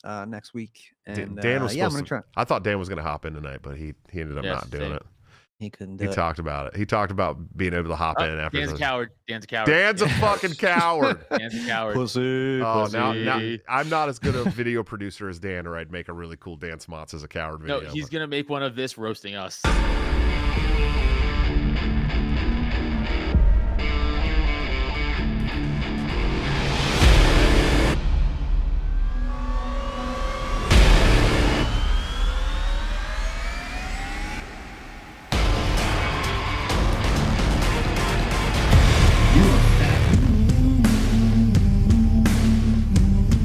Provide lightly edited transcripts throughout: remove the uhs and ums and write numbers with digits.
next week. And Dan was yeah, I'm supposed gonna to. try. I thought Dan was going to hop in tonight, but he ended up not doing same. it. He couldn't do He it. talked about it. He talked about being able to hop in after. Dan's a coward. Dan's a coward. Dan's a fucking coward. Dan's a coward. Pussy. Oh, pussy. now I'm not as good a video producer as Dan, or I'd make a really cool Dan Smots as a coward video. No, he's gonna make one of this roasting us.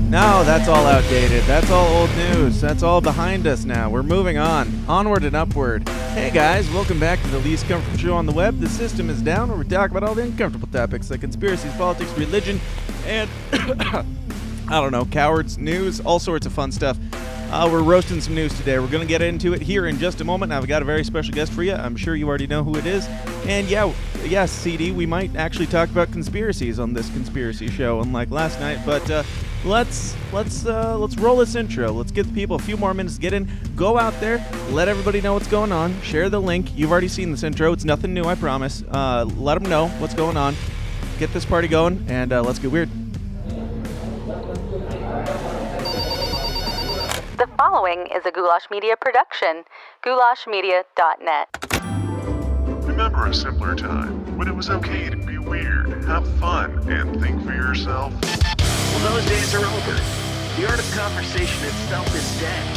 No, that's all outdated. That's all old news. That's all behind us now. We're moving on. Onward and upward. Hey guys, welcome back to the least comfortable show on the web. The system is down, where we talk about all the uncomfortable topics like conspiracies, politics, religion, and I don't know, cowards, news, all sorts of fun stuff. We're roasting some news today. We're going to get into it here in just a moment. Now, I've got a very special guest for you. I'm sure you already know who it is. And yes, CD, we might actually talk about conspiracies on this conspiracy show, unlike last night. But let's roll this intro. Let's give the people a few more minutes to get in. Go out there, let everybody know what's going on. Share the link. You've already seen this intro. It's nothing new, I promise. Let them know what's going on. Get this party going, and let's get weird. The following is a Goulash Media production. goulashmedia.net. Remember a simpler time when it was okay to be weird, have fun, and think for yourself? Well, those days are over. The art of conversation itself is dead.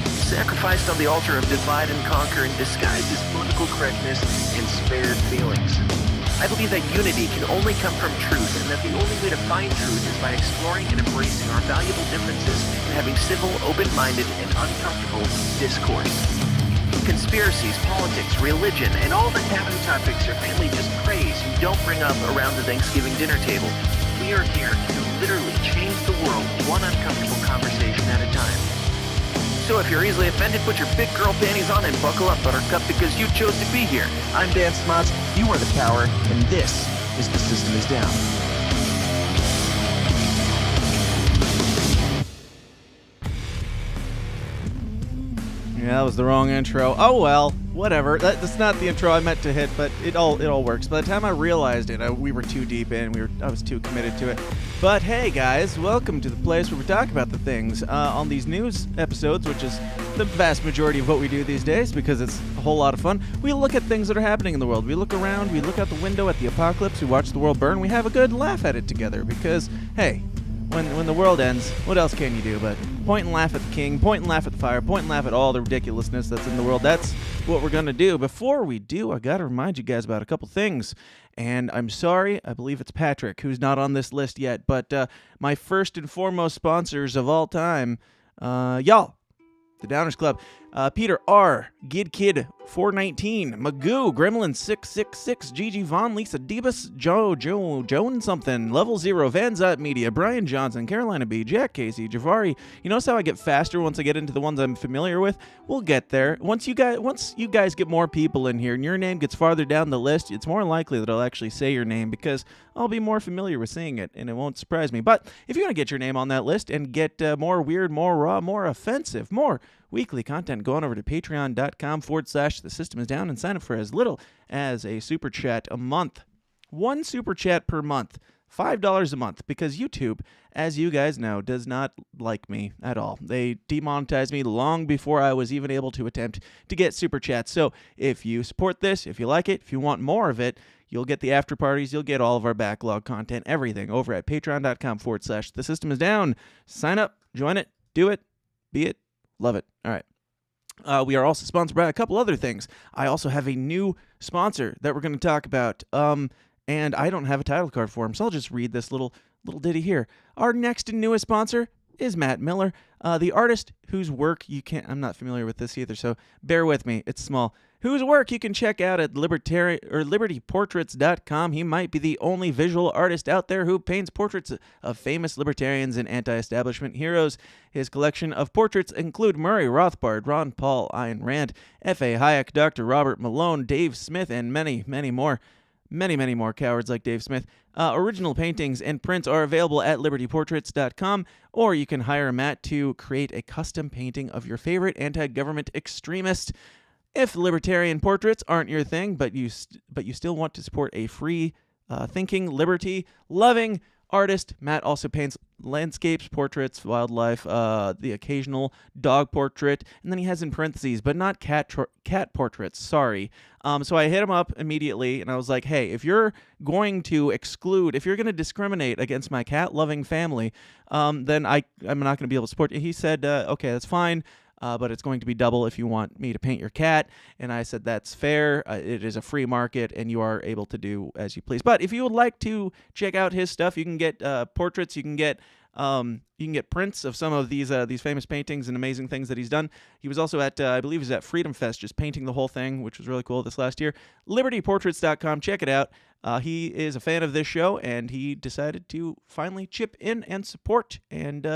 Sacrificed on the altar of divide and conquer and disguised as political correctness and spared feelings. I believe that unity can only come from truth, and that the only way to find truth is by exploring and embracing our valuable differences and having civil, open-minded, and uncomfortable discourse. Conspiracies, politics, religion, and all the taboo topics your family just praise you don't bring up around the Thanksgiving dinner table. We are here to literally change the world one uncomfortable conversation at a time. So if you're easily offended, put your big girl panties on and buckle up, Buttercup, because you chose to be here. I'm Dan Smots, you are the power, and this is The System is Down. Yeah, that was the wrong intro. Oh well, whatever. That's not the intro I meant to hit, but it all works. By the time I realized it, we were too deep in. I was too committed to it. But hey, guys, welcome to the place where we talk about the things on these news episodes, which is the vast majority of what we do these days because it's a whole lot of fun. We look at things that are happening in the world. We look around. We look out the window at the apocalypse. We watch the world burn. We have a good laugh at it together because hey. When the world ends, what else can you do but point and laugh at the king, point and laugh at the fire, point and laugh at all the ridiculousness that's in the world. That's what we're going to do. Before we do, I got to remind you guys about a couple things. And I'm sorry, I believe it's Patrick, who's not on this list yet. But my first and foremost sponsors of all time, y'all, the Downers Club. Peter R., Gid Kid 419, Magoo, Gremlin 666, Gigi Vaughn, Lisa Debus, Joan something, Level Zero, Van Zut Media, Brian Johnson, Carolina B, Jack Casey, Javari. You notice how I get faster once I get into the ones I'm familiar with? We'll get there. Once you guys get more people in here and your name gets farther down the list, it's more likely that I'll actually say your name because I'll be more familiar with seeing it and it won't surprise me. But if you want to get your name on that list and get more weird, more raw, more offensive, more weekly content, go on over to patreon.com/The System is Down and sign up for as little as a super chat a month. One super chat per month. $5 a month, because YouTube, as you guys know, does not like me at all. They demonetized me long before I was even able to attempt to get super chats. So if you support this, if you like it, if you want more of it, you'll get the after parties, you'll get all of our backlog content, everything over at patreon.com/The System is Down. Sign up, join it, do it, be it, love it. All right. We are also sponsored by a couple other things. I also have a new sponsor that we're going to talk about, and I don't have a title card for him, so I'll just read this little ditty here. Our next and newest sponsor is Matt Miller, the artist whose work you can't... I'm not familiar with this either, so bear with me. It's small. Whose work you can check out at libertyportraits.com. He might be the only visual artist out there who paints portraits of famous libertarians and anti-establishment heroes. His collection of portraits include Murray Rothbard, Ron Paul, Ayn Rand, F.A. Hayek, Dr. Robert Malone, Dave Smith, and many, many more. many, many more cowards like Dave Smith. Original paintings and prints are available at libertyportraits.com, or you can hire Matt to create a custom painting of your favorite anti-government extremist. If libertarian portraits aren't your thing, but you still want to support a free thinking, liberty-loving artist, Matt also paints landscapes, portraits, wildlife, the occasional dog portrait, and then he has in parentheses, but not cat portraits, sorry. So I hit him up immediately, and I was like, hey, if you're going to discriminate against my cat-loving family, then I'm not going to be able to support you. He said, okay, that's fine. But it's going to be double if you want me to paint your cat. And I said, that's fair. It is a free market, and you are able to do as you please. But if you would like to check out his stuff, you can get portraits. You can get prints of some of these famous paintings and amazing things that he's done. He was also at, I believe he was at Freedom Fest, just painting the whole thing, which was really cool this last year. LibertyPortraits.com. Check it out. He is a fan of this show, and he decided to finally chip in and support. And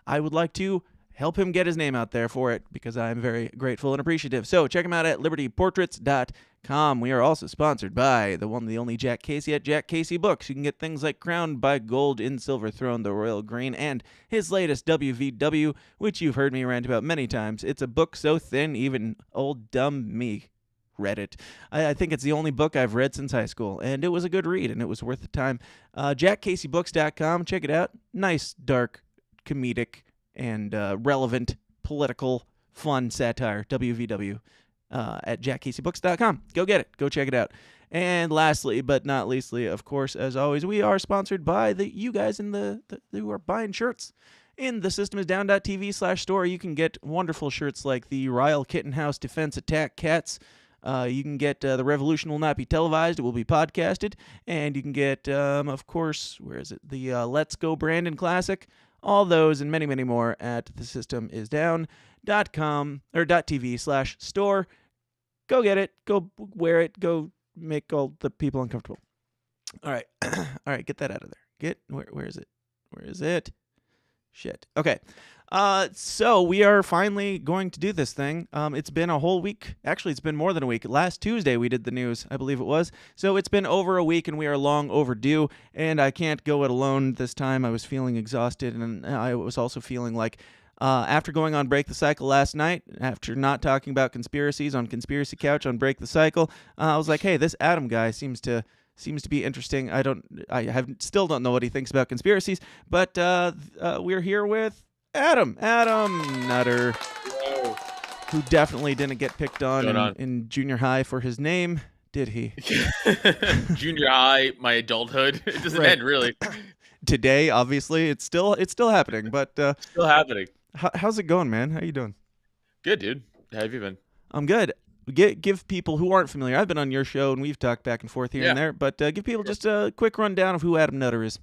I would like to help him get his name out there for it, because I'm very grateful and appreciative. So check him out at libertyportraits.com. We are also sponsored by the one, the only Jack Casey at Jack Casey Books. You can get things like Crowned by Gold in Silver Throne, the Royal Green, and his latest WVW, which you've heard me rant about many times. It's a book so thin, even old dumb me read it. I think it's the only book I've read since high school, and it was a good read, and it was worth the time. JackCaseyBooks.com. Check it out. Nice, dark, comedic, and relevant, political, fun satire, WVW, at jackcaseybooks.com. Go get it. Go check it out. And lastly, but not leastly, of course, as always, we are sponsored by you guys who are buying shirts. In thesystemsdown.tv/store, you can get wonderful shirts like the Ryle Kittenhouse Defense Attack Cats. You can get The Revolution Will Not Be Televised. It will be podcasted. And you can get, of course, where is it? The Let's Go Brandon Classic. All those and many, many more at thesystemsdown.com or .tv/store. Go get it. Go wear it. Go make all the people uncomfortable. All right. All right. Get that out of there. Where is it? Where is it? Shit. Okay. So we are finally going to do this thing. It's been a whole week. Actually, it's been more than a week. Last Tuesday we did the news, I believe it was. So it's been over a week, and we are long overdue. And I can't go it alone this time. I was feeling exhausted, and I was also feeling like, after going on Break the Cycle last night, after not talking about conspiracies on Conspiracy Couch on Break the Cycle, I was like, hey, this Adam guy seems to be interesting. Still don't know what he thinks about conspiracies, but we're here with Adam Nutter, who definitely didn't get picked on in junior high for his name, did he? Junior high, my adulthood. It doesn't end, really. Today, obviously, it's still happening, but still happening. How's it going, man? How you doing? Good, dude. How have you been? I'm good. Give people who aren't familiar. I've been on your show, and we've talked back and forth here and there, but give people just a quick rundown of who Adam Nutter is.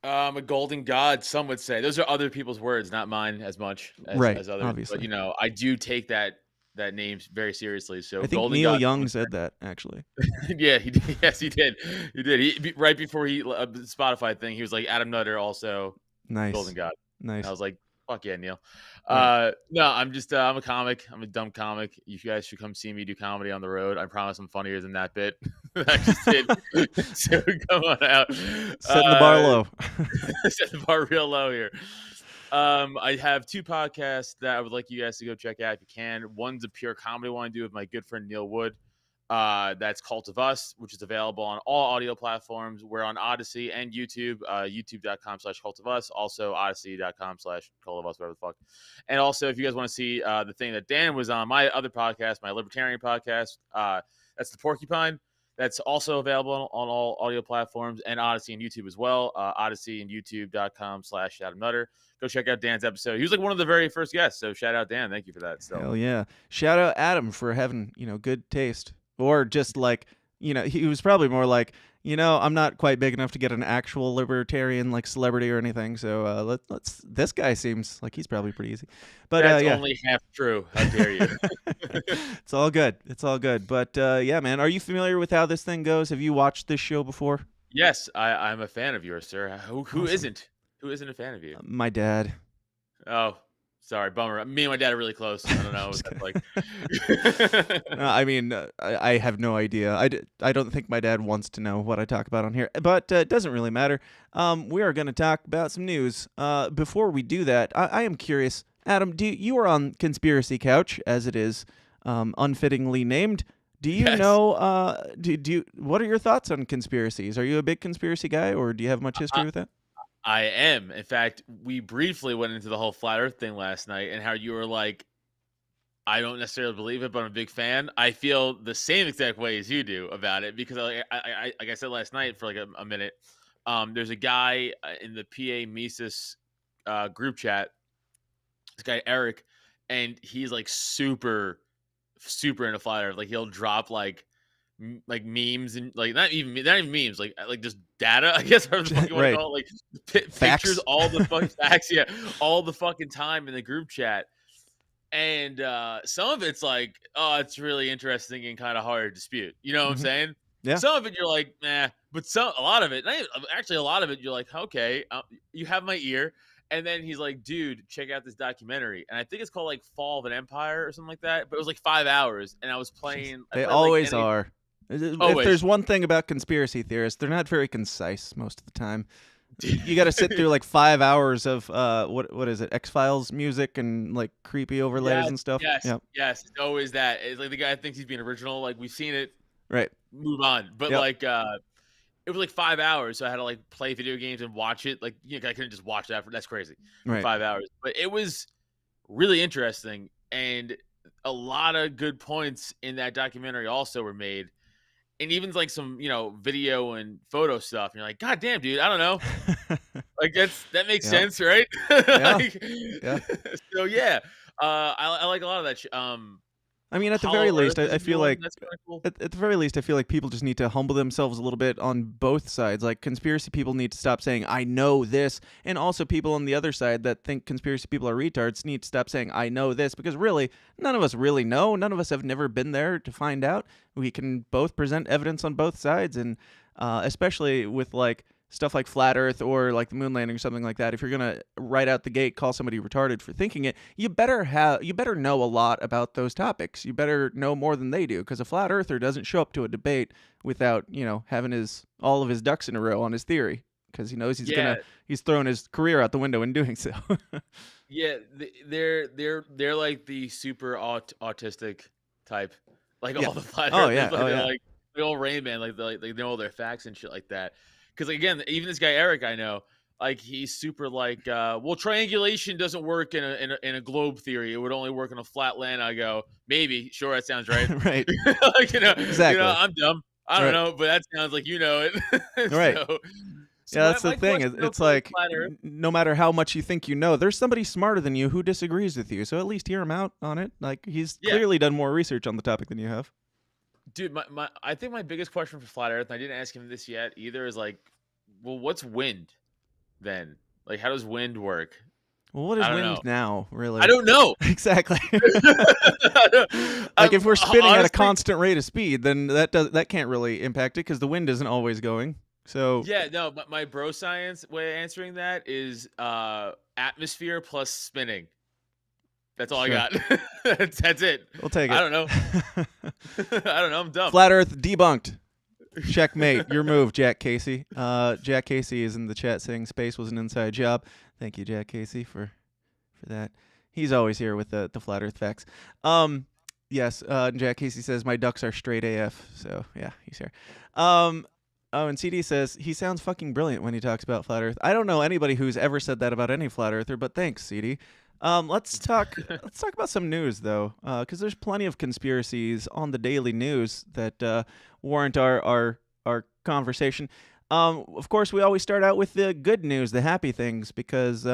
A golden god, some would say. Those are other people's words, not mine as much as others. Obviously. But I do take that name very seriously. So I think Neil Young said that, actually. Yeah, he did. Yes, he did. He right before the Spotify thing, he was like, Adam Nutter also nice golden god. Nice. And I was like, fuck yeah, Neil. Yeah. No, I'm just I'm a comic. I'm a dumb comic. You guys should come see me do comedy on the road. I promise I'm funnier than that bit. I just did. So come on out. Setting the bar low. Set the bar real low here. I have two podcasts that I would like you guys to go check out if you can. One's a pure comedy one I do with my good friend Neil Wood. That's Cult of Us, which is available on all audio platforms. We're on Odyssey and YouTube, youtube.com/Cult of Us, also odyssey.com/Cult of Us, whatever the fuck. And also, if you guys want to see the thing that Dan was on, my other podcast, my libertarian podcast, that's The Porcupine. That's also available on all audio platforms and Odyssey and YouTube as well. Odyssey and youtube.com/Adam Nutter. Go check out Dan's episode. He was like one of the very first guests. So shout out Dan. Thank you for that. So. Hell yeah. Shout out Adam for having, good taste. Or just like, he was probably more like, I'm not quite big enough to get an actual libertarian like celebrity or anything. So let's. This guy seems like he's probably pretty easy. But that's only half true. How dare you? It's all good. It's all good. But yeah, man, are you familiar with how this thing goes? Have you watched this show before? Yes, I'm a fan of yours, sir. Who Awesome. isn't? Who isn't a fan of you? My dad. Oh, Sorry, bummer. Me and my dad are really close. I don't know. What that's like. I mean, I have no idea. I don't think my dad wants to know what I talk about on here, but it doesn't really matter. We are going to talk about some news. Before we do that, I am curious, Adam. You are on Conspiracy Couch, as it is unfittingly named. Do you Yes. know? Do you? What are your thoughts on conspiracies? Are you a big conspiracy guy, or do you have much history with that? I am. In fact, we briefly went into the whole flat Earth thing last night, and how you were like, I don't necessarily believe it, but I'm a big fan. I feel the same exact way as you do about it because, like I said last night for like a minute, there's a guy in the PA Mises group chat, this guy Eric, and he's like super into flat Earth. Like he'll drop like memes and like not even memes, like just data, I guess, whatever the fuck you want Right. to call it, like Facts. pictures, all the fucking facts, yeah, all the fucking time in the group chat. And some of it's like, oh, it's really interesting and kind of hard to dispute. You know what I'm Mhm. saying? Yeah. Some of it you're like, nah, but a lot of it, actually a lot of it, you're like, okay, you have my ear. And then he's like, dude, check out this documentary. And I think it's called like Fall of an Empire or something like that. But it was like 5 hours. And I was playing. They like, always are. If Always. there's one thing about conspiracy theorists, they're not very concise most of the time. You got to sit through like 5 hours of what is it? X-Files music and like creepy overlays and stuff. Yes, Yep. yes. It's always that. It's like the guy thinks he's being original. Like we've seen it. Right. Move on. But Yep. like it was like 5 hours, so I had to like play video games and watch it. Like I couldn't just watch that that's crazy for Right. 5 hours. But it was really interesting, and a lot of good points in that documentary also were made. And even like some, video and photo stuff. And you're like, God damn, dude, I don't know. Like that makes Yeah. sense, right? Yeah. Like, Yeah. So yeah, I like a lot of that. I mean, at the Hollow very least, Earth is I a feel good one. like That's kinda cool. at the very least, I feel like people just need to humble themselves a little bit on both sides. Like conspiracy people need to stop saying I know this, and also people on the other side that think conspiracy people are retards need to stop saying I know this, because really none of us really know. None of us have never been there to find out. We can both present evidence on both sides, and especially with like stuff like flat Earth or like the moon landing or something like that. If you're gonna right out the gate call somebody retarded for thinking it, you better know a lot about those topics. You better know more than they do, because a flat earther doesn't show up to a debate without having all of his ducks in a row on his theory, because he knows he's throwing his career out the window in doing so. Yeah, they're like the super autistic type, like Yeah. all the flat Oh, earthers, yeah. like, Oh, they're yeah. like the old Rain Man, like they know all their facts and shit like that. Because again, even this guy Eric, I know, like he's super like, well, triangulation doesn't work in a globe theory. It would only work in a flat land. I go, maybe, sure, that sounds right. Right. Like, Exactly. I'm dumb. I don't Right. know, but that sounds like you know it. Right. So Yeah, that's my the thing. question, though, It's for like flat Earth- no matter how much you think you know, there's somebody smarter than you who disagrees with you. So at least hear him out on it. Like he's Yeah. clearly done more research on the topic than you have. Dude, I think my biggest question for flat Earth, and I didn't ask him this yet either, is like, well, what's wind then? Like, how does wind work? Well, what is I don't wind know. now, really? I don't know. Exactly. Like Like if we're spinning at a honestly, constant rate of speed, then that can't really impact it, because the wind isn't always going. So Yeah, no, but my bro science way of answering that is atmosphere plus spinning. That's all Sure. I got. That's it. we'll take it. I don't know. I don't know. I'm dumb. Flat Earth debunked. Checkmate. Your move, Jack Casey. Jack Casey is in the chat saying space was an inside job. Thank you, Jack Casey, for that. He's always here with the flat Earth facts. Yes. Jack Casey says my ducks are straight AF. So yeah, he's here. And CD says he sounds fucking brilliant when he talks about flat Earth. I don't know anybody who's ever said that about any flat earther, but thanks, CD. Let's talk about some news though, because there's plenty of conspiracies on the daily news that warrant our conversation. Of course, we always start out with the good news, the happy things, because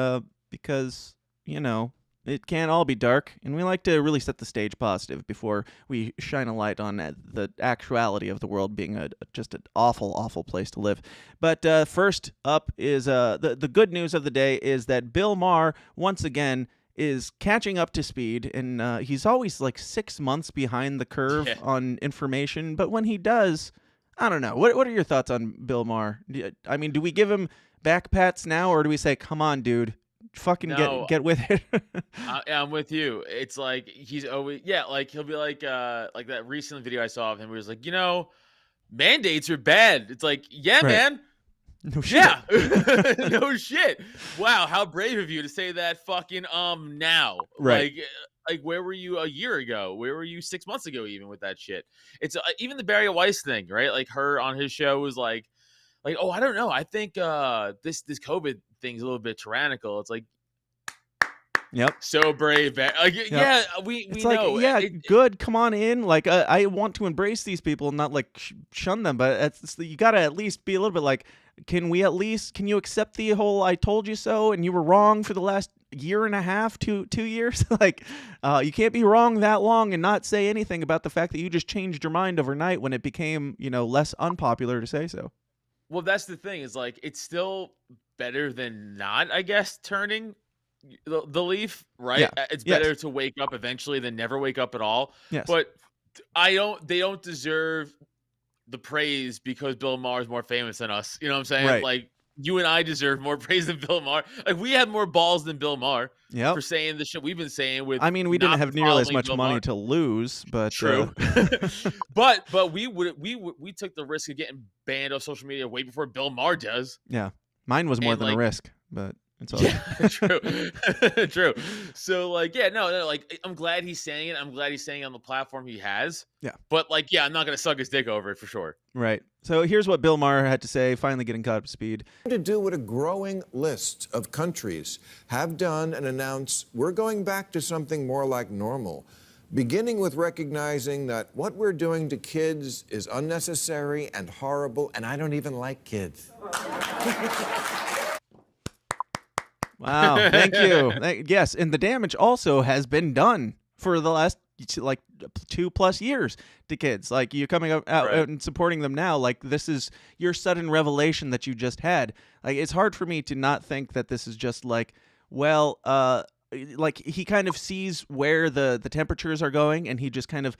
it can't all be dark, and we like to really set the stage positive before we shine a light on the actuality of the world being just an awful, awful place to live. But first up is the good news of the day is that Bill Maher once again is catching up to speed, and he's always like 6 months behind the curve on information. But when he does, I don't know. What are your thoughts on Bill Maher? I mean, do we give him back pats now, or do we say, come on, dude, fucking No. get with it. I'm with you. It's like he's always like he'll be like that recent video I saw of him where he was like, mandates are bad. It's like, yeah, Right. man. No shit. Yeah. No shit. Wow, how brave of you to say that fucking now. Right. Like where were you a year ago? Where were you 6 months ago even with that shit? It's even the Barry Weiss thing, right? Like her on his show was like, oh, I don't know. I think this COVID thing's a little bit tyrannical. It's like, Yep. so brave, man. Like, Yep. yeah, we It's know. like, yeah, good. Come on in. Like, I want to embrace these people, and not like shun them. But you gotta at least be a little bit like, can you accept the whole "I told you so" and you were wrong for the last year and a half, 2 years? Like, you can't be wrong that long and not say anything about the fact that you just changed your mind overnight when it became, less unpopular to say so. Well, that's the thing. Is like it's still better than not, I guess, turning the leaf, right? Yeah. It's Yes. better to wake up eventually than never wake up at all. Yes. But they don't deserve the praise because Bill Maher is more famous than us. You know what I'm saying? Right. Like you and I deserve more praise than Bill Maher. Like we have more balls than Bill Maher for saying the shit we've been saying with. I mean, we didn't not have nearly as following much Bill money Maher. to lose, but True. But we took the risk of getting banned off social media way before Bill Maher does. yeah, mine was more And, than a like- risk, but it's all Yeah, true. True. So like, yeah, no, like I'm glad he's saying it. I'm glad he's saying it on the platform he has. Yeah. But like, yeah, I'm not gonna suck his dick over it for sure. right. So here's what Bill Maher had to say, finally getting caught up to speed. To do what a growing list of countries have done and announced we're going back to something more like normal, beginning with recognizing that what we're doing to kids is unnecessary and horrible, and I don't even like kids. Wow, thank you. Yes, and the damage also has been done for the last like 2+ years to kids. Like you're coming out and supporting them now. Like this is your sudden revelation that you just had. Like it's hard for me to not think that this is just like, well, like he kind of sees where the temperatures are going, and he kind of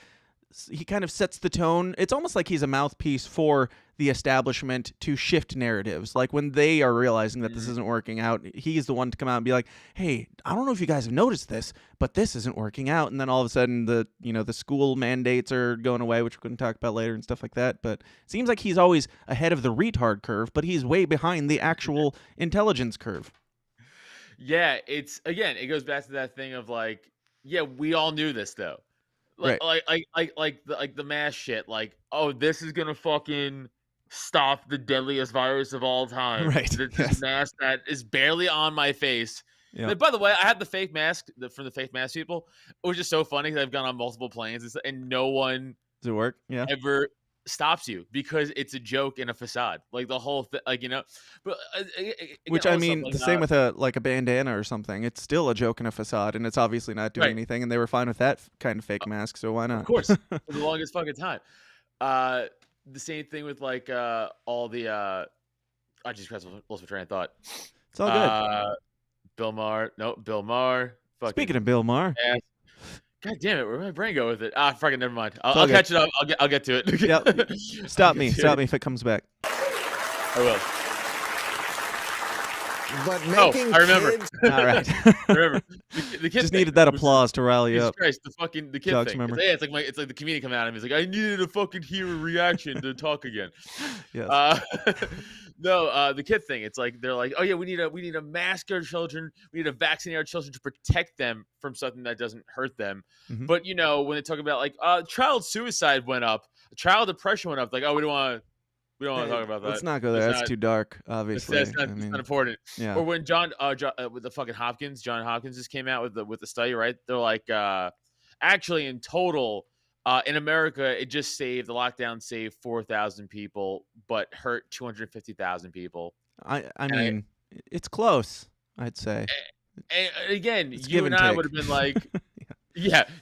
sets the tone. It's almost like he's a mouthpiece for the establishment to shift narratives. Like when they are realizing that this isn't working out, he's the one to come out and be like, hey, I don't know if you guys have noticed this, but this isn't working out. And then all of a sudden the school mandates are going away, which we're going to talk about later and stuff like that. But it seems like he's always ahead of the retard curve, but he's way behind the actual intelligence curve. Yeah, it goes back to that thing of like, yeah, we all knew this though. Like the mass shit. Like, oh, this is gonna fucking stop the deadliest virus of all time. Right. This mask that is barely on my face. Yeah. And by the way, I have the fake mask from the fake mask people, which is so funny because I've gone on multiple planes and no one Does it work? Yeah. ever stops you because it's a joke and a facade. Like the whole thing, like But Which I mean, the same with a bandana or something. It's still a joke and a facade, and it's obviously not doing Right. anything. And they were fine with that kind of fake mask, so why not? Of course, for the longest fucking time. The same thing with like all the I just lost my train of thought. It's all good. Bill Maher. Speaking of Bill Maher, God damn it, where did my brain go with it? Fucking never mind. all I'll good. catch it up. I'll get to it. Yep. Stop me if it comes back. I will. But making I remember. kids All right. I remember. The kid Just thing, needed that which is- applause to rally you Jesus up. Christ, the kid Jogs thing. memory. It's like the comedian coming out of me. He's like, I needed to fucking hear a reaction to talk again. Yes. The kid thing. It's like they're like, oh yeah, we need to mask our children. We need to vaccinate our children to protect them from something that doesn't hurt them. Mhm. But when they talk about like child suicide went up, child depression went up. Like, oh, we don't want to talk about that. Let's not go there. That's too dark, obviously. That's not, it's not important. yeah. Or when John with the fucking John Hopkins just came out with the study, right? They're like, actually, in total, in America, the lockdown saved 4,000 people, but hurt 250,000 people. I mean, it's close, I'd say. And again, It's you give and and I take. would have been like,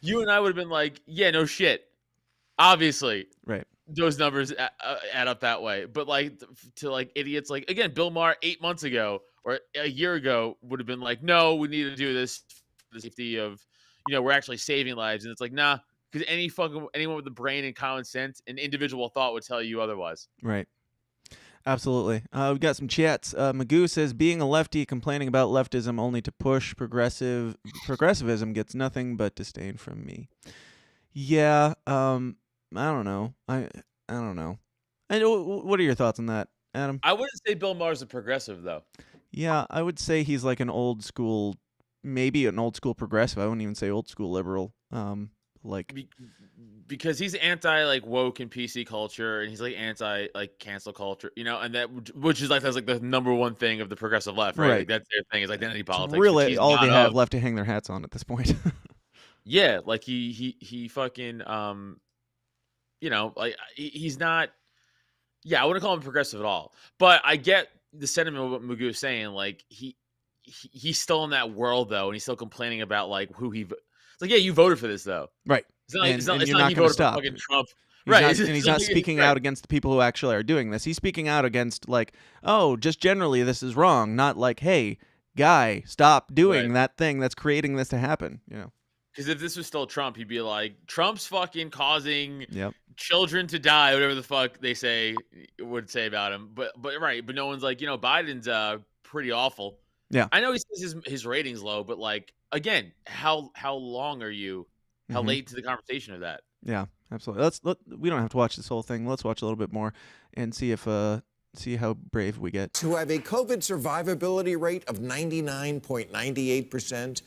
you and I would have been like, yeah, no shit. Obviously, Right. those numbers add up that way. But like to like idiots, like again, Bill Maher 8 months ago or a year ago would have been like, no, we need to do this for the safety of, we're actually saving lives. And it's like, nah, because anyone with a brain and common sense and individual thought would tell you otherwise. Right. Absolutely. We've got some chats. Magoo says, being a lefty, complaining about leftism only to push progressivism gets nothing but disdain from me. Yeah, I don't know. I don't know. What are your thoughts on that, Adam? I wouldn't say Bill Maher's a progressive, though. Yeah, I would say he's like an old school, maybe an old school progressive. I wouldn't even say old school liberal. Like because he's anti like woke and PC culture, and he's like anti like cancel culture, and that which is like that's like the number one thing of the progressive left, right? Like, that's their thing is identity politics. Really, he's all they not have left to hang their hats on at this point. Yeah, like he fucking like he's not. Yeah, I wouldn't call him progressive at all, but I get the sentiment of what Magoo is saying. Like he's still in that world though, and he's still complaining about like who he. It's like, yeah, you voted for this though, right? It's not. It's not you're like not he going voted to stop. for fucking Trump, right? And he's not speaking out against the people who actually are doing this. He's speaking out against like, oh, just generally this is wrong, not like, hey, guy, stop doing that thing that's creating this to happen. Because if this was still Trump, he'd be like, Trump's fucking causing Yep. children to die, whatever the fuck they would say about him. But no one's like, Biden's pretty awful. Yeah. I know he says his rating's low, but like again, how long are you? How late to the conversation of that? Yeah, absolutely. We don't have to watch this whole thing. Let's watch a little bit more and see how brave we get. To have a COVID survivability rate of 99.98%,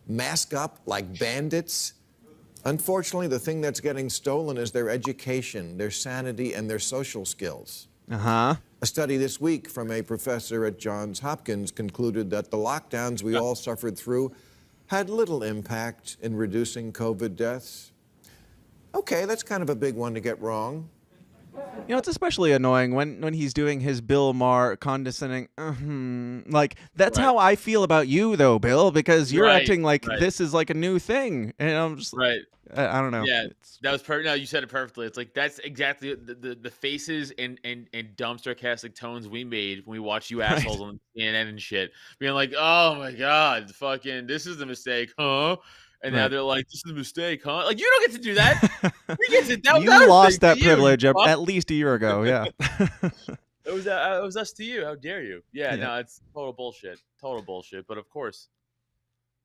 mask up like bandits. Unfortunately, the thing that's getting stolen is their education, their sanity, and their social skills. Uh-huh. A study this week from a professor at Johns Hopkins concluded that the lockdowns we all suffered through had little impact in reducing COVID deaths. Okay, that's kind of a big one to get wrong. It's especially annoying when he's doing his Bill Maher condescending, like, that's how I feel about you, though, Bill, because you're acting like this is like a new thing. And I'm just right. I don't know. Yeah, that was perfect. No, you said it perfectly. It's like that's exactly the faces and dumb sarcastic tones we made when we watched you assholes on CNN and shit, being like, "Oh my god, fucking, this is the mistake, huh?" And now they're like, "This is a mistake, huh?" Like, you don't get to do that. We get to. That, you that lost that you, privilege at least a year ago. Yeah. It was us to you. How dare you? Yeah. No, it's total bullshit. Total bullshit. But of course.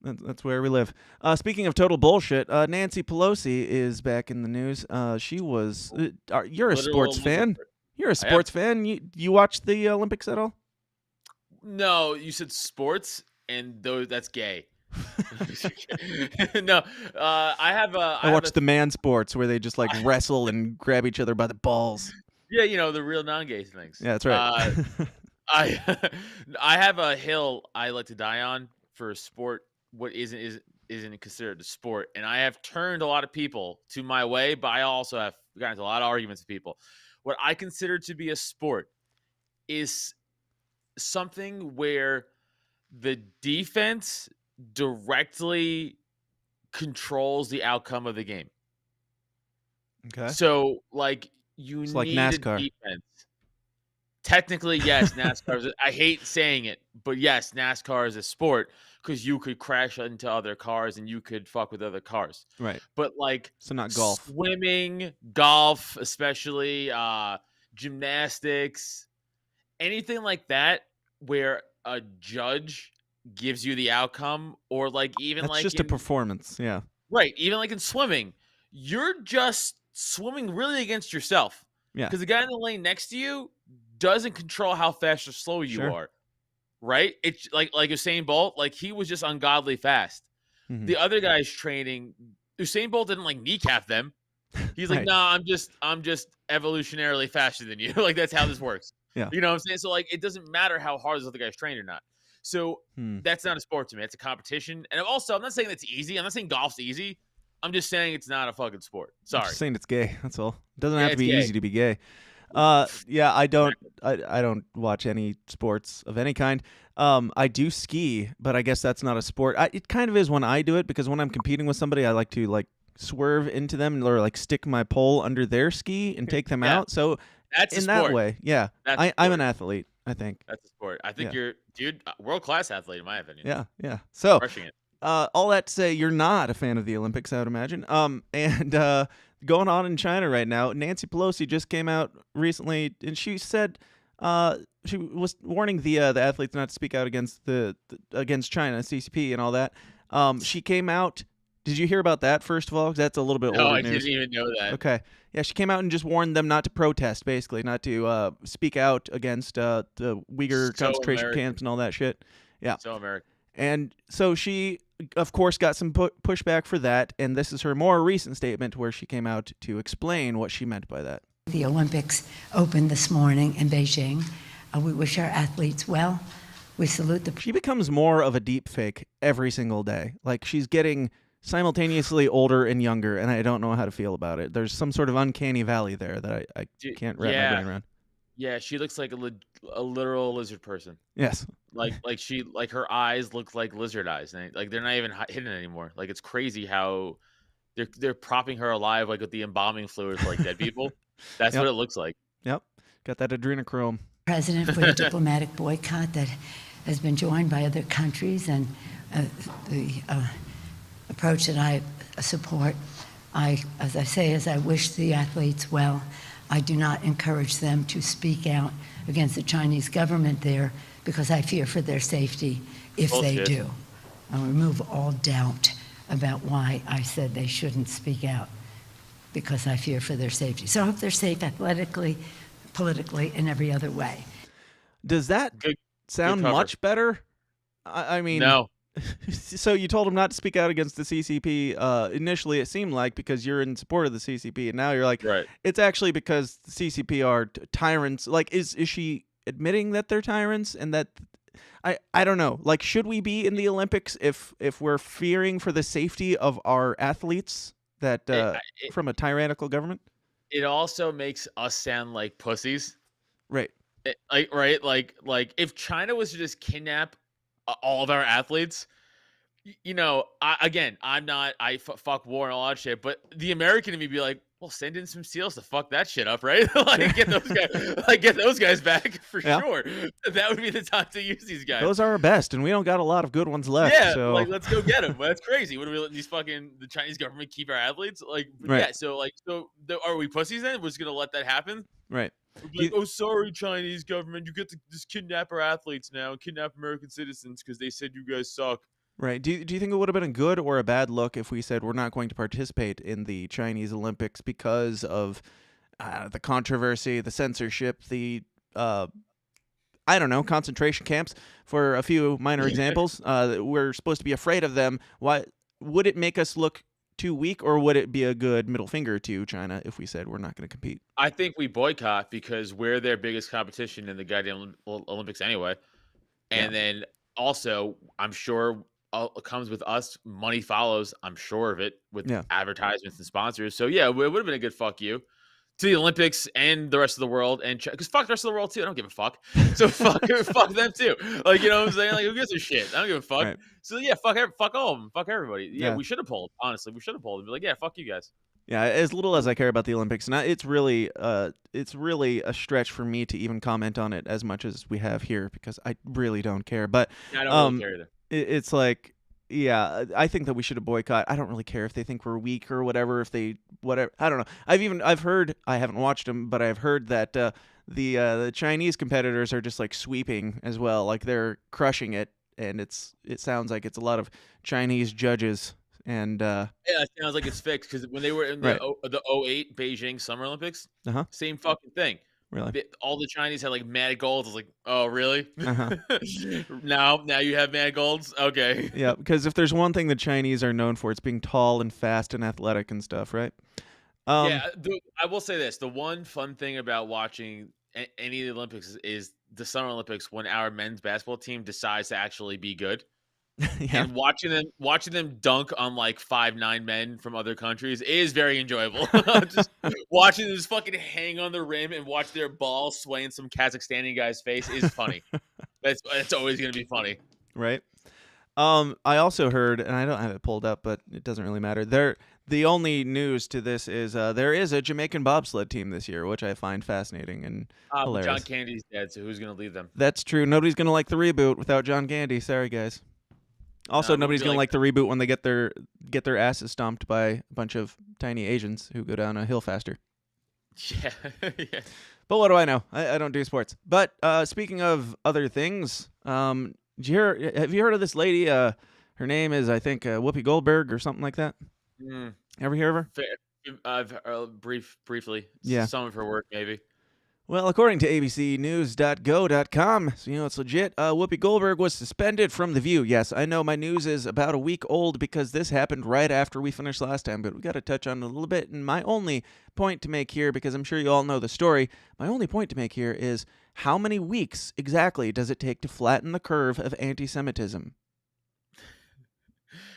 That's where we live. Speaking of total bullshit, Nancy Pelosi is back in the news. She was. You're a sports fan. You're a sports fan. You watch the Olympics at all? No, you said sports, and that's gay. No, I watch the man sports where they just like wrestle and grab each other by the balls. Yeah, the real non-gay things. Yeah, that's right. I have a hill I like to die on for sport. What isn't considered a sport, and I have turned a lot of people to my way, but I also have gotten into a lot of arguments with people. What I consider to be a sport is something where the defense directly controls the outcome of the game. Okay. So, like, you it's need like NASCAR. a defense. Technically, yes, NASCAR. I hate saying it, but yes, NASCAR is a sport because you could crash into other cars and you could fuck with other cars. Right. But like, so not golf, swimming, golf, especially gymnastics, anything like that, where a judge gives you the outcome, or like even that's like just a performance. Yeah. Right. Even like in swimming, you're just swimming really against yourself. Yeah. Because the guy in the lane next to you doesn't control how fast or slow you are. Right? It's like Usain Bolt, like he was just ungodly fast. Mm-hmm. The other guy's training, Usain Bolt didn't like kneecap them. He's like, nah, I'm just evolutionarily faster than you. Like that's how this works. Yeah. You know what I'm saying? So like it doesn't matter how hard this other guy's trained or not. So that's not a sport to me. It's a competition. And also, I'm not saying that's easy. I'm not saying golf's easy. I'm just saying it's not a fucking sport. Sorry. I'm just saying it's gay. That's all. It doesn't have to be easy to be gay. Yeah, I don't watch any sports of any kind. I do ski, but I guess that's not a sport. It kind of is when I do it, because when I'm competing with somebody, I like to like swerve into them or like stick my pole under their ski and take them out. So that's in a sport. that way, yeah, I'm an athlete. I think that's a sport. I think you're, dude, world-class athlete in my opinion. Yeah. So crushing it. All that to say, you're not a fan of the Olympics, I would imagine. And going on in China right now, Nancy Pelosi just came out recently, and she said She was warning the athletes not to speak out against against China, CCP, and all that. She came out. Did you hear about that, first of all? 'Cause that's a little bit No, older I news. didn't even know that. Okay. Yeah, she came out and just warned them not to protest, basically, not to speak out against the Uyghur So concentration American. camps and all that shit. Yeah. So American. And so she, of course, got some pushback for that, and this is her more recent statement where she came out to explain what she meant by that. The Olympics opened this morning in Beijing. We wish our athletes well. We salute the... She becomes more of a deep fake every single day. Like, she's getting simultaneously older and younger, and I don't know how to feel about it. There's some sort of uncanny valley there that I can't wrap my brain around. Yeah, she looks like a literal lizard person. Yes. Like her eyes look like lizard eyes, and like they're not even hidden anymore. Like, it's crazy how they're propping her alive, like with the embalming fluid for like dead people. That's Yep. what it looks like. Yep. Got that adrenochrome. President for the diplomatic boycott that has been joined by other countries, and the approach that I support. As I wish the athletes well. I do not encourage them to speak out against the Chinese government there because I fear for their safety if they Bullshit. do. I'll remove all doubt about why I said they shouldn't speak out, because I fear for their safety. So I hope they're safe athletically, politically, and every other way. Does that sound cover. much better? I mean, No. So you told him not to speak out against the CCP. Initially, it seemed like because you're in support of the CCP, and now you're like, Right. it's actually because the CCP are tyrants. Like, is she admitting that they're tyrants and that? I don't know. Like, should we be in the Olympics if we're fearing for the safety of our athletes that from a tyrannical government? It also makes us sound like pussies. Right. Like if China was to just kidnap all of our athletes, I fuck war and all that shit, but the American in me be like, well, send in some SEALs to fuck that shit up, right? Get those guys back for sure. That would be the time to use these guys. Those are our best, and we don't got a lot of good ones left. Yeah, so let's go get them. That's crazy. What are we letting the Chinese government keep our athletes? Right. Yeah. So are we pussies then? We're just gonna let that happen? Right. Like, oh, sorry, Chinese government, you get to just kidnap our athletes now, kidnap American citizens because they said you guys suck. Right. Do you think it would have been a good or a bad look if we said we're not going to participate in the Chinese Olympics because of the controversy, the censorship, the concentration camps, for a few minor examples? We're supposed to be afraid of them. Why would it make us look too weak, or would it be a good middle finger to China if we said we're not going to compete? I think we boycott because we're their biggest competition in the goddamn Olympics anyway. And then also, I'm sure it comes with us. Money follows. I'm sure of it, with advertisements and sponsors. So yeah, it would have been a good fuck you to the Olympics and the rest of the world, and because fuck the rest of the world too. I don't give a fuck. So fuck them too. Like, you know what I'm saying? Like, who gives a shit? I don't give a fuck. Right. So yeah, fuck all of them. Fuck everybody. Yeah, we should have pulled. Honestly, we should have pulled and be like, yeah, fuck you guys. Yeah, as little as I care about the Olympics, and it's really a stretch for me to even comment on it as much as we have here, because I really don't care. But I don't really care either. It's like, yeah, I think that we should have boycott. I don't really care if they think we're weak or whatever. I don't know. I've heard. I haven't watched them, but I've heard that the Chinese competitors are just like sweeping as well. Like, they're crushing it, and it sounds like it's a lot of Chinese judges. And yeah, it sounds like it's fixed, because when they were in the 08 Beijing Summer Olympics, same fucking thing. Really? All the Chinese had like mad golds. I was like, oh, really? Uh-huh. now you have mad golds? Okay. Yeah, because if there's one thing the Chinese are known for, it's being tall and fast and athletic and stuff, right? I will say this. The one fun thing about watching any of the Olympics is the Summer Olympics, when our men's basketball team decides to actually be good. Yeah. And watching them dunk on like 5'9" men from other countries is very enjoyable. Just watching them just fucking hang on the rim and watch their ball sway in some Kazakhstani guy's face is funny. That's always gonna be funny. Right. I also heard, and I don't have it pulled up, but it doesn't really matter. The only news to this is there is a Jamaican bobsled team this year, which I find fascinating and hilarious. John Candy's dead, so who's gonna lead them? That's true. Nobody's gonna like the reboot without John Candy. Sorry, guys. Also, nobody's gonna like the reboot when they get their asses stomped by a bunch of tiny Asians who go down a hill faster. Yeah. Yeah. But what do I know? I don't do sports. But speaking of other things, have you heard of this lady? Her name is, I think, Whoopi Goldberg or something like that. Mm. Ever hear of her? I've briefly. Yeah. Some of her work, maybe. Well, according to abcnews.go.com, so it's legit, Whoopi Goldberg was suspended from The View. Yes, I know my news is about a week old because this happened right after we finished last time, but we got to touch on it a little bit. And my only point to make here, because I'm sure you all know the story, my only point to make here is how many weeks exactly does it take to flatten the curve of anti-Semitism?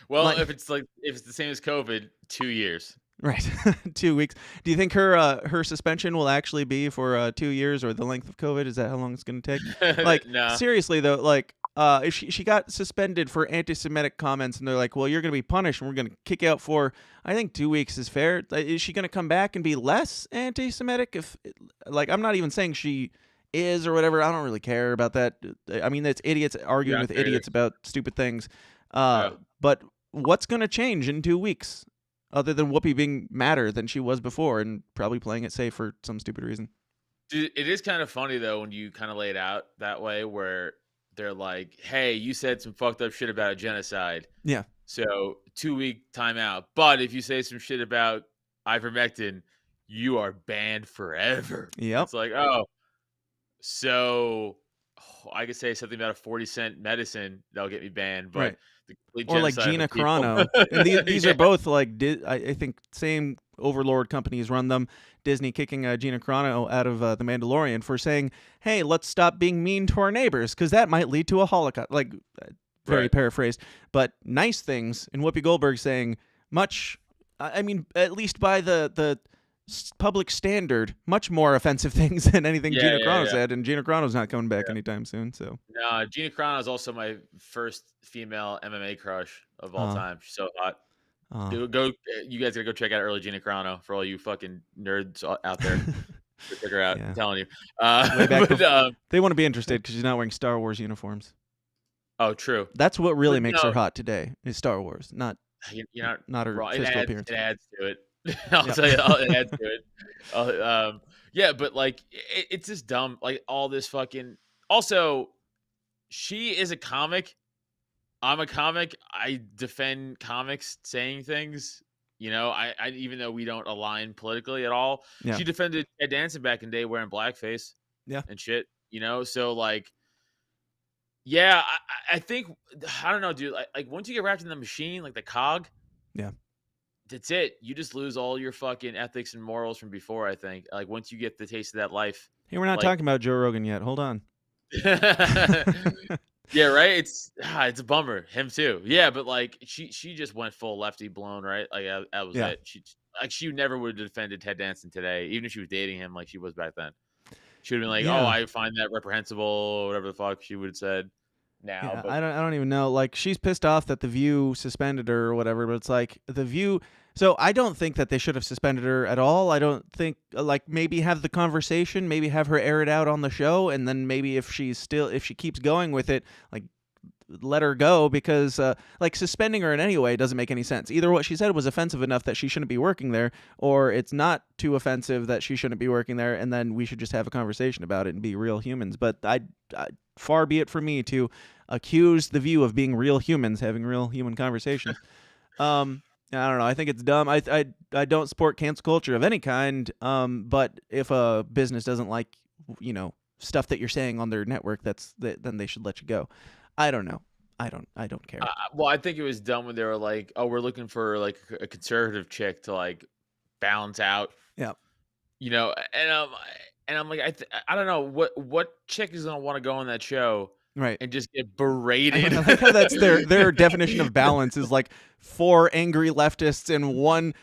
Well, if it's the same as COVID, 2 years. Right. 2 weeks. Do you think her suspension will actually be for 2 years or the length of COVID? Is that how long it's going to take? Like, No. seriously, though, like, if she got suspended for anti-Semitic comments and they're like, well, you're going to be punished and we're going to kick you out for, I think 2 weeks is fair. Is she going to come back and be less anti-Semitic? Like, I'm not even saying she is or whatever. I don't really care about that. I mean, it's idiots arguing with idiots about stupid things. But what's going to change in 2 weeks? Other than Whoopi being madder than she was before and probably playing it safe for some stupid reason. Dude, it is kind of funny, though, when you kind of lay it out that way where they're like, hey, you said some fucked up shit about a genocide. Yeah. So 2 week timeout. But if you say some shit about ivermectin, you are banned forever. Yep. It's like, oh, so I could say something about a 40-cent medicine that'll get me banned. But Right. the complete Or like genocide Gina of people- Carano. And these Yeah. are both like, I think same overlord companies run them. Disney kicking Gina Carano out of The Mandalorian for saying, hey, let's stop being mean to our neighbors because that might lead to a Holocaust. Like, very Right. paraphrased. But nice things. And Whoopi Goldberg saying much, I mean, at least by the public standard, much more offensive things than anything Gina Carano said. And Gina Carano's not coming back anytime soon. So No, Gina Carano is also my first female MMA crush of all time. She's so hot. You guys gotta go check out early Gina Carano for all you fucking nerds out there. Go check her out. Yeah. I'm telling you. Way back But, they want to be interested because she's not wearing Star Wars uniforms. oh, true. That's what really But makes her no. hot today is Star Wars, not You're not her wrong. physical appearance. It adds to it. I'll Yeah. tell you, it adds to it. Yeah, but like, it's just dumb. Like all this fucking. Also, she is a comic. I'm a comic. I defend comics saying things. You know, I even though we don't align politically at all. Yeah. She defended Ted Danson back in the day wearing blackface. Yeah. And shit. You know, so like, yeah, I think I don't know, dude. Like once you get wrapped in the machine, like the cog. Yeah. That's it. You just lose all your fucking ethics and morals from before, I think. Like once you get the taste of that life. Hey, we're not like- talking about Joe Rogan yet. Hold on. Yeah, right. It's a bummer. Him too. Yeah, but like she just went full lefty blown, right? Like that was Yeah. it. She never would have defended Ted Danson today, even if she was dating him like she was back then. She would have been like, Yeah. "Oh, I find that reprehensible," or whatever the fuck she would have said. Now, Yeah, but I don't even know. Like she's pissed off that The View suspended her or whatever, but it's like The View. So I don't think that they should have suspended her at all. I don't think like maybe have the conversation, maybe have her air it out on the show, and then maybe if she keeps going with it, like let her go because like suspending her in any way doesn't make any sense. Either what she said was offensive enough that she shouldn't be working there, or it's not too offensive that she shouldn't be working there, and then we should just have a conversation about it and be real humans. But I far be it from me to accuse The View of being real humans, having real human conversations. I don't know. I think it's dumb. I don't support cancel culture of any kind. But if a business doesn't like, stuff that you're saying on their network, then they should let you go. I don't know. I don't care. well, I think it was dumb when they were like, "Oh, we're looking for like a conservative chick to like balance out." Yeah. And I'm like, I don't know what chick is gonna want to go on that show. Right. And just get berated. I like how that's their definition of balance is like 4 angry leftists and 1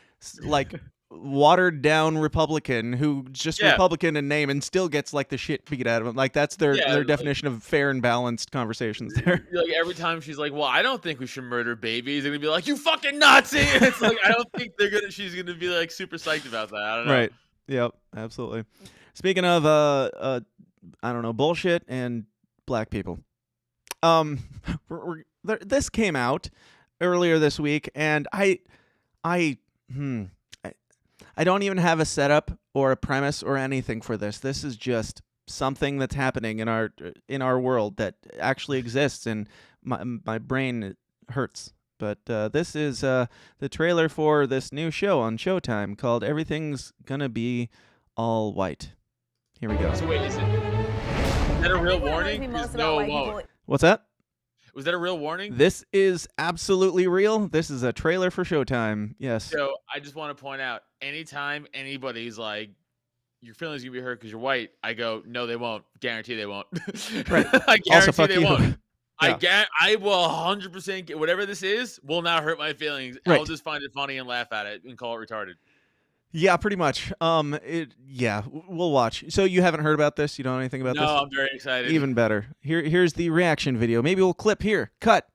like watered down Republican who's just Republican in name and still gets like the shit beat out of him. Like that's their definition of fair and balanced conversations there. Like every time she's like, "Well, I don't think we should murder babies," they're gonna be like, "You fucking Nazi!" And it's like I don't think she's gonna be like super psyched about that. I don't know. Right. Yep. Absolutely. Speaking of I don't know, bullshit and black people. This came out earlier this week, and I don't even have a setup or a premise or anything for this. This is just something that's happening in our world that actually exists, and my brain hurts. But this is the trailer for this new show on Showtime called Everything's Gonna Be All White. Here we go. So wait, is that a real warning? No, it won't. What's that? Was that a real warning? This is absolutely real. This is a trailer for Showtime. Yes. So I just want to point out, anytime anybody's like, your feelings gonna be hurt because you're white, I go, no, they won't. Guarantee they won't. Right. I guarantee Also, fuck they you. won't. Yeah. I will 100% get whatever this is will not hurt my feelings. Right. I'll just find it funny and laugh at it and call it retarded. Yeah, pretty much. We'll watch. So you haven't heard about this? You don't know anything about this? No, I'm very excited. Even better. Here's the reaction video. Maybe we'll clip here. Cut.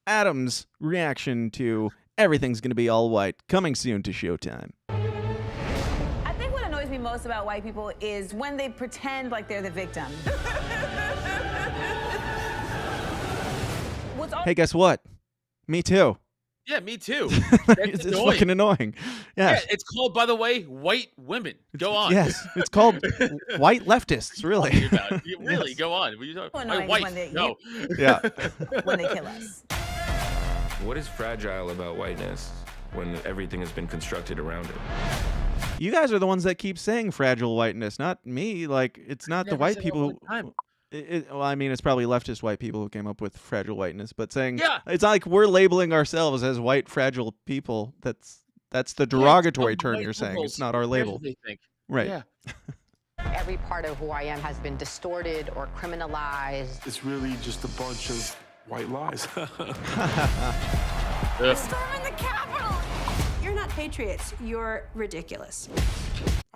Adam's reaction to Everything's Gonna Be All White, coming soon to Showtime. I think what annoys me most about white people is when they pretend like they're the victim. Hey, guess what? Me too. Yeah, me too. It's fucking annoying. Yeah, Yes. it's called, by the way, white women. Go on. Yes, it's called white leftists, really. Really, go on. What are you talking about? When White. they- No. Yeah. when they kill us. What is fragile about whiteness when everything has been constructed around it? You guys are the ones that keep saying fragile whiteness, not me. Like, it's not the Never white said it people. all the time. Well, I mean, it's probably leftist white people who came up with fragile whiteness, but saying it's not like we're labeling ourselves as white fragile people. That's the derogatory term white you're saying. liberals. It's not our Here's label. what they think. Right. Yeah. Every part of who I am has been distorted or criminalized. It's really just a bunch of white lies. Storming the Capitol! You're not patriots. You're ridiculous.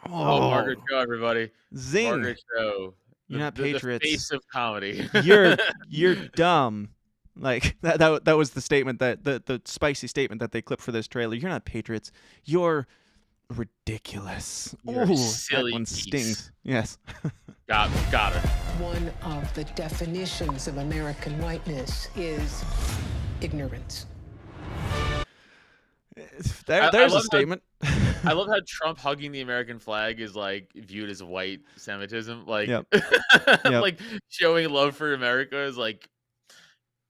Oh, Margaret Cho, everybody. Zing. Margaret Cho. You're not The patriots. face of comedy. You're dumb. Like that was the statement that the spicy statement that they clipped for this trailer. You're not patriots. You're ridiculous. You're a Ooh, silly that one piece. stings. Yes. Got her. One of the definitions of American whiteness is ignorance. There's I a statement. I love how Trump hugging the American flag is like viewed as white Semitism. Like, Yep. like showing love for America is like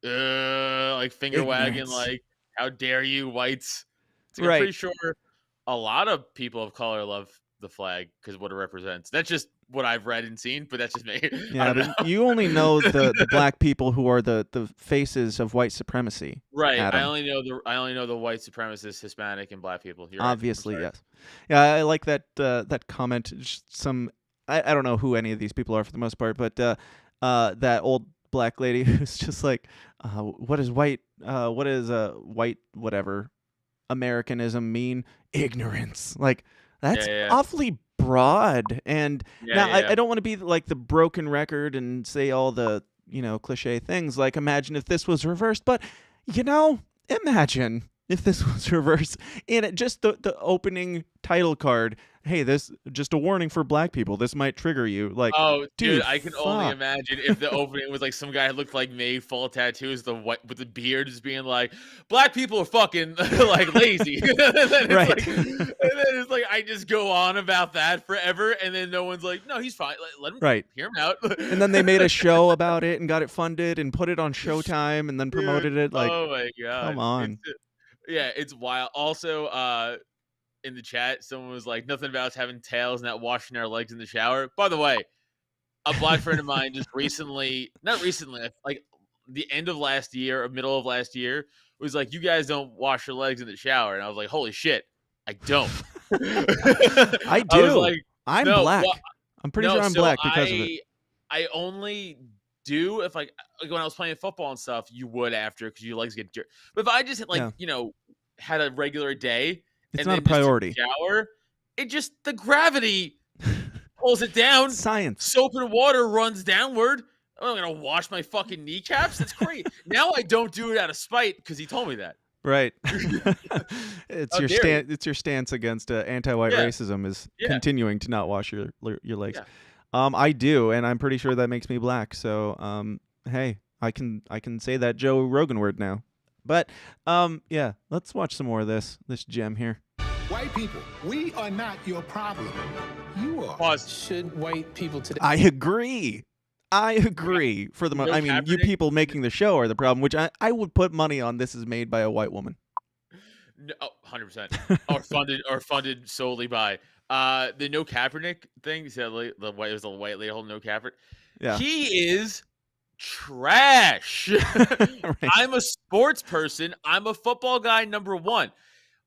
finger wagging, Ignorance. like, how dare you, whites? It's like, Right. I'm pretty sure a lot of people of color love the flag because what it represents. That's just what I've read and seen, but that's just me. Yeah, but you only know the black people who are the faces of white supremacy. Right. Adam. I only know the white supremacists, Hispanic, and black people. You're right. I'm Obviously, sorry. yes. Yeah, I like that that comment. Just I don't know who any of these people are for the most part, but that old black lady who's just like, what is white? What is white whatever Americanism mean? Ignorance. Like that's awfully broad. And now I don't want to be like the broken record and say all the cliche things like imagine if this was reversed, but imagine if this was reversed in just the opening title card. Hey, this just a warning for black people. This might trigger you. Like, oh, dude, I can fuck. only imagine if the opening was like some guy who looked like me, full of tattoos, with the beard, just being like, "Black people are fucking like lazy." and then Right. it's like I just go on about that forever, and then no one's like, "No, he's fine. Let him hear him out." And then they made a show about it and got it funded and put it on Showtime and then promoted it. Like, oh my god, come on. It's wild. Also, in the chat, someone was like, "Nothing about us having tails and not washing our legs in the shower." By the way, a black friend of mine just not recently, like the end of last year or middle of last year, was like, "You guys don't wash your legs in the shower," and I was like, "Holy shit, I don't." I do. I was like, I'm no, black. well, I'm pretty no, sure I'm so black because of it. I only do if like when I was playing football and stuff, you would after because your legs get dirty. But if I just had a regular day, It's and not a then just took priority. shower, it just the gravity pulls it down. Science. Soap and water runs downward. I'm gonna wash my fucking kneecaps. That's crazy. Now I don't do it out of spite because he told me that. Right. It's How your dare you. It's your stance against anti-white Yeah. racism is Yeah. continuing to not wash your legs. Yeah. I do, and I'm pretty sure that makes me black. So hey, I can say that Joe Rogan word now. But yeah, let's watch some more of this gem here. White people, we are not your problem. You are. Pause. Should white people today... I agree. For the I mean, you people making the show are the problem, which I would put money on this is made by a white woman. No, 100%. or funded solely by the No Kaepernick thing. You said it was the white lady holding No Kaepernick. Yeah. He is trash. Right. I'm a sports person. I'm a football guy, number one.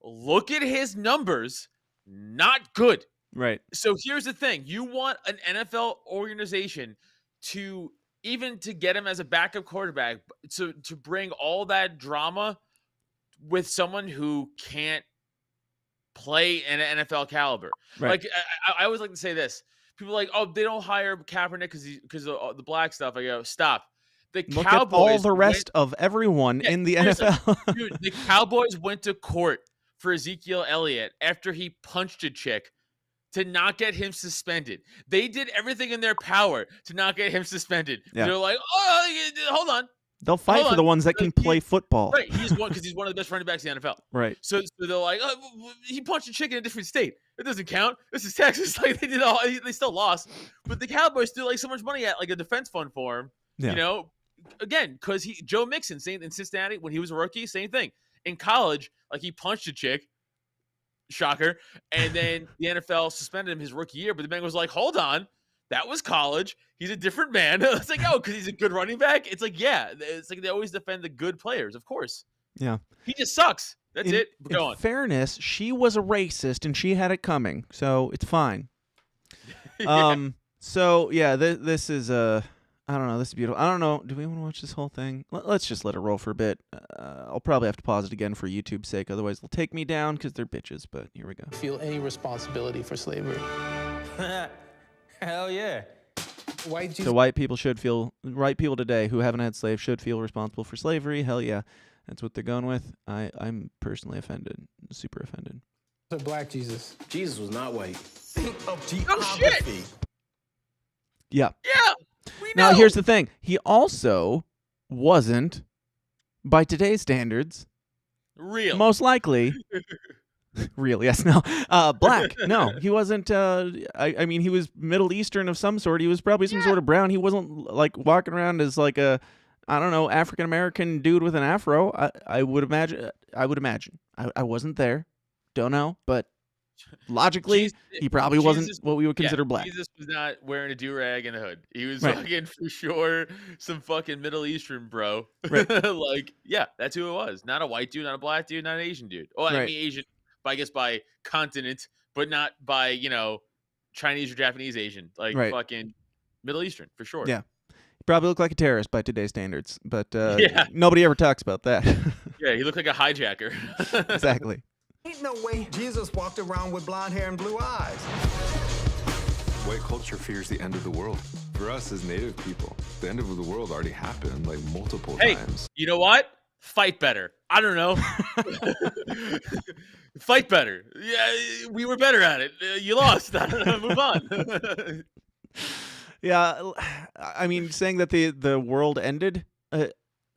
Look at his numbers. Not good. Right. So here's the thing. You want an NFL organization to get him as a backup quarterback, to bring all that drama with someone who can't play in an NFL caliber. Right. Like I always like to say this. People are like, oh, they don't hire Kaepernick because of the black stuff. I go, stop. The Look Cowboys at all the rest of everyone in the NFL. Dude, the Cowboys went to court for Ezekiel Elliott after he punched a chick to not get him suspended. They did everything in their power to not get him suspended. Yeah. They're like, oh, hold on. They'll fight for the ones that can play football. Right, he's one because he's one of the best running backs in the NFL. Right. So they're like, oh, he punched a chick in a different state. It doesn't count. This is Texas. Like they still lost, but the Cowboys threw like so much money at like a defense fund for him. Yeah. You know, again, because Joe Mixon, same in Cincinnati when he was a rookie, same thing. In college, like he punched a chick. Shocker. And then the NFL suspended him his rookie year, but the Bengals was like, hold on. That was college. He's a different man. It's like, oh, because he's a good running back? It's like, yeah. It's like they always defend the good players, of course. Yeah. He just sucks. That's it. Go on. In fairness, she was a racist and she had it coming, so it's fine. Yeah. So, yeah, this is I don't know. This is beautiful. I don't know. Do we want to watch this whole thing? Let's just let it roll for a bit. I'll probably have to pause it again for YouTube's sake. Otherwise, they'll take me down because they're bitches. But here we go. Feel any responsibility for slavery? Hell yeah. So white people today who haven't had slaves should feel responsible for slavery. Hell yeah. That's what they're going with. I'm personally offended. Super offended. The black Jesus. Jesus was not white. Think of Oh, shit. Yeah. Yeah. We know. Now, here's the thing. He also wasn't, by today's standards, Real. most likely, real, yes, no, black. No, he wasn't, I mean, he was Middle Eastern of some sort. He was probably some sort of brown. He wasn't, like, walking around as, like, a, I don't know, African-American dude with an afro. I would imagine. I wasn't there. Don't know, but logically, he probably wasn't what we would consider black. Jesus was not wearing a do-rag and a hood. He was Right. fucking, for sure, some fucking Middle Eastern bro. Right. Like, yeah, that's who it was. Not a white dude, not a black dude, not an Asian dude. Oh, I Right. mean Asian, I guess by continent, but not by, Chinese or Japanese Asian. Like, Right. fucking Middle Eastern, for sure. Yeah. He probably looked like a terrorist by today's standards, but Yeah. nobody ever talks about that. Yeah, he looked like a hijacker. Exactly. Ain't no way Jesus walked around with blonde hair and blue eyes. White culture fears the end of the world. For us as native people, the end of the world already happened like multiple Hey, times. you know what? Fight better. I don't know. Fight better. Yeah, we were better at it. You lost. I don't know. Move on. Yeah, I mean, saying that the world ended,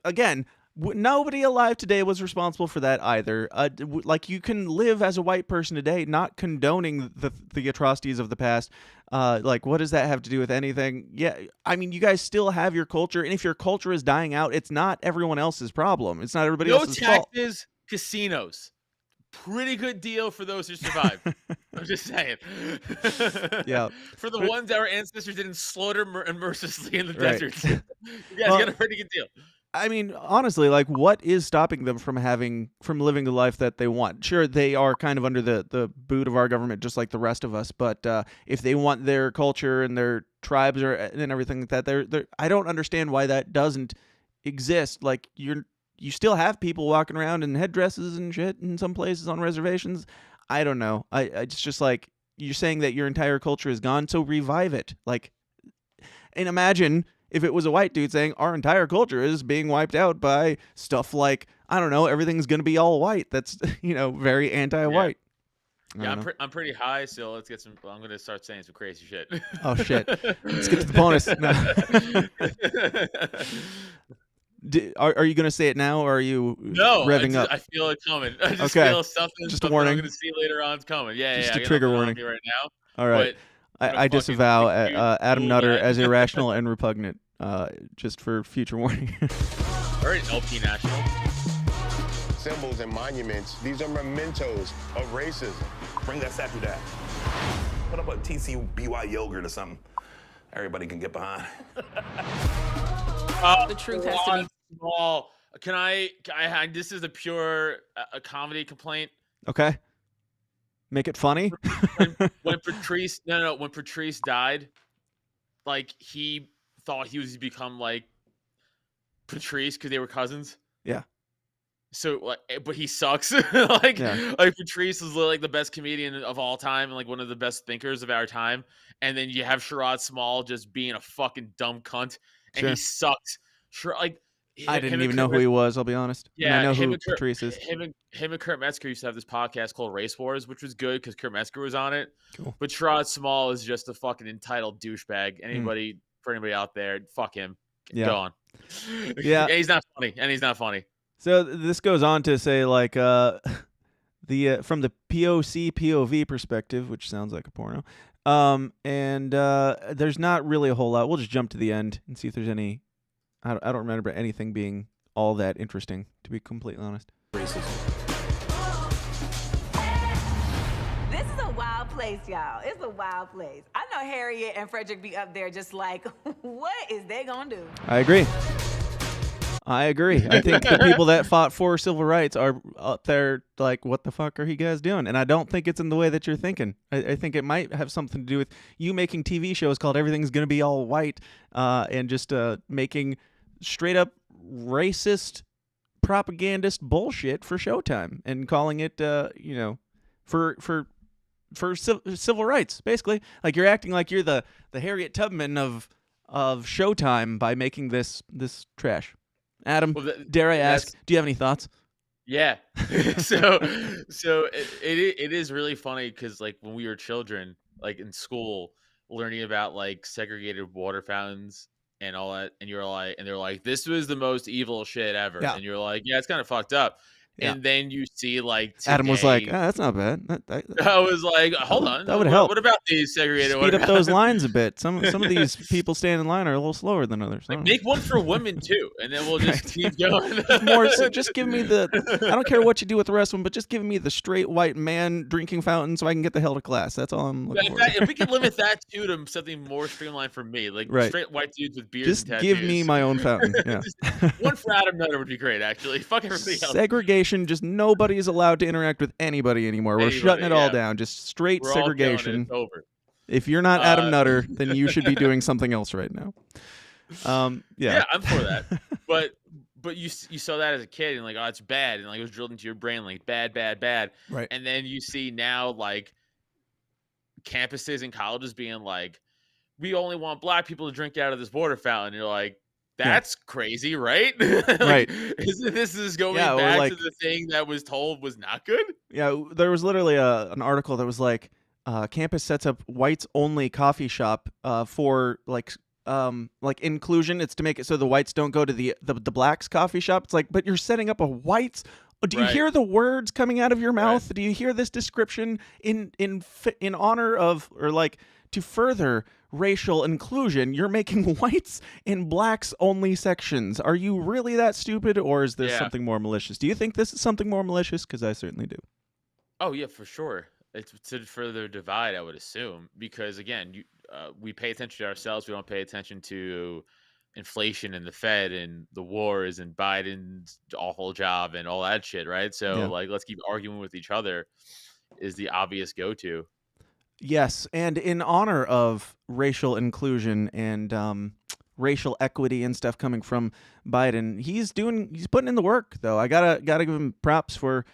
again, nobody alive today was responsible for that either. Like, you can live as a white person today, not condoning the atrocities of the past. Like, what does that have to do with anything? Yeah, I mean, you guys still have your culture, and if your culture is dying out, it's not everyone else's problem. It's not everybody else's fault. No taxes, casinos. Pretty good deal for those who survived. I'm just saying. Yeah. For the ones that our ancestors didn't slaughter mercilessly in the Right. deserts. You guys got a pretty good deal. I mean, honestly, like, what is stopping them from living the life that they want? Sure, they are kind of under the boot of our government, just like the rest of us. But if they want their culture and their tribes and everything like that, they're I don't understand why that doesn't exist. Like, you still have people walking around in headdresses and shit in some places on reservations. I don't know. It's just like, you're saying that your entire culture is gone, so revive it. Like, and imagine if it was a white dude saying our entire culture is being wiped out by stuff like, I don't know, everything's going to be all white. That's, very anti-white. Yeah, I'm pretty high, so let's get some. I'm going to start saying some crazy shit. Oh, shit. Let's get to the bonus. No. Are you going to say it now, or are you revving up? I feel it coming. I just Okay. feel something Just a I'm warning. going to see later on is coming. Yeah, Just yeah. a trigger warning. Right now. All right. I disavow Adam Nutter as irrational and repugnant. Just for future warning. All right, LP National. Symbols and monuments, these are mementos of racism. Bring that statue down. Put up a TCBY yogurt or something. Everybody can get behind. The truth has to be small. Can I this is a pure a comedy complaint. Okay. Make it funny. when Patrice when Patrice died, like he thought he was become like Patrice because they were cousins. Yeah. So like, but he sucks. Like Patrice is like the best comedian of all time and like one of the best thinkers of our time. And then you have Sherrod Small just being a fucking dumb cunt, and he sucks. I didn't even know who he was. I'll be honest. Yeah, and I know who Patrice is. Him and Kurt Metzger used to have this podcast called Race Wars, which was good because Kurt Metzger was on it. Cool. But Sherrod Small is just a fucking entitled douchebag. For anybody out there, fuck him. Go on. Yeah, he's not funny. So this goes on to say like from the POV perspective, which sounds like a porno. And there's not really a whole lot. We'll just jump to the end and see if there's any. I don't remember anything being all that interesting, to be completely honest. This is a wild place, y'all. It's a wild place. I know Harriet and Frederick be up there just like, what is they gonna do? I agree. I think the people that fought for civil rights are up there like, what the fuck are you guys doing? And I don't think it's in the way that you're thinking. I think it might have something to do with you making TV shows called Everything's Gonna Be All White and just making straight up racist propagandist bullshit for Showtime and calling it, for civil rights, basically. Like you're acting like you're the Harriet Tubman of Showtime by making this trash. Adam, dare I ask, do you have any thoughts? Yeah. so it is really funny because like when we were children, like in school, learning about like segregated water fountains and all that, and you're like, and they're like, this was the most evil shit ever, and you're like, yeah, it's kind of fucked up. And then you see like today, Adam was like, that's not bad. I was like, hold on, that would help. What about these segregated? Speed up those lines a bit. Some of these people standing in line are a little slower than others. Like, make one for women too, and then we'll just keep going. Just give me the. I don't care what you do with the rest of them, but just give me the straight white man drinking fountain so I can get the hell to class. That's all I'm looking for. If we could limit that too to something more streamlined for me, like straight white dudes with beards. Just and tattoos. give me my own fountain. Yeah. One for Adam Nutter would be great. Actually, fuck everybody else. Segregation. Just nobody is allowed to interact with anybody anymore. We're shutting it all down. Just straight segregation. It's over. If you're not Adam Nutter, then you should be doing something else right now. Yeah, I'm for that. But you saw that as a kid and like, oh, it's bad, and like it was drilled into your brain like bad. Right. And then you see now like campuses and colleges being like, we only want black people to drink out of this water fountain. You're like, that's crazy, right? Right. This is going back to the thing that was told was not good? Yeah, there was literally an article that was like, campus sets up whites only coffee shop for like inclusion. It's to make it so the whites don't go to the blacks coffee shop. It's like, but you're setting up a whites. Do you hear the words coming out of your mouth? Right. Do you hear this description in honor of, or like to further racial inclusion? You're making whites and blacks only sections. Are you really that stupid, or is this something more malicious? Do you think this is something more malicious? Because I certainly do. Oh yeah, for sure. It's to further divide, I would assume, because again, we pay attention to ourselves. We don't pay attention to inflation and the Fed and the wars and Biden's awful job and all that shit, right? So like, let's keep arguing with each other is the obvious go-to. Yes, and in honor of racial inclusion and racial equity and stuff coming from Biden, he's putting in the work though. I gotta give him props for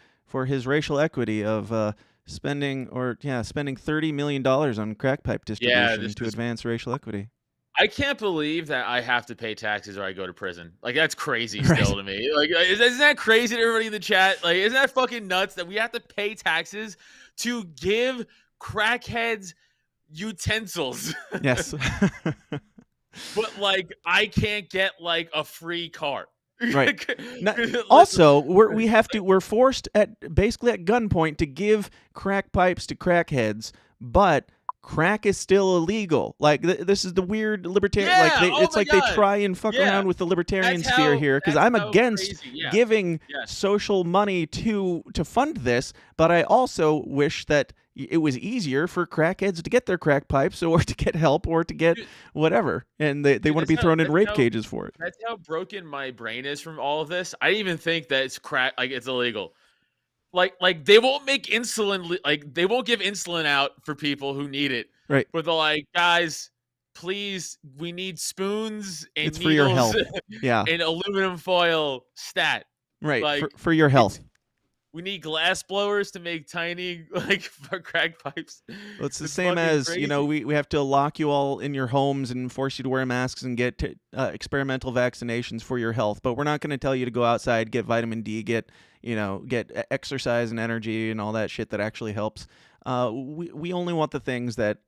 his racial equity of spending $30 million on crack pipe distribution to advance racial equity. I can't believe that I have to pay taxes or I go to prison. Like, that's crazy still to me. Like, isn't that crazy to everybody in the chat? Like, isn't that fucking nuts that we have to pay taxes to give crackheads utensils? Yes. But, like, I can't get, like, a free car. Right. Listen, Also, we're forced basically at gunpoint to give crack pipes to crackheads, but crack is still illegal. Like this is the weird libertarian. Yeah, Like oh it's my like they God. try and fuck Yeah. around with the libertarian That's sphere how- here because that's I'm how against crazy, yeah. giving Yes. social money to fund this, but I also wish that it was easier for crackheads to get their crack pipes or to get help or to get whatever, and they want to be thrown in rape cages for it. That's how broken my brain is from all of this. I didn't even think that it's crack, like it's illegal. Like they won't make insulin, like they won't give insulin out for people who need it. Right. But they're like, guys, please, we need spoons and It's for your needles health. Yeah. and aluminum foil stat. Right, Like, for your health. we need glass blowers to make tiny for crack pipes. Well, it's the same as, we have to lock you all in your homes and force you to wear masks and get experimental vaccinations for your health. But we're not going to tell you to go outside, get vitamin D, get exercise and energy and all that shit that actually helps. We only want the things that,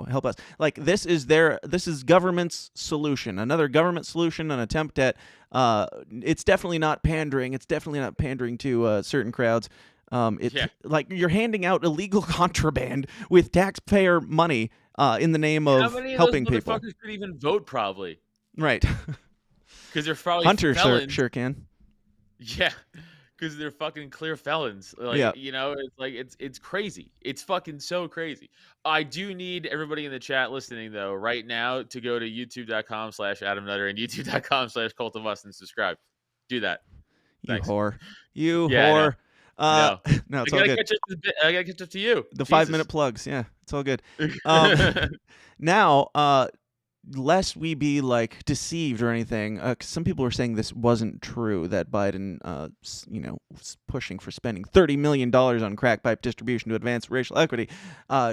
help us. Like this is government's solution. Another government solution, an attempt at, it's definitely not pandering. It's definitely not pandering to certain crowds. Like you're handing out illegal contraband with taxpayer money in the name of helping people. How many of those motherfuckers could even vote? Probably. Right. Because they're probably Hunter felons. sure can. Yeah. Because they're fucking clear felons. Like, Yeah. It's like it's crazy. It's fucking so crazy. I do need everybody in the chat listening though right now to go to youtube.com/Adam Nutter and youtube.com/cultofus and subscribe. Do that. You Thanks. whore. You Yeah, whore. I No, it's all gotta good. I gotta catch up to you. The Jesus. 5-minute plugs. Yeah, it's all good. Now, lest we be like deceived or anything, 'cause some people were saying this wasn't true, that Biden, was pushing for spending $30 million on crack pipe distribution to advance racial equity.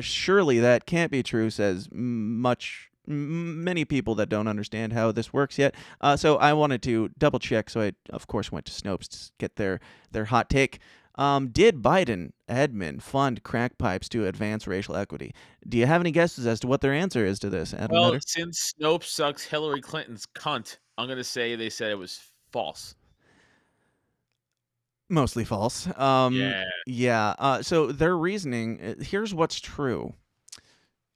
Surely that can't be true, says many people that don't understand how this works yet. So I wanted to double check. So I, of course, went to Snopes to get their hot take. Did Biden admin fund crack pipes to advance racial equity? Do you have any guesses as to what their answer is to this, Adam Well, Nutter? since Snopes sucks Hillary Clinton's cunt, I'm gonna say they said it was false. Mostly false. Yeah. So their reasoning, here's what's true.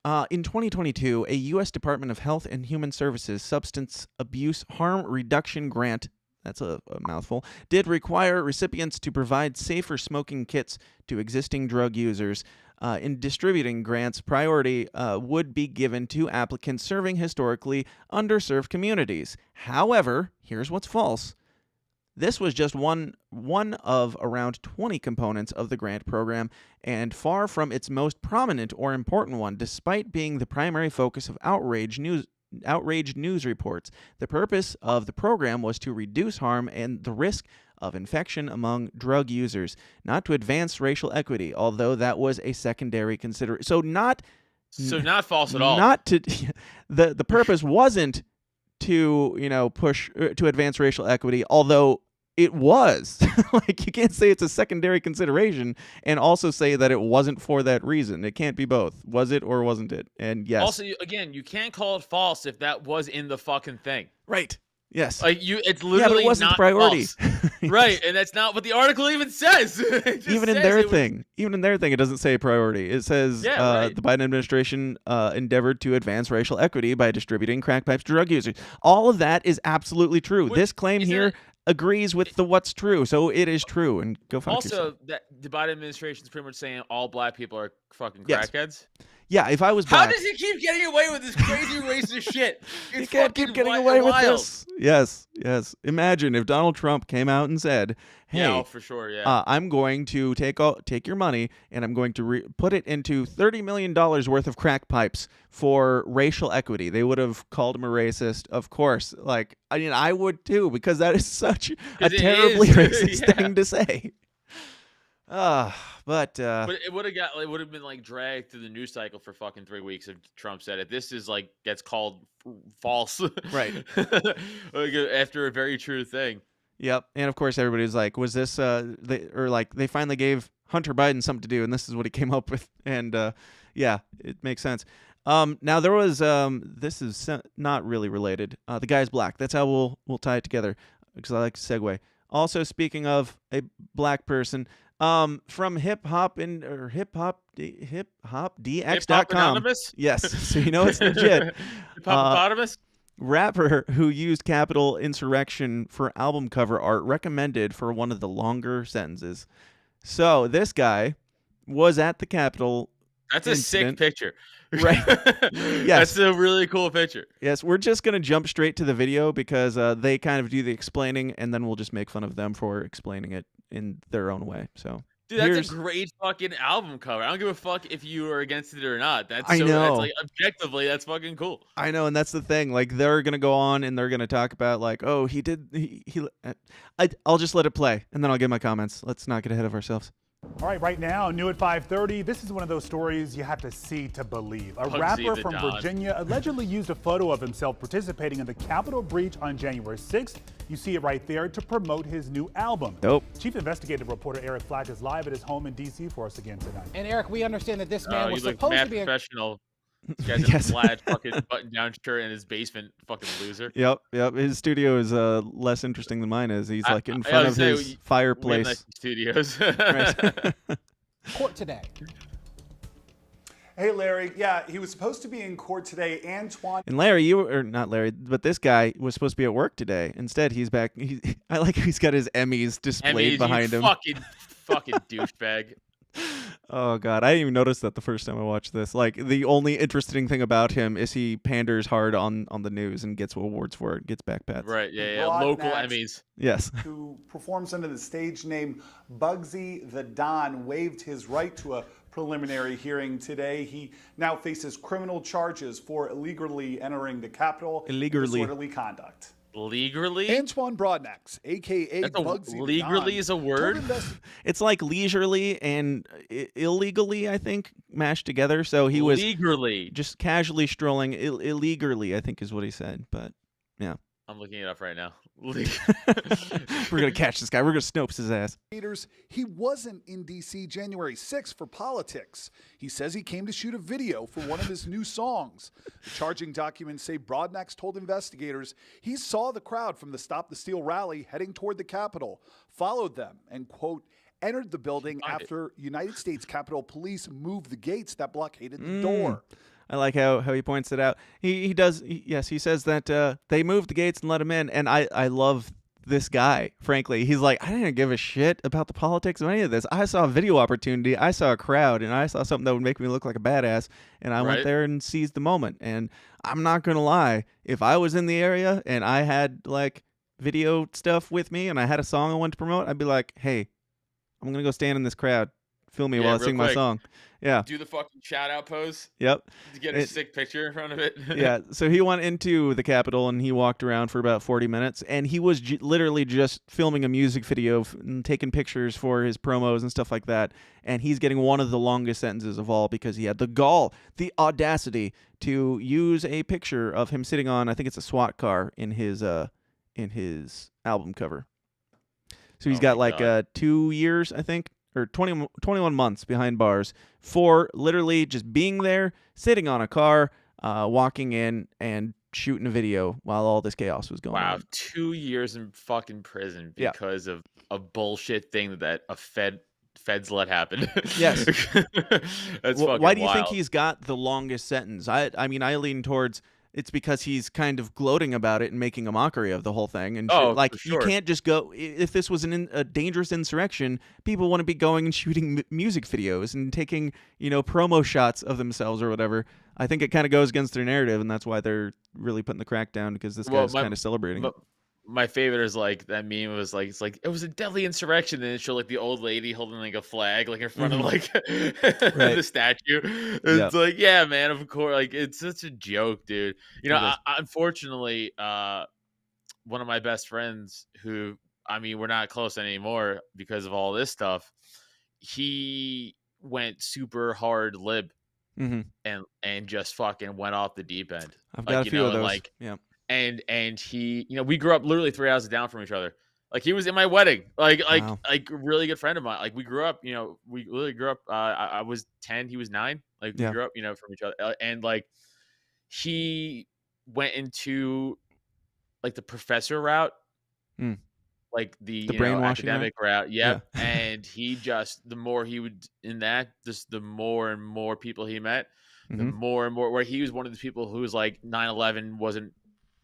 In 2022, a U.S. Department of Health and Human Services Substance Abuse Harm Reduction Grant, that's a mouthful, did require recipients to provide safer smoking kits to existing drug users. In distributing grants, priority would be given to applicants serving historically underserved communities. However, here's what's false. This was just one of around 20 components of the grant program, and far from its most prominent or important one, despite being the primary focus of outraged news reports. The purpose of the program was to reduce harm and the risk of infection among drug users, not to advance racial equity, although that was a secondary consideration. So not false at all. Not to the purpose wasn't to push to advance racial equity, although it was. Like, you can't say it's a secondary consideration and also say that it wasn't for that reason. It can't be both. Was it or wasn't it? And yes. Also, again, you can't call it false if that was in the fucking thing. Right. Yes. Like it's literally but it wasn't not the priority. False. Right, and that's not what the article even says. Even in their thing, it doesn't say priority. It says the Biden administration endeavored to advance racial equity by distributing crack pipes to drug users. All of that is absolutely true. This claim here agrees with the what's true, so it is true. And go fuck yourself. Also, that the Biden administration is pretty much saying all black people are fucking Yes. crackheads. Yeah, if I was How black, does he keep getting away with this crazy racist shit? you can't keep getting away with this. Yes. Imagine if Donald Trump came out and said, "Hey, Yeah, for sure. Yeah. I'm going to take your money and I'm going to put it into $30 million worth of crack pipes for racial equity." They would have called him a racist, of course. Like, I mean, I would too, because that is such a terribly racist thing to say. But it would have been like dragged through the news cycle for fucking 3 weeks if Trump said it. This is like gets called false, right? Like, after a very true thing. Yep, and of course everybody's like, "Was this they finally gave Hunter Biden something to do, and this is what he came up with?" And yeah, it makes sense. Now there was this is not really related. The guy's black. That's how we'll tie it together. because I like to segue. Also, speaking of a black person, from hiphopdx.com. Anonymous? Yes, so you know it's legit. Hippopotamus? Rapper who used Capitol insurrection for album cover art recommended for one of the longer sentences. So this guy was at the Capitol. That's a sick incident. picture. Right. Yes. That's a really cool picture. Yes, we're just going to jump straight to the video because they kind of do the explaining, and then we'll just make fun of them for explaining it in their own way. So, dude, that's a great fucking album cover. I don't give a fuck if you are against it or not. That's I know. That's like objectively, that's fucking cool. I know, and that's the thing. Like, they're going to go on and they're going to talk about, like, oh, I'll just let it play, and then I'll give my comments. Let's not get ahead of ourselves. All right now, new at 5:30. This is one of those stories you have to see to believe. A rapper from Virginia allegedly used a photo of himself participating in the Capitol breach on January 6th. You see it right there, to promote his new album. Nope. Chief investigative reporter Eric Flack is live at his home in D.C. for us again tonight. And Eric, we understand that this man was you supposed look to be professional. This guy's in a plaid fucking button-down shirt in his basement, fucking loser. Yep. His studio is less interesting than mine is. He's like in front of his fireplace. Nice studios. Court today. Hey, Larry. Yeah, he was supposed to be in court today. Antoine. And Larry, not Larry, but this guy was supposed to be at work today. Instead, he's back. I like he's got his Emmys displayed behind him. Fucking douchebag. Oh God, I didn't even notice that the first time I watched this. Like, the only interesting thing about him is he panders hard on the news and gets awards for it, gets backpats. Right, yeah. Local Emmys. Yes. Who performs under the stage name Bugsy the Don waived his right to a preliminary hearing today. He now faces criminal charges for illegally entering the Capitol. Disorderly conduct. Legally? Antoine Broadnax, a.k.a. Bugsy legally is a word? It's like leisurely and illegally, I think, mashed together. So he was legally just casually strolling illegally, I think is what he said. But yeah. I'm looking it up right now. We're going to catch this guy. We're going to Snopes his ass. He wasn't in D.C. January 6th for politics. He says he came to shoot a video for one of his new songs. The charging documents say Broadnax told investigators he saw the crowd from the Stop the Steal rally heading toward the Capitol, followed them, and, quote, entered the building after United States Capitol Police moved the gates that blockaded the door. I like how he points it out. He says that they moved the gates and let him in, and I love this guy, frankly. He's like, I didn't give a shit about the politics of any of this. I saw a video opportunity, I saw a crowd, and I saw something that would make me look like a badass, and I went there and seized the moment. And I'm not going to lie, if I was in the area and I had like video stuff with me and I had a song I wanted to promote, I'd be like, hey, I'm going to go stand in this crowd. Film me while I sing my song. Yeah. Do the fucking shout out pose. Yep. To get a sick picture in front of it. Yeah. So he went into the Capitol and he walked around for about 40 minutes, and he was literally just filming a music video and taking pictures for his promos and stuff like that. And he's getting one of the longest sentences of all because he had the gall, the audacity to use a picture of him sitting on, I think it's a SWAT car in his album cover. So he's got like 2 years, I think, or 21 months behind bars for literally just being there, sitting on a car, walking in and shooting a video while all this chaos was going on. 2 years in fucking prison because of a bullshit thing that a feds let happen. Yes. That's fucking why do you wild. think he's got the longest sentence? I mean, I lean towards it's because he's kind of gloating about it and making a mockery of the whole thing. And like, you can't just go, if this was a dangerous insurrection, people wouldn't be going and shooting music videos and taking, promo shots of themselves or whatever. I think it kind of goes against their narrative, and that's why they're really putting the crack down, because this guy's kind of celebrating it. My favorite is like that meme was like, it was a deadly insurrection, and it showed like the old lady holding like a flag like in front of like the statue. It's like, yeah, man, of course, like it's such a joke, dude. Unfortunately, one of my best friends, who we're not close anymore because of all this stuff, he went super hard lib and just fucking went off the deep end. I've got a few of those. And he, we grew up literally 3 houses down from each other. Like, he was in my wedding, like a really good friend of mine. Like, we grew up, we literally grew up. I was 10, he was 9. Like, we grew up, from each other. And like, he went into like the professor route like the brainwashing academic route. Yep. Yeah. And he just, the more he would in that, just the more and more people he met, the more and more, where he was one of the people who was like 9/11 wasn't,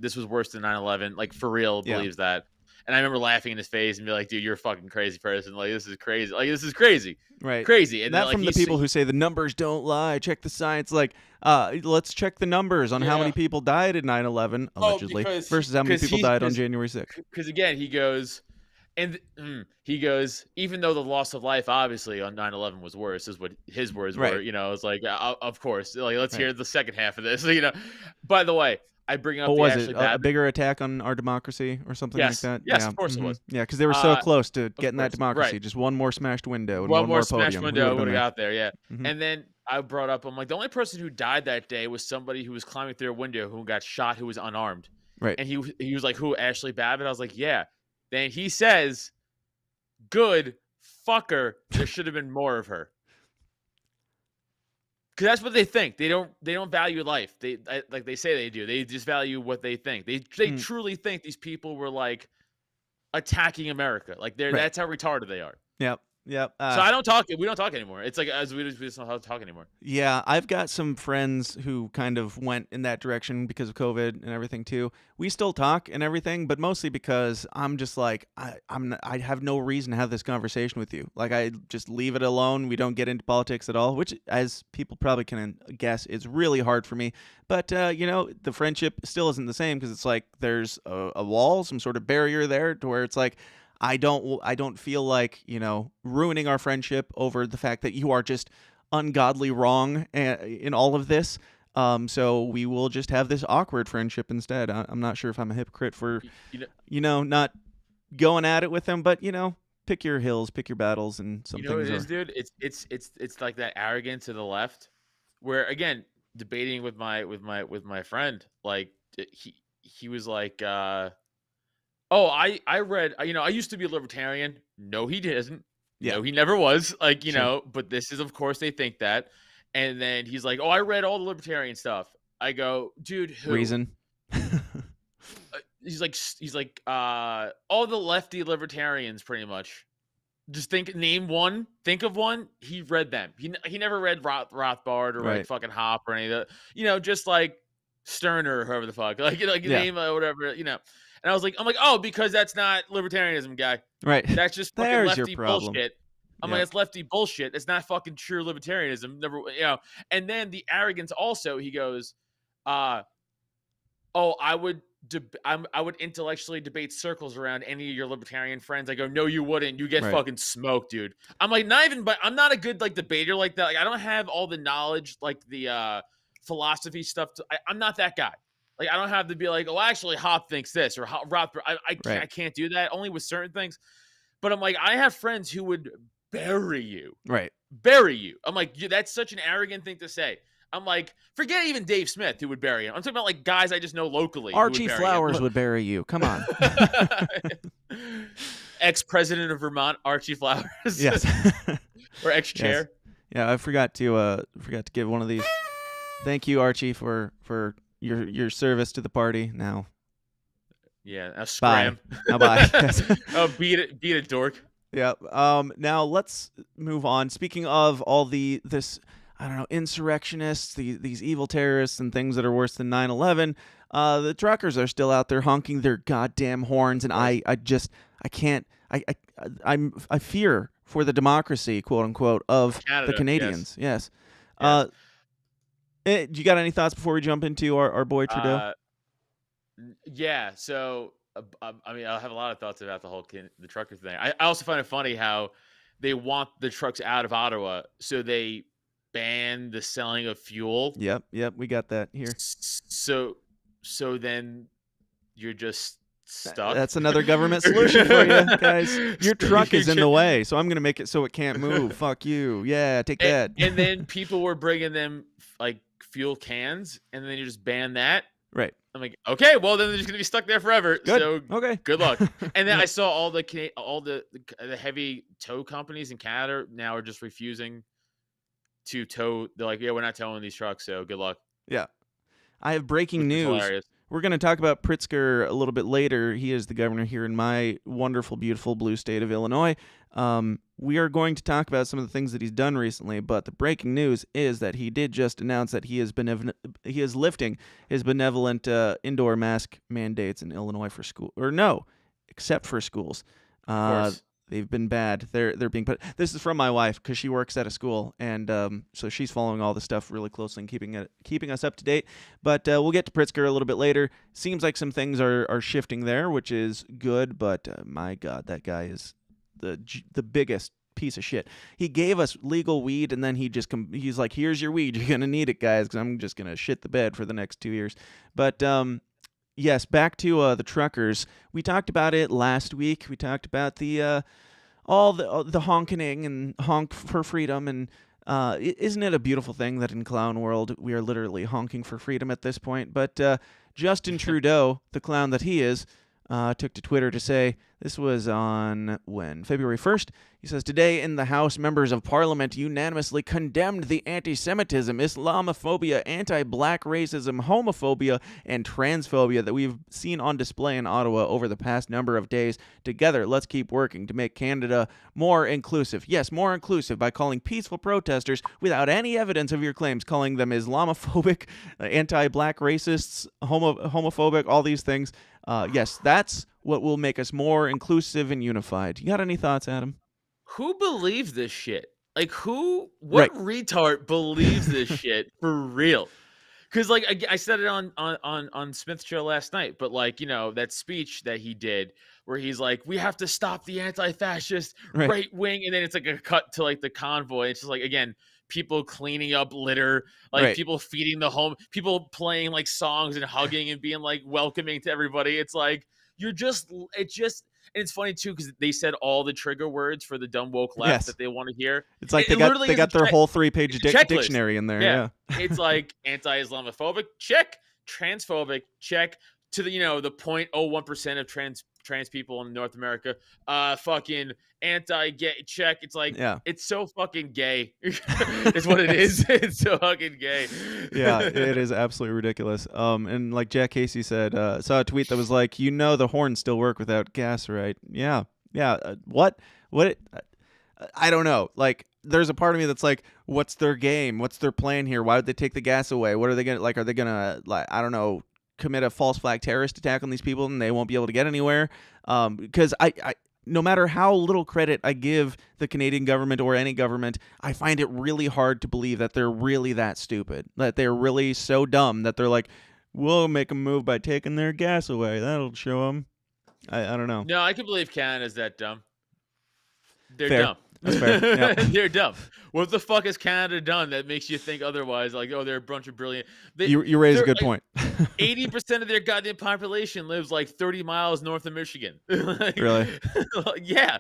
this was worse than 9/11, like for real believes that. And I remember laughing in his face and be like, dude, you're a fucking crazy person. Like, this is crazy. Like, this is crazy. Right. Crazy. And that then, like, from the people who say the numbers don't lie. Check the science. Like, let's check the numbers on how many people died in 9/11, allegedly, versus how many people died on January 6th. Because, again, he goes, even though the loss of life, obviously, on 9/11 was worse, is what his words were. You know, it's like, of course. Like, let's hear the second half of this. You know, by the way, I bring up what was it? A bigger attack on our democracy or something like that? Yes, yeah. of course it was. Yeah, because they were so close to getting that democracy. Right. Just one more smashed window and one more smashed podium. window would have got there. Yeah. And then I brought up, I'm like, the only person who died that day was somebody who was climbing through a window who got shot, who was unarmed. Right. And he was like, who? Ashley Babbitt? I was like, yeah. Then he says, good fucker. There should have been more of her. Because that's what they think. They don't value life. Like they say they do. They just value what they think. They truly think these people were like attacking America. Like that's how retarded they are. Yep. Yep. So I don't talk. We don't talk anymore. It's like we just don't talk anymore. Yeah, I've got some friends who kind of went in that direction because of COVID and everything too. We still talk and everything, but mostly because I'm just like I have no reason to have this conversation with you. Like I just leave it alone. We don't get into politics at all, which, as people probably can guess, is really hard for me. But the friendship still isn't the same because it's like there's a wall, some sort of barrier there, to where it's like, I don't feel like, ruining our friendship over the fact that you are just ungodly wrong in all of this. So we will just have this awkward friendship instead. I'm not sure if I'm a hypocrite for, not going at it with them, but pick your hills, pick your battles, and some things. You know what it is, dude? It's like that arrogance to the left, where again, debating with my friend, like he was like, I read, I used to be a libertarian. No, he didn't. Yeah. No, he never was. Like, but this is, of course, they think that. And then he's like, I read all the libertarian stuff. I go, dude, who? Reason. He's like, all the lefty libertarians, pretty much. Just name one. Think of one. He read them. He never read Rothbard or like fucking Hop or any of that. Just like Sterner or whoever the fuck. Like name whatever, And I was like, because that's not libertarianism, guy. Right. That's just fucking There's lefty your problem. bullshit. I'm like, that's lefty bullshit. It's not fucking true libertarianism. Never, And then the arrogance also, he goes, I would intellectually debate circles around any of your libertarian friends. I go, no, you wouldn't. You get fucking smoked, dude. I'm like, but I'm not a good like debater like that. Like, I don't have all the knowledge, like the philosophy stuff. I'm not that guy. Like, I don't have to be like, actually, Hop thinks this, or Rothbard. I can't do that, only with certain things. But I'm like, I have friends who would bury you. Right. Bury you. I'm like, that's such an arrogant thing to say. I'm like, forget even Dave Smith who would bury him. I'm talking about like guys I just know locally. Archie Flowers would bury you. Come on. Ex-president of Vermont, Archie Flowers. Yes. Or ex-chair. Yes. Yeah, I forgot to give one of these. Thank you, Archie, for your service to the party. Now, now scram. Now bye. Beat it, dork. Yeah. Now let's move on. Speaking of all this, I don't know, insurrectionists, these evil terrorists, and things that are worse than 9/11. The truckers are still out there honking their goddamn horns, and I fear for the democracy, quote unquote, of Canada, the Canadians. Yes. Yes. Do you got any thoughts before we jump into our boy Trudeau? Yeah. So, I'll have a lot of thoughts about the trucker thing. I also find it funny how they want the trucks out of Ottawa, so they ban the selling of fuel. Yep. We got that here. So then you're just stuck. That's another government solution for you guys. Your truck is in the way, so I'm going to make it so it can't move. Fuck you. Yeah, take that. And then people were bringing them like fuel cans, and then you just ban that. Right. I'm like, okay, well then they're just gonna be stuck there forever. Good. So okay, good luck. And then I saw all the heavy tow companies in Canada now are just refusing to tow. They're like, yeah, we're not towing these trucks, so good luck. Yeah. I have breaking news. Hilarious. we're going to talk about Pritzker a little bit later. He is the governor here in my wonderful, beautiful blue state of Illinois. We are going to talk about some of the things that he's done recently, but the breaking news is that he did just announce that he is lifting his benevolent indoor mask mandates in Illinois for school. Or no, except for schools. Of course. They've been bad. They're being put. This is from my wife because she works at a school, and so she's following all the stuff really closely and keeping us up to date. But we'll get to Pritzker a little bit later. Seems like some things are shifting there, which is good. But my God, that guy is the biggest piece of shit. He gave us legal weed, and then he's like, "Here's your weed. You're gonna need it, guys, because I'm just gonna shit the bed for the next 2 years." But yes, back to the truckers. We talked about it last week. We talked about the all the honking and honk for freedom. And isn't it a beautiful thing that in clown world we are literally honking for freedom at this point? But Justin Trudeau, the clown that he is, took to Twitter to say, this was on February 1st. He says, today in the House, members of Parliament unanimously condemned the anti-Semitism, Islamophobia, anti-black racism, homophobia, and transphobia that we've seen on display in Ottawa over the past number of days. Together, let's keep working to make Canada more inclusive. Yes, more inclusive by calling peaceful protesters without any evidence of your claims, calling them Islamophobic, anti-black racists, homophobic, all these things. Yes, that's what will make us more inclusive and unified. You got any thoughts, Adam? Who believes this shit? Like, what retard believes this shit for real? Because, like, I said it on Smith's show last night, but, like, you know, that speech that he did where he's like, we have to stop the anti-fascist right wing, and then it's like a cut to, like, the convoy. It's just like, again, people cleaning up litter, like people feeding the home, people playing like songs and hugging and being like welcoming to everybody. It's like, and it's funny too because they said all the trigger words for the dumb woke left that they want to hear. It's like they got their whole 3-page dictionary in there. Yeah. It's like anti-Islamophobic, check. Transphobic, check. To the 0.01% of trans people in North America, fucking anti-gay, check. It's like, it's so fucking gay. It's what it is. It's so fucking gay. Yeah, it is absolutely ridiculous. And like Jack Casey said, saw a tweet that was like, the horns still work without gas, right? Yeah. What? I don't know. Like, there's a part of me that's like, what's their game? What's their plan here? Why would they take the gas away? What are they gonna like? Are they gonna I don't know, commit a false flag terrorist attack on these people and they won't be able to get anywhere? Because I no matter how little credit I give the Canadian government or any government, I find it really hard to believe that they're really that stupid, that they're really so dumb that they're like, we'll make them move by taking their gas away. That'll show them. I don't know. No, I can believe Canada's that dumb. They're Fair. dumb. That's fair. Yep. They're dumb. What the fuck has Canada done that makes you think otherwise? Like, oh, they're a bunch of brilliant. You raise a good point. 80% of their goddamn population lives like 30 miles north of Michigan. Like, really? Yeah.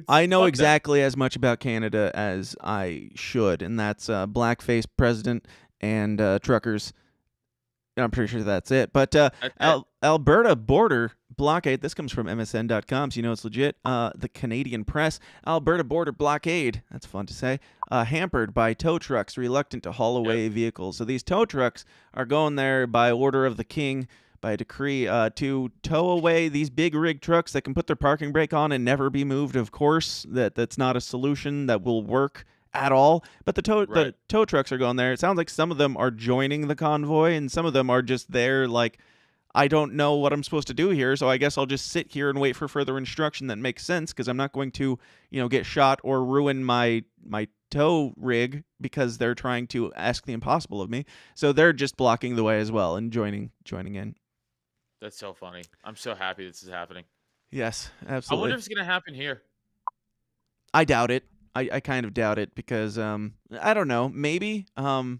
I know exactly as much about Canada as I should, and that's blackface president and truckers. I'm pretty sure that's it. But Alberta border blockade. This comes from MSN.com, so you know it's legit. The Canadian Press. Alberta border blockade. That's fun to say. Hampered by tow trucks reluctant to haul away vehicles. So these tow trucks are going there by order of the king, by decree, to tow away these big rig trucks that can put their parking brake on and never be moved. Of course, that's not a solution that will work at all, but the tow trucks are going there. It sounds like some of them are joining the convoy and some of them are just there like, I don't know what I'm supposed to do here, so I guess I'll just sit here and wait for further instruction that makes sense, because I'm not going to, get shot or ruin my tow rig because they're trying to ask the impossible of me. So they're just blocking the way as well and joining in. That's so funny. I'm so happy this is happening. Yes, absolutely. I wonder if it's going to happen here. I doubt it. I kind of doubt it because I don't know. Maybe. I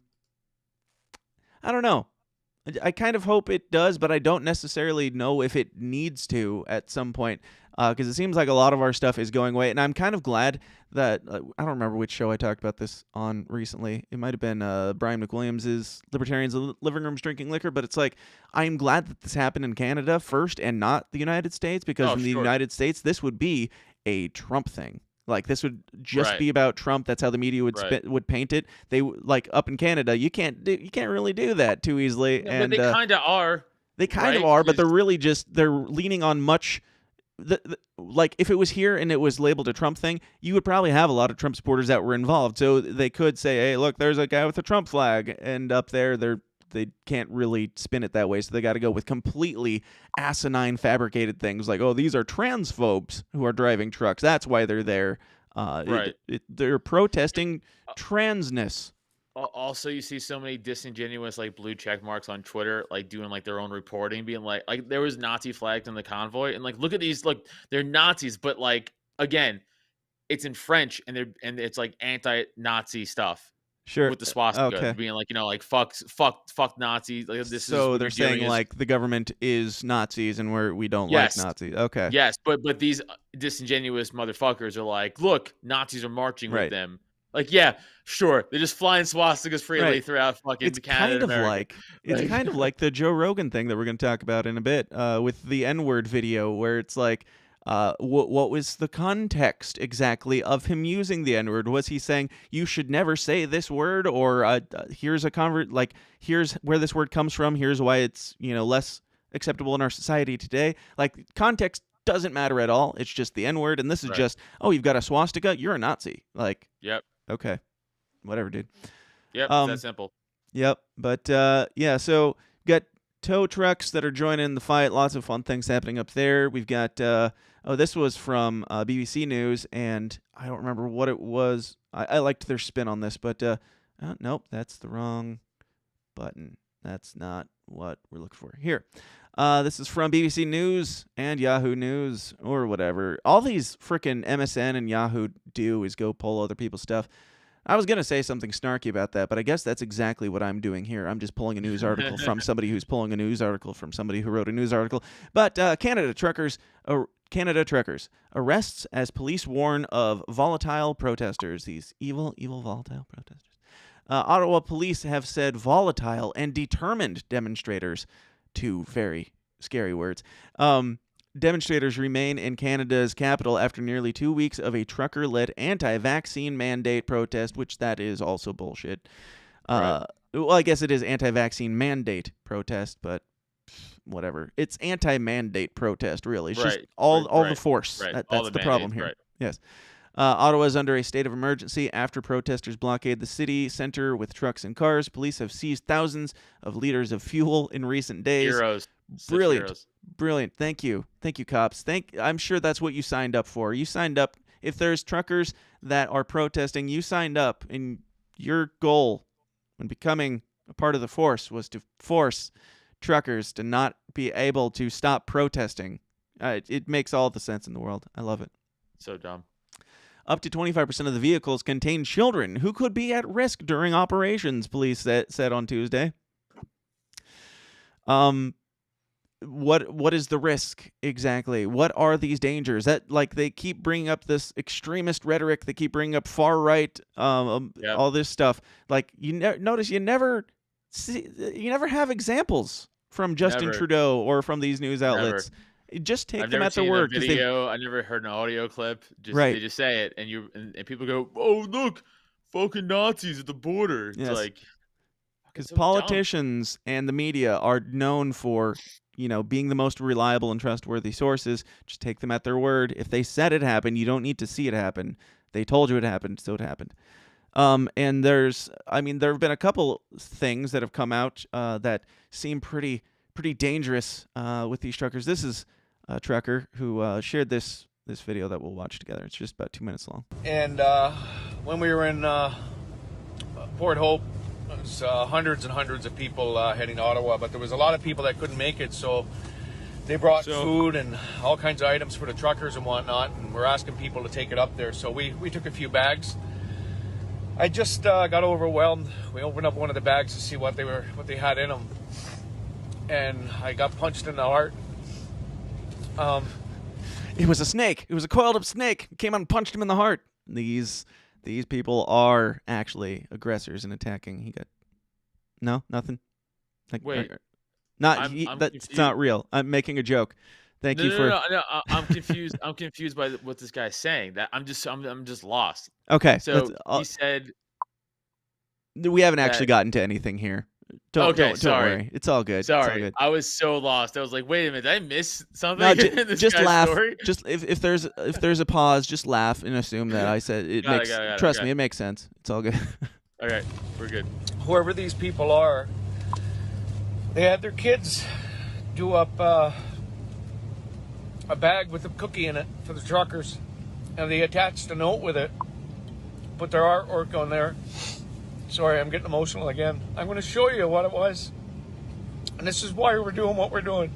don't know. I kind of hope it does, but I don't necessarily know if it needs to at some point, because it seems like a lot of our stuff is going away. And I'm kind of glad that I don't remember which show I talked about this on recently. It might have been Brian McWilliams' Libertarians in Living Rooms Drinking Liquor, but it's like, I'm glad that this happened in Canada first and not the United States, because in the United States, this would be a Trump thing. Like, this would just be about Trump. That's how the media would paint it. They like up in Canada, you can't really do that too easily. Yeah, but they kind of are. They kind of Right? are, but they're really just they're leaning on much. Like if it was here and it was labeled a Trump thing, you would probably have a lot of Trump supporters that were involved. So they could say, "Hey, look, there's a guy with a Trump flag," and up there, they can't really spin it that way. So they got to go with completely asinine, fabricated things like, "Oh, these are transphobes who are driving trucks. That's why they're there." Right. They're protesting transness. Also, you see so many disingenuous like blue check marks on Twitter, like doing like their own reporting, being like there was Nazi flags in the convoy, and like look at these, like they're Nazis, but like again, it's in French, and it's like anti-Nazi stuff. Sure. With the swastika, Okay. being like, like fuck Nazis. Like this So is they're saying like the government is Nazis and we don't Yes. like Nazis. Okay. Yes, but these disingenuous motherfuckers are like, look, Nazis are marching Right. with them. Like, yeah, sure, they're just flying swastikas freely Right. throughout fucking It's Canada kind of and America. like it's kind of like the Joe Rogan thing that we're going to talk about in a bit with the N-word video, where it's like, what was the context exactly of him using the N-word? Was he saying you should never say this word, or here's here's where this word comes from, here's why it's less acceptable in our society today? Like context doesn't matter at all. It's just the N-word, and this is just, oh, you've got a swastika, you're a Nazi. Like, Yep. Okay, whatever, dude. Yep, it's that simple. Yep, but yeah, so got tow trucks that are joining the fight. Lots of fun things happening up there. We've got this was from BBC News, and I don't remember what it was. I liked their spin on this, but nope, that's the wrong button. That's not what we're looking for here. This is from BBC News and Yahoo News or whatever. All these frickin' MSN and Yahoo do is go pull other people's stuff. I was going to say something snarky about that, but I guess that's exactly what I'm doing here. I'm just pulling a news article from somebody who's pulling a news article from somebody who wrote a news article. But Canada truckers arrests as police warn of volatile protesters. These evil volatile protesters. Ottawa police have said volatile and determined demonstrators. Two very scary words. Demonstrators remain in Canada's capital after nearly 2 weeks of a trucker-led anti-vaccine mandate protest, which that is also bullshit. Well, I guess it is anti-vaccine mandate protest, but whatever. It's anti-mandate protest, really. It's just all the force. Right. That's the problem here. Right. Yes. Ottawa is under a state of emergency after protesters blockade the city center with trucks and cars. Police have seized thousands of liters of fuel in recent days. Heroes. Brilliant. Thank you, cops. I'm sure that's what you signed up for. You signed up. If there's truckers that are protesting, you signed up, and your goal when becoming a part of the force was to force truckers to not be able to stop protesting. It makes all the sense in the world. I love it. So dumb. Up to 25% of the vehicles contain children who could be at risk during operations, police said on Tuesday. What is the risk exactly? What are these dangers? That they keep bringing up this extremist rhetoric. They keep bringing up far right, all this stuff. Like notice you never have examples from Justin Trudeau or from these news outlets. Just take them at their word. I never heard an audio clip. They just say it, and people go, "Oh, look, fucking Nazis at the border." It's like because politicians and the media are known for being the most reliable and trustworthy sources. Just take them at their word. If they said it happened, you don't need to see it happen. They told you it happened, so it happened. And there have been a couple things that have come out that seem pretty dangerous with these truckers. This is a trucker who shared this video that we'll watch together. It's just about 2 minutes long. And when we were in Port Hope, it was hundreds and hundreds of people heading to Ottawa, but there was a lot of people that couldn't make it, so they brought food and all kinds of items for the truckers and whatnot, and we're asking people to take it up there. So we took a few bags. I just got overwhelmed. We opened up one of the bags to see what they had in them, and I got punched in the heart. It was a snake. It was a coiled up snake. Came out and punched him in the heart. These people are actually aggressors and attacking. He got nothing. Wait, that's not real. I'm making a joke. Thank you for. No. I'm confused. I'm confused by what this guy's saying. That I'm just lost. Okay, so he said we haven't actually gotten to anything here. Don't sorry. worry. It's all good. Sorry, It's all good. I was so lost. I was like, wait a minute, did I miss something? No, in this just guy's laugh. Story? Just if there's a pause, just laugh and assume that I said it. Got it, Trust okay. me, it makes sense. It's all good. Okay, we're good. Whoever these people are, they had their kids do up a bag with a cookie in it for the truckers, and they attached a note with it, put their artwork on there. Sorry, I'm getting emotional again. I'm going to show you what it was, and this is why we're doing what we're doing.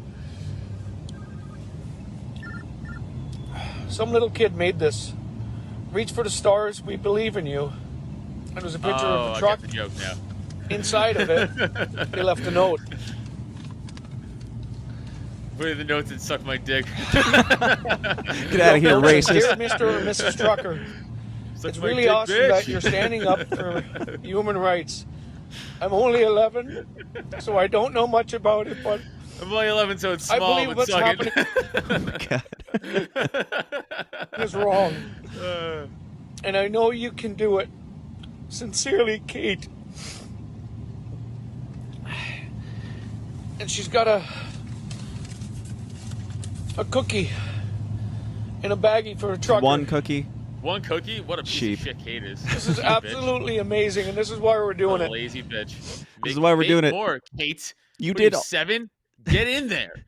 Some little kid made this. Reach for the stars, we believe in you. And there's a picture of the truck. I got the joke now. Inside of it, they left a note. What are the notes that suck my dick? Get out of here, racist. Dear Mr. or Mrs. Trucker, it's really awesome that you're standing up for human rights. I'm only 11, so I don't know much about it, but I'm only 11, so it's small, I believe but what's suck happening is wrong. And I know you can do it. Sincerely, Kate. And she's got a cookie in a baggie for a trucker. One cookie. One cookie? What a piece of shit Kate is. This is absolutely amazing, and this is why we're doing What a it. lazy bitch. This is why we're doing it. More, Kate. You What are did 7? Get in there.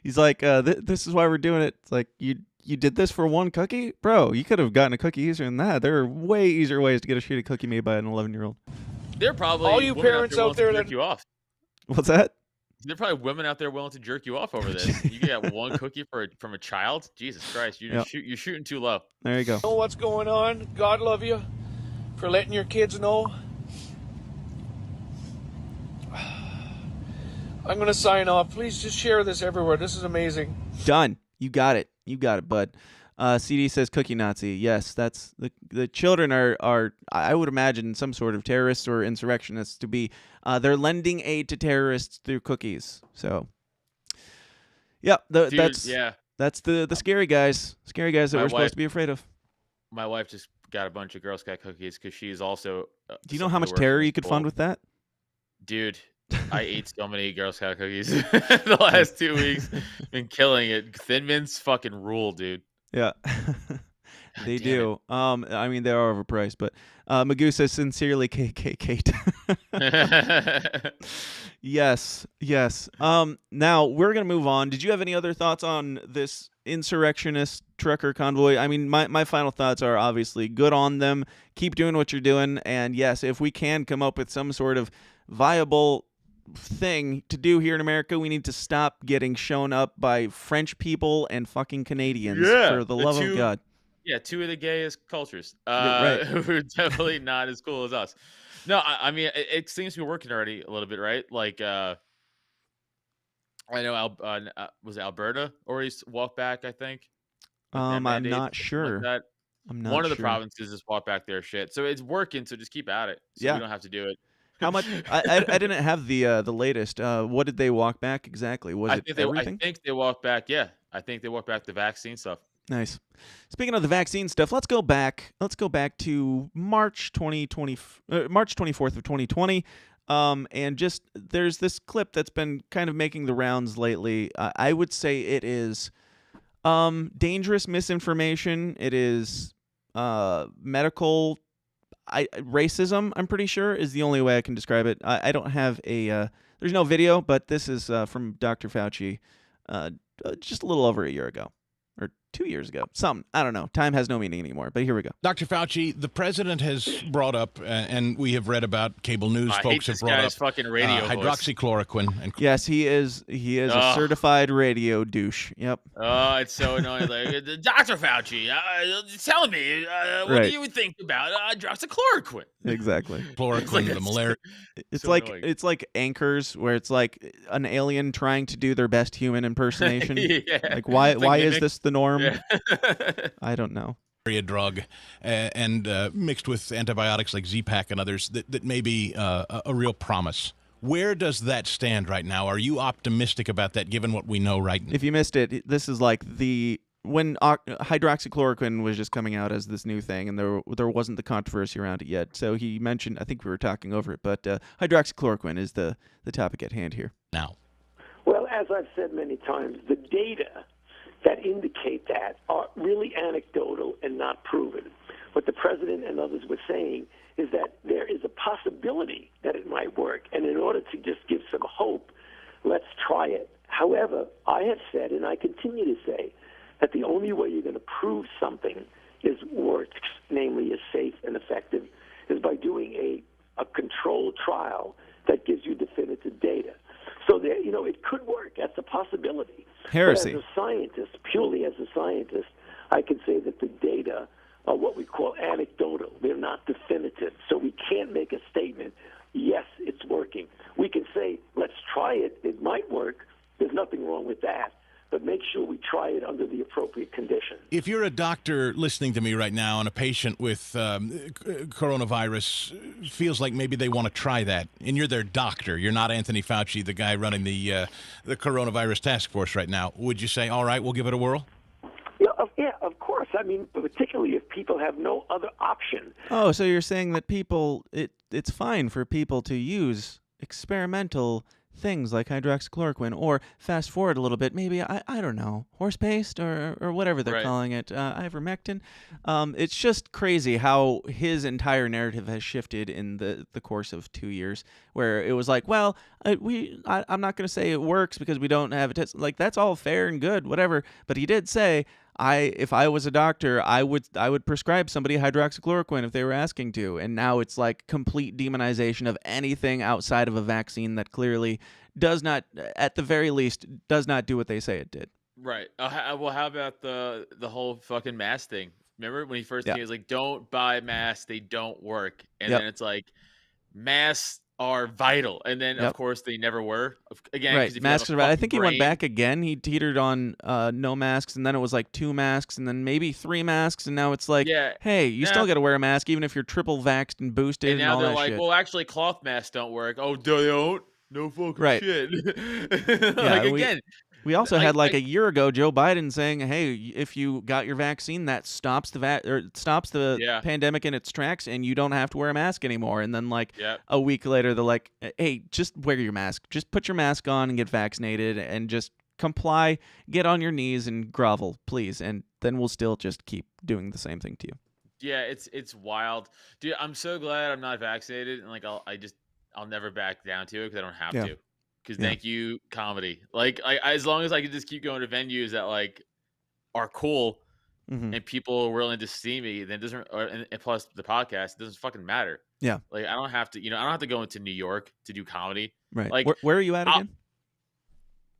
He's like, this is why we're doing it. It's like you did this for one cookie, bro. You could have gotten a cookie easier than that. There are way easier ways to get a shitty cookie made by an 11-year-old. There are probably All you women parents out out there there willing to that- jerk you off. What's that? There are probably women out there willing to jerk you off over this. You get one cookie from a child? Jesus Christ, you're shooting too low. There you go. Know what's going on. God love you for letting your kids know. I'm going to sign off. Please just share this everywhere. This is amazing. Done. You got it. You got it, bud. CD says cookie Nazi. Yes, that's the children are I would imagine some sort of terrorists or insurrectionists to be. They're lending aid to terrorists through cookies. So, yeah, that's the scary guys. Scary guys that we're supposed to be afraid of. My wife just got a bunch of Girl Scout cookies because she's also. Do you know how much terror you could fund with that? Dude, I ate so many Girl Scout cookies the last 2 weeks. Been killing it. Thin Mints fucking rule, dude. Yeah, they do. I mean, they are overpriced, but Magoo says sincerely, Kate. Yes. Now we're gonna move on. Did you have any other thoughts on this insurrectionist trucker convoy? I mean, my final thoughts are obviously good on them. Keep doing what you're doing, and yes, if we can come up with some sort of viable thing to do here in America, we need to stop getting shown up by French people and fucking Canadians, for the love of God. Yeah, 2 of the gayest cultures. Right. Who are definitely not as cool as us. No, I mean, it seems to be working already a little bit, right? Like, I know, was it Alberta already walked back, I think? I'm not sure. Like I'm not One of the sure. provinces just walked back their shit. So it's working, so just keep at it. So we don't have to do it. How much? I didn't have the latest. What did they walk back exactly? Was it everything? I think they walked back. Yeah, I think they walked back the vaccine stuff. Nice. Speaking of the vaccine stuff, let's go back. Let's go back to March 24th of 2020. And just there's this clip that's been kind of making the rounds lately. I would say it is dangerous misinformation. It is medical. Racism, I'm pretty sure, is the only way I can describe it. I don't have a there's no video, but this is from Dr. Fauci just a little over a year ago. Or 2 years ago. I don't know. Time has no meaning anymore, but here we go. Dr. Fauci, the president has brought up, and we have read about cable news folks have brought up fucking radio hydroxychloroquine. And yes, he is a certified radio douche. Yep. Oh, it's so annoying. Like, Dr. Fauci, tell me, what do you think about hydroxychloroquine? Exactly. Chloroquine, the malaria. It's so like annoying. it's like Anchors, where it's like an alien trying to do their best human impersonation. Yeah. Like why It's like is mimic. this the norm? Yeah. I don't know. Drug and mixed with antibiotics like Z-Pak and others that may be a real promise. Where does that stand right now? Are you optimistic about that, given what we know right now? If you missed it, this is like the when hydroxychloroquine was just coming out as this new thing, and there wasn't the controversy around it yet. So he mentioned, I think we were talking over it, but hydroxychloroquine is the topic at hand here. Now. Well, as I've said many times, the data that indicate that are really anecdotal and not proven. What the president and others were saying is that there is a possibility that it might work, and in order to just give some hope, let's try it. However, I have said, and I continue to say, that the only way you're going to prove something works, namely is safe and effective, is by doing a controlled trial that gives you definitive data. So there, it could work. That's a possibility. Heresy. But as a scientist, purely as a scientist, I can say that the data are what we call anecdotal. They're not definitive. So we can't make a statement, yes, it's working. We can say, let's try it. It might work. There's nothing wrong with that. But make sure we try it under the appropriate conditions. If you're a doctor listening to me right now and a patient with coronavirus feels like maybe they want to try that, and you're their doctor, you're not Anthony Fauci, the guy running the coronavirus task force right now, would you say, all right, we'll give it a whirl? Yeah, of course. I mean, particularly if people have no other option. Oh, so you're saying that it's fine for people to use experimental things like hydroxychloroquine, or fast forward a little bit, maybe, I don't know, horse paste or whatever they're calling it, ivermectin. It's just crazy how his entire narrative has shifted in the course of 2 years, where it was like, well, I'm not going to say it works because we don't have a test. Like, that's all fair and good, whatever. But he did say, if I was a doctor, I would prescribe somebody hydroxychloroquine if they were asking to. And now it's like complete demonization of anything outside of a vaccine that clearly does not, at the very least, does not do what they say it did. Right. Well, how about the whole fucking mask thing? Remember when he first came, he was like, don't buy masks, they don't work. And then it's like, masks are vital, and then of course they never were. Again, right? Masks are vital. I think he went back again. He teetered on no masks, and then it was like 2 masks, and then maybe 3 masks, and now it's like, hey, you still got to wear a mask even if you're triple vaxxed and boosted. And now all they're that like, shit. well, actually, cloth masks don't work. Oh, they don't? No fucking shit. Again. We also had like a year ago Joe Biden saying, "Hey, if you got your vaccine, that stops the pandemic in its tracks, and you don't have to wear a mask anymore." And then like a week later, they're like, "Hey, just wear your mask. Just put your mask on and get vaccinated, and just comply. Get on your knees and grovel, please." And then we'll still just keep doing the same thing to you. Yeah, it's wild, dude. I'm so glad I'm not vaccinated, and like I'll never back down to it because I don't have to. Because thank you, comedy. Like, as long as I can just keep going to venues that like are cool and people are willing to see me, then it doesn't. And plus the podcast, it doesn't fucking matter. Yeah. Like I don't have to. I don't have to go into New York to do comedy. Right. Like where are you at again?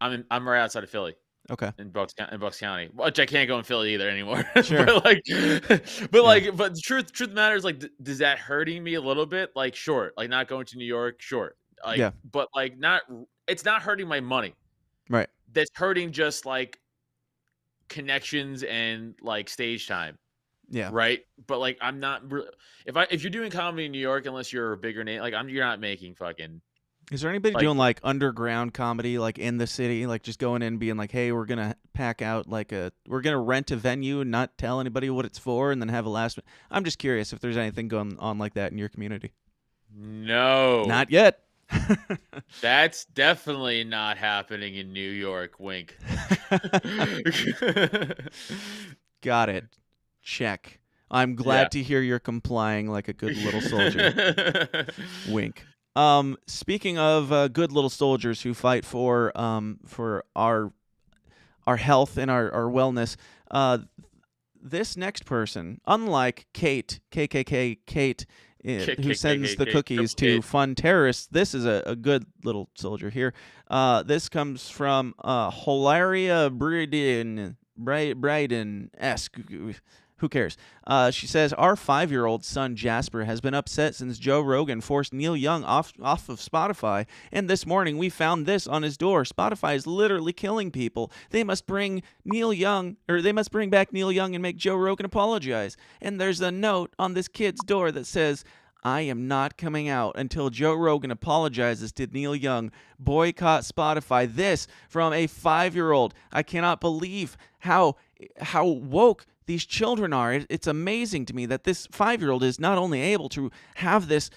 I'm right outside of Philly. Okay. In Bucks County, which I can't go in Philly either anymore. Sure. but the truth matters. Like, does that hurting me a little bit? Like, sure. Like not going to New York, sure. Like, but like not. It's not hurting my money. Right. That's hurting just like connections and like stage time. Yeah. Right. But like, I'm not. If you're doing comedy in New York, unless you're a bigger name, like you're not making fucking. Is there anybody doing like underground comedy, like in the city, like just going in and being like, "Hey, we're gonna pack out we're gonna rent a venue and not tell anybody what it's for, and then have a last." I'm just curious if there's anything going on like that in your community. No. Not yet. That's definitely not happening in New York. Wink. Got it. Check. I'm glad to hear you're complying like a good little soldier. Wink. Speaking of good little soldiers who fight for our health and our wellness, this next person, unlike Kate, KKK Kate, who sends the cookies to fun terrorists, this is a good little soldier here. This comes from Hilaria Bryden-esque. Who cares? She says, our 5-year-old son Jasper has been upset since Joe Rogan forced Neil Young off of Spotify, and this morning we found this on his door. Spotify is literally killing people. They must bring back Neil Young and make Joe Rogan apologize. And there's a note on this kid's door that says, I am not coming out until Joe Rogan apologizes to Neil Young. Boycott Spotify. This from a 5-year-old. I cannot believe how how woke these children are. It's amazing to me that this 5-year-old is not only able to have this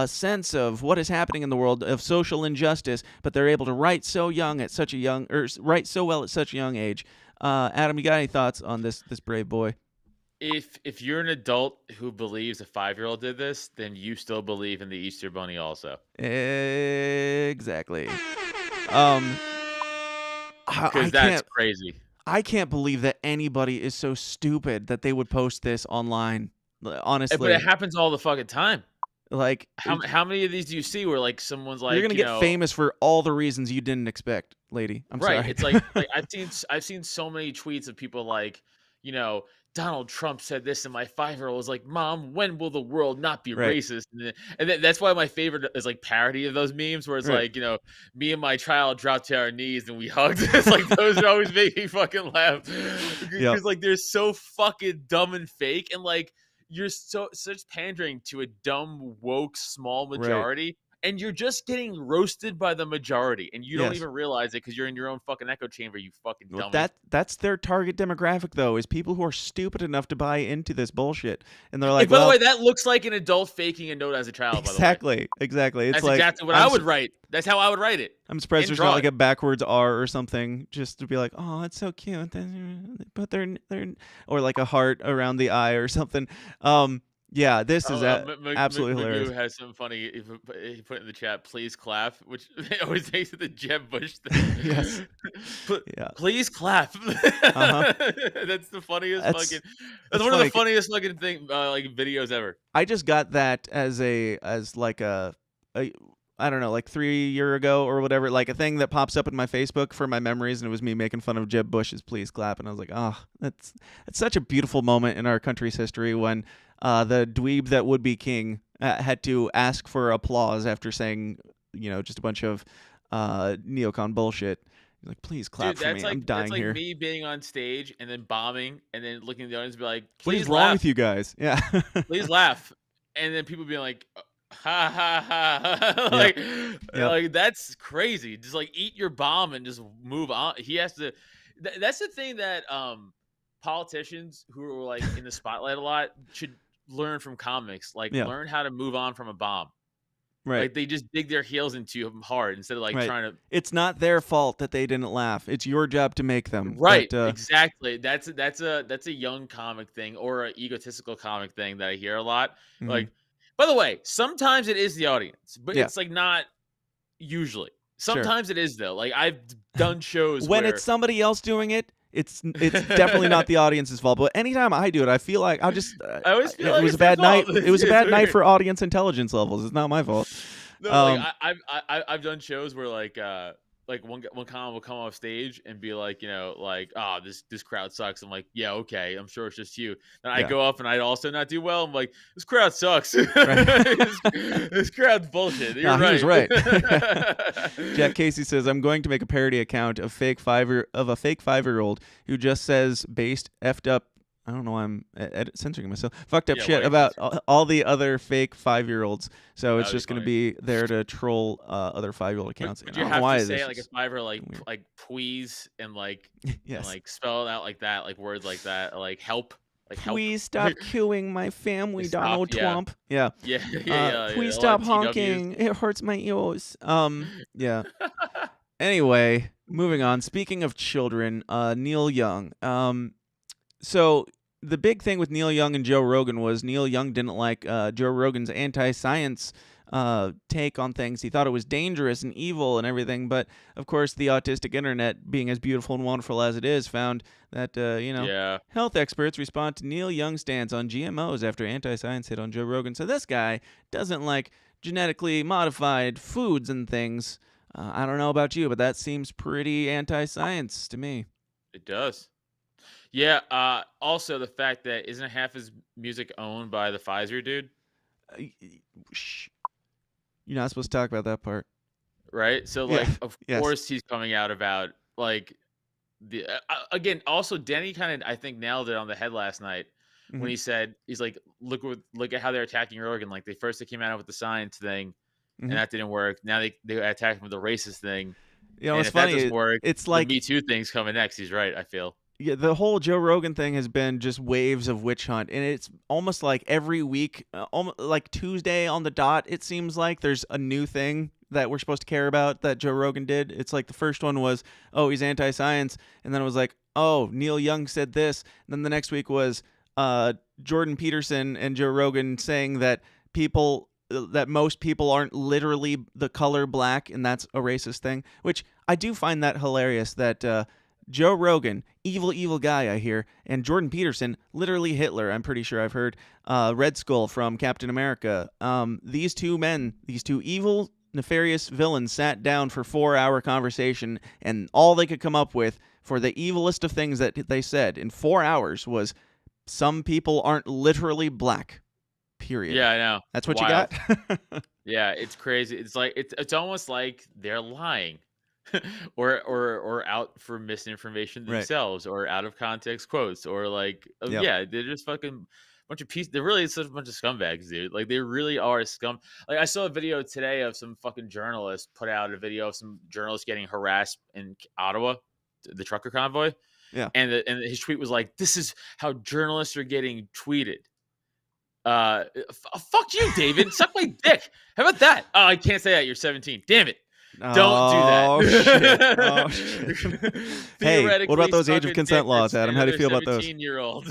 sense of what is happening in the world of social injustice, but they're able to write so young at such a young, or write so well at such a young age. Adam, you got any thoughts on this brave boy? If you're an adult who believes a 5-year-old did this, then you still believe in the Easter Bunny also. Exactly. Because that's crazy. I can't believe that anybody is so stupid that they would post this online. Honestly, but it happens all the fucking time. Like, how many of these do you see where like someone's like, you're gonna get famous for all the reasons you didn't expect, lady? I'm sorry. It's like I've seen so many tweets of people like, Donald Trump said this, and my 5-year-old was like, "Mom, when will the world not be racist?" And that's why my favorite is like parody of those memes where it's like, me and my child dropped to our knees and we hugged. It's like those are always make me fucking laugh because like they're so fucking dumb and fake, and like you're such pandering to a dumb woke small majority. And you're just getting roasted by the majority, and you don't even realize it because you're in your own fucking echo chamber, you fucking dummy. That's their target demographic, though, is people who are stupid enough to buy into this bullshit. And they're like, by the way, that looks like an adult faking a note as a child, exactly, by the way. Exactly. It's That's like, exactly what I would write. That's how I would write it. I'm surprised there's not like a backwards R or something, just to be like, oh, it's so cute. But they're or like a heart around the eye or something. Yeah, this is absolutely hilarious. Magoo has some funny. He put in the chat, "Please clap," which always takes it the Jeb Bush thing. Yes. Please clap. That's the funniest fucking. That's one of the funniest fucking like videos ever. I just got that as like a I don't know, like 3 years ago or whatever, like a thing that pops up in my Facebook for my memories, and it was me making fun of Jeb Bush's "Please Clap," and I was like, oh, that's such a beautiful moment in our country's history when the dweeb that would be king had to ask for applause after saying, just a bunch of neocon bullshit. He's like, please clap for me. I'm dying that's here. Like me being on stage and then bombing and then looking at the audience and be like, what please is laugh. wrong with you guys? Yeah. Please laugh. And then people being like, ha ha ha. Like that's crazy. Just like eat your bomb and just move on. He has to. That's the thing that politicians who are like in the spotlight a lot should learn from comics. Like learn how to move on from a bomb. Right. Like they just dig their heels into them hard instead of like trying to. It's not their fault that they didn't laugh. It's your job to make them. Right. But, exactly. That's a young comic thing or an egotistical comic thing that I hear a lot. Mm-hmm. Like, by the way, sometimes it is the audience, but it's like not usually. Sometimes it is though. Like I've done shows when where it's somebody else doing it. It's definitely not the audience's fault, but anytime I do it, I feel like I always feel like it was a bad night. It was a bad night for audience intelligence levels. It's not my fault. No, I've done shows where like one comic will come off stage and be like, oh, this crowd sucks. I'm like, yeah, okay, I'm sure it's just you. And I go up and I'd also not do well. I'm like, this crowd sucks. This crowd's bullshit. You're right. He was right. Jack Casey says, I'm going to make a parody account of a fake 5-year-old who just says based effed up. I don't know why I'm censoring myself. Fucked up shit about all the other fake 5-year-olds. So it's just going to be there to troll other 5-year-old accounts. But you have to say like a 5-year like please and like and like spell it out like that, like words like that, like help. Like please stop queuing my family, Donald Trump. Yeah. Please stop honking. It hurts my ears. Yeah. Anyway, moving on. Speaking of children, Neil Young. So the big thing with Neil Young and Joe Rogan was Neil Young didn't like Joe Rogan's anti-science take on things. He thought it was dangerous and evil and everything. But, of course, the autistic internet, being as beautiful and wonderful as it is, found that, health experts respond to Neil Young's stance on GMOs after anti-science hit on Joe Rogan. So this guy doesn't like genetically modified foods and things. I don't know about you, but that seems pretty anti-science to me. It does. Yeah. Also, the fact that isn't half his music owned by the Pfizer dude? You're not supposed to talk about that part, right? So, like, of course, he's coming out about like the again. Also, Denny kind of I think nailed it on the head last night when he said he's like, look at how they're attacking Rogan. Like they came out with the science thing, and that didn't work. Now they attack him with the racist thing. You know, it's funny. That doesn't work, it's like the Me Too thing's coming next. He's right. I feel. Yeah, the whole Joe Rogan thing has been just waves of witch hunt, and it's almost like every week, like Tuesday on the dot, it seems like there's a new thing that we're supposed to care about that Joe Rogan did. It's like the first one was, oh, he's anti-science, and then it was like, oh, Neil Young said this, and then the next week was Jordan Peterson and Joe Rogan saying that most people aren't literally the color black, and that's a racist thing, which I do find that hilarious that Joe Rogan, evil guy, I hear, and Jordan Peterson, literally Hitler, I'm pretty sure I've heard, Red Skull from Captain America. These two men, these two evil, nefarious villains sat down for 4-hour conversation, and all they could come up with for the evilest of things that they said in 4 hours was, some people aren't literally black, period. Yeah, I know. That's what Wild. you got? Yeah, it's crazy. It's like it's almost like they're lying. or out for misinformation Right. themselves, or out of context quotes, or like Yep. yeah, they're just fucking bunch of pieces. They're really such a bunch of scumbags, dude. Like they really are scum. Like I saw a video today of some fucking journalist put out a video of some journalists getting harassed in Ottawa, the trucker convoy. Yeah. And his tweet was like, "This is how journalists are getting tweeted." Fuck you, David. Suck my dick. How about that? Oh, I can't say that. You're 17. Damn it. Don't do that. Oh, shit. Oh, shit. Hey, what about those age of consent laws, Adam? How do you feel about those? 17-year-old.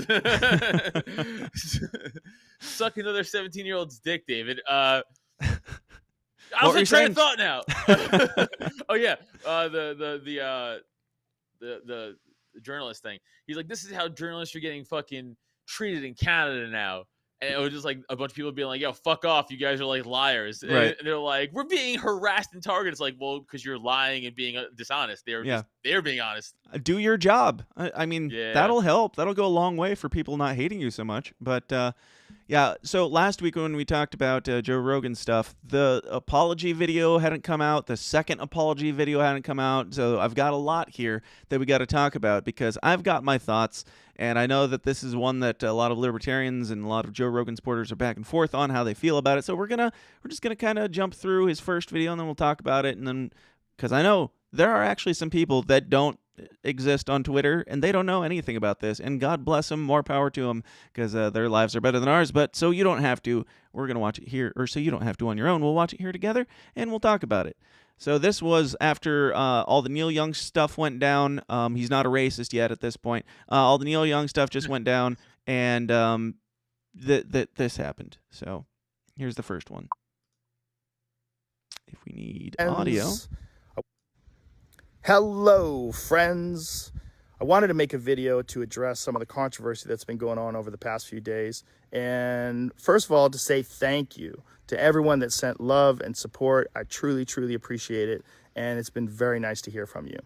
Suck another 17-year-old's dick, David. I What were you was trying saying? to thought now. Oh yeah, the journalist thing. He's like, this is how journalists are getting fucking treated in Canada now. And it was just like a bunch of people being like, yo, fuck off. You guys are like liars. Right. And they're like, we're being harassed and targeted. It's like, well, because you're lying and being dishonest. They're being honest. Do your job. I mean, Yeah. that'll help. That'll go a long way for people not hating you so much. But yeah, so last week when we talked about Joe Rogan stuff, the apology video hadn't come out. The second apology video hadn't come out. So I've got a lot here that we got to talk about because I've got my thoughts. And I know that this is one that a lot of libertarians and a lot of Joe Rogan supporters are back and forth on how they feel about it. So we're just gonna kind of jump through his first video and then we'll talk about it. And then, because I know there are actually some people that don't exist on Twitter and they don't know anything about this. And God bless them, more power to them, because their lives are better than ours. But so you don't have to. We're gonna watch it here, or so you don't have to on your own. We'll watch it here together and we'll talk about it. So this was after all the Neil Young stuff went down. He's not a racist yet at this point. All the Neil Young stuff just went down, and this happened. So here's the first one. If we need audio. Hello, friends. I wanted to make a video to address some of the controversy that's been going on over the past few days. And first of all, to say thank you to everyone that sent love and support. I truly, truly appreciate it. And it's been very nice to hear from you.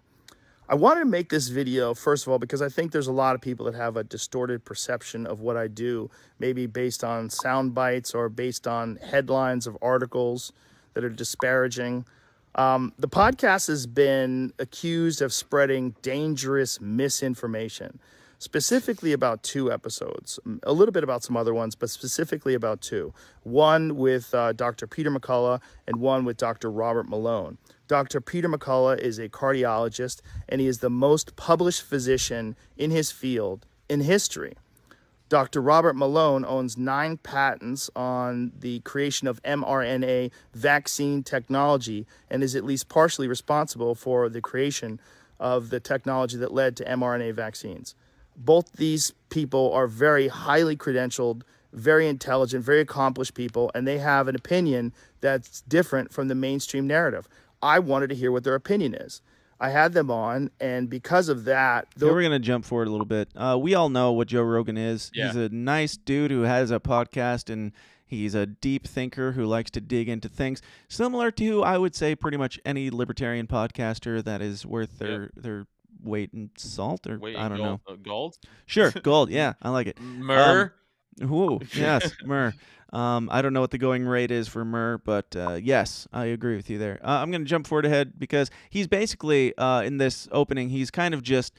I wanted to make this video, first of all, because I think there's a lot of people that have a distorted perception of what I do, maybe based on sound bites or based on headlines of articles that are disparaging. The podcast has been accused of spreading dangerous misinformation, specifically about 2 episodes, a little bit about some other ones, but specifically about 2. One with Dr. Peter McCullough and one with Dr. Robert Malone. Dr. Peter McCullough is a cardiologist, and he is the most published physician in his field in history. Dr. Robert Malone owns 9 patents on the creation of mRNA vaccine technology and is at least partially responsible for the creation of the technology that led to mRNA vaccines. Both these people are very highly credentialed, very intelligent, very accomplished people, and they have an opinion that's different from the mainstream narrative. I wanted to hear what their opinion is. I had them on, and because of that... So we're going to jump forward a little bit. We all know what Joe Rogan is. Yeah. He's a nice dude who has a podcast, and he's a deep thinker who likes to dig into things. Similar to, I would say, pretty much any libertarian podcaster that is worth their weight in salt, or I don't know. Gold? Sure, gold, yeah, I like it. Maher? Ooh, yes, Maher. I don't know what the going rate is for Maher, but yes, I agree with you there. I'm going to jump forward ahead because he's basically, in this opening, he's kind of just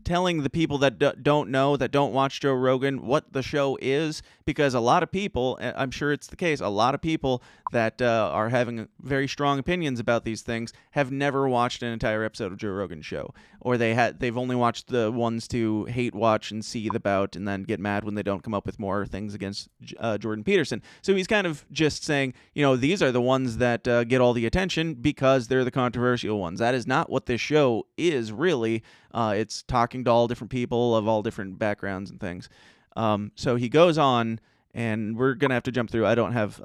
telling the people that don't know, that don't watch Joe Rogan, what the show is, because a lot of people, I'm sure it's the case, a lot of people that are having very strong opinions about these things have never watched an entire episode of Joe Rogan's show, or they've only watched the ones to hate watch and seethe about and then get mad when they don't come up with more things against Jordan Peterson. So he's kind of just saying, these are the ones that get all the attention because they're the controversial ones. That is not what this show is, really. It's talking to all different people of all different backgrounds and things. So he goes on, and we're going to have to jump through. I don't have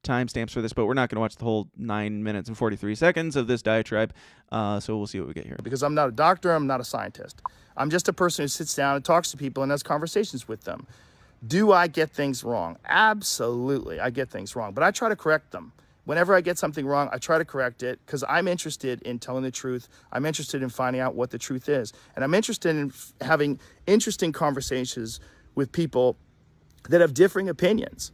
timestamps for this, but we're not going to watch the whole 9 minutes and 43 seconds of this diatribe. So we'll see what we get here. Because I'm not a doctor, I'm not a scientist. I'm just a person who sits down and talks to people and has conversations with them. Do I get things wrong? Absolutely, I get things wrong, but I try to correct them. Whenever I get something wrong, I try to correct it because I'm interested in telling the truth. I'm interested in finding out what the truth is. And I'm interested in having interesting conversations with people that have differing opinions.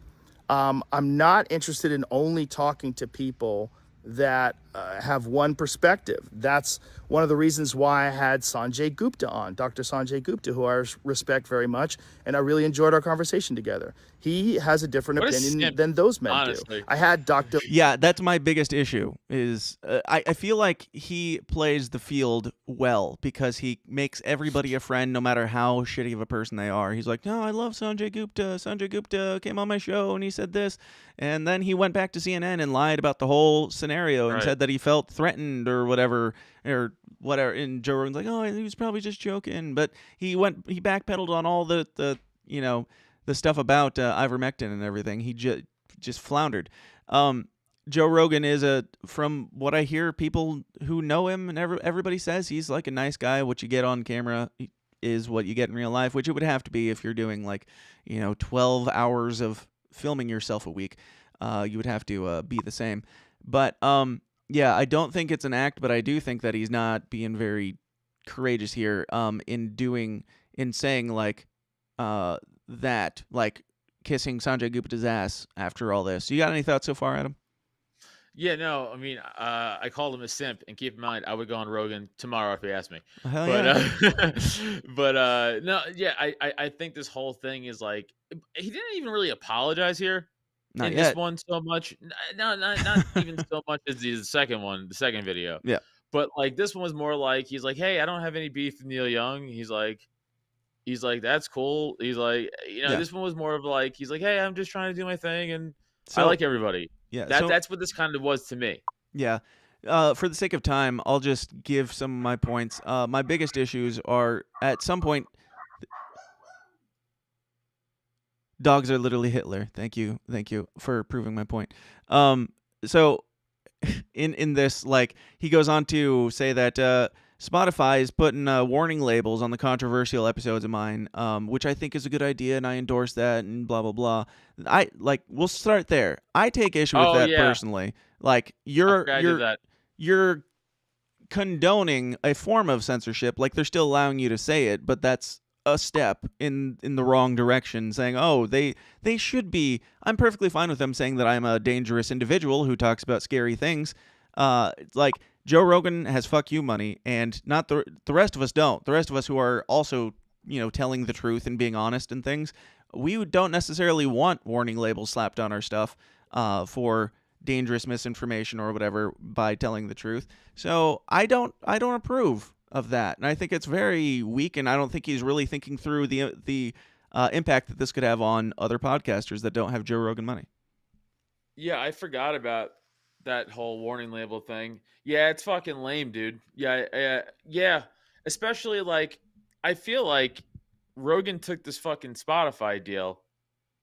I'm not interested in only talking to people that have one perspective. That's one of the reasons why I had Sanjay Gupta on, Dr. Sanjay Gupta, who I respect very much, and I really enjoyed our conversation together. He has a different opinion than those men honestly. do. I had Dr. Yeah, that's my biggest issue is I feel like he plays the field well because he makes everybody a friend no matter how shitty of a person they are. He's like, no, I love Sanjay Gupta. Sanjay Gupta came on my show and he said this. And then he went back to CNN and lied about the whole scenario and said that he felt threatened or whatever. And Joe Rogan's like, oh, he was probably just joking. But he backpedaled on all the stuff about ivermectin and everything. He just floundered. Joe Rogan is from what I hear, people who know him and everybody says he's like a nice guy. What you get on camera is what you get in real life, which it would have to be if you're doing 12 hours of filming yourself a week. You would have to be the same. But yeah, I don't think it's an act, but I do think that he's not being very courageous here in saying that, like kissing Sanjay Gupta's ass after all this. You got any thoughts so far, Adam? Yeah, no, I mean, I called him a simp, and keep in mind, I would go on Rogan tomorrow if he asked me. Hell but no, yeah, I think this whole thing is like, he didn't even really apologize here Not in yet. this one so much. No, not even so much as the second second video. Yeah. But like this one was more like, he's like, hey, I don't have any beef with Neil Young. He's like, that's cool. He's like, this one was more of like, he's like, hey, I'm just trying to do my thing, and I like everybody. Yeah, that's what this kind of was to me. Yeah. For the sake of time, I'll just give some of my points. My biggest issues are at some point. Dogs are literally Hitler. Thank you for proving my point. So in this, he goes on to say that Spotify is putting warning labels on the controversial episodes of mine, which I think is a good idea, and I endorse that, and blah blah blah. We'll start there. I take issue with that personally. You're condoning a form of censorship. They're still allowing you to say it, but that's a step in the wrong direction, saying, oh, they should be. I'm perfectly fine with them saying that I'm a dangerous individual who talks about scary things. Joe Rogan has fuck you money, and not the rest of us don't. The rest of us who are also, telling the truth and being honest and things, we don't necessarily want warning labels slapped on our stuff for dangerous misinformation or whatever by telling the truth. So I don't approve of that, and I think it's very weak, and I don't think he's really thinking through the impact that this could have on other podcasters that don't have Joe Rogan money. Yeah, I forgot about that whole warning label thing. Yeah, it's fucking lame, dude. Yeah. Especially I feel like Rogan took this fucking Spotify deal,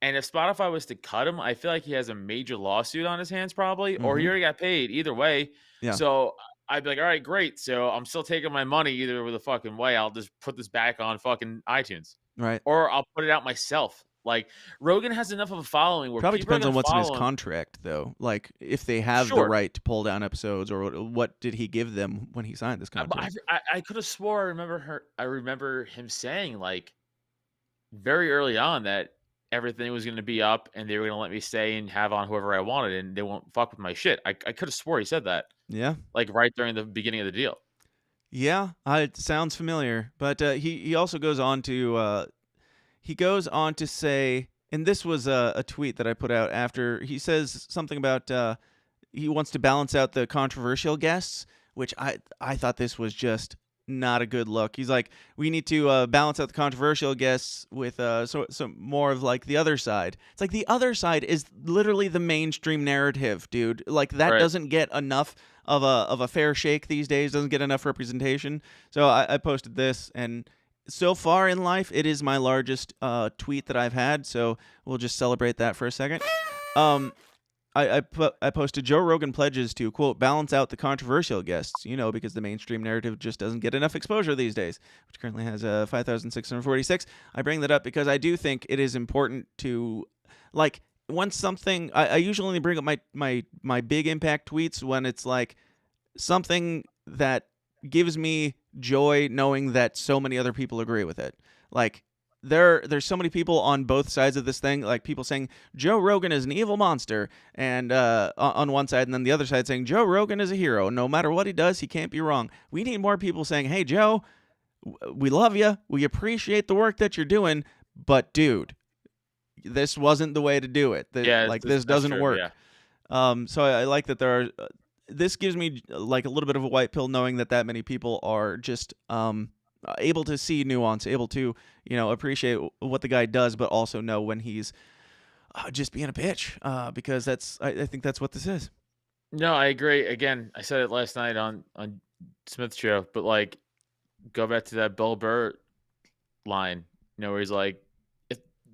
and if Spotify was to cut him, I feel like he has a major lawsuit on his hands probably, or he already got paid. Either way. Yeah. So I'd be like, all right, great. So I'm still taking my money either with a fucking way. I'll just put this back on fucking iTunes. Right. Or I'll put it out myself. Rogan has enough of a following where probably people depends are on what's in his him. contract, though. If they have the right to pull down episodes, or what did he give them when he signed this contract? I could have swore I remember him saying very early on that everything was going to be up and they were going to let me stay and have on whoever I wanted and they won't fuck with my shit. I could have swore he said that. Yeah. Right during the beginning of the deal. Yeah, it sounds familiar. But he also goes on to say, and this was a tweet that I put out after he says something about he wants to balance out the controversial guests, which I thought this was just not a good look. He's like, we need to balance out the controversial guests with so more of like the other side. It's like the other side is literally the mainstream narrative, dude. Like that doesn't get enough of a fair shake these days. Doesn't get enough representation. So I posted this, and so far in life, it is my largest tweet that I've had. So we'll just celebrate that for a second. I posted Joe Rogan pledges to, quote, balance out the controversial guests, because the mainstream narrative just doesn't get enough exposure these days, which currently has 5,646. I bring that up because I do think it is important to, like, once something, I usually only bring up my big impact tweets when it's like something that gives me joy knowing that so many other people agree with it. Like, there's so many people on both sides of this thing, like people saying Joe Rogan is an evil monster, and on one side, and then the other side saying Joe Rogan is a hero. No matter what he does, he can't be wrong. We need more people saying, hey, Joe, we love you. We appreciate the work that you're doing, but dude, this wasn't the way to do it. This doesn't work. Yeah. So I like that there are. This gives me like a little bit of a white pill knowing that many people are just able to see nuance, able to, appreciate what the guy does, but also know when he's just being a bitch, because I think that's what this is. No, I agree. Again, I said it last night on Smith's show, but like, go back to that Bill Burr line, where he's like,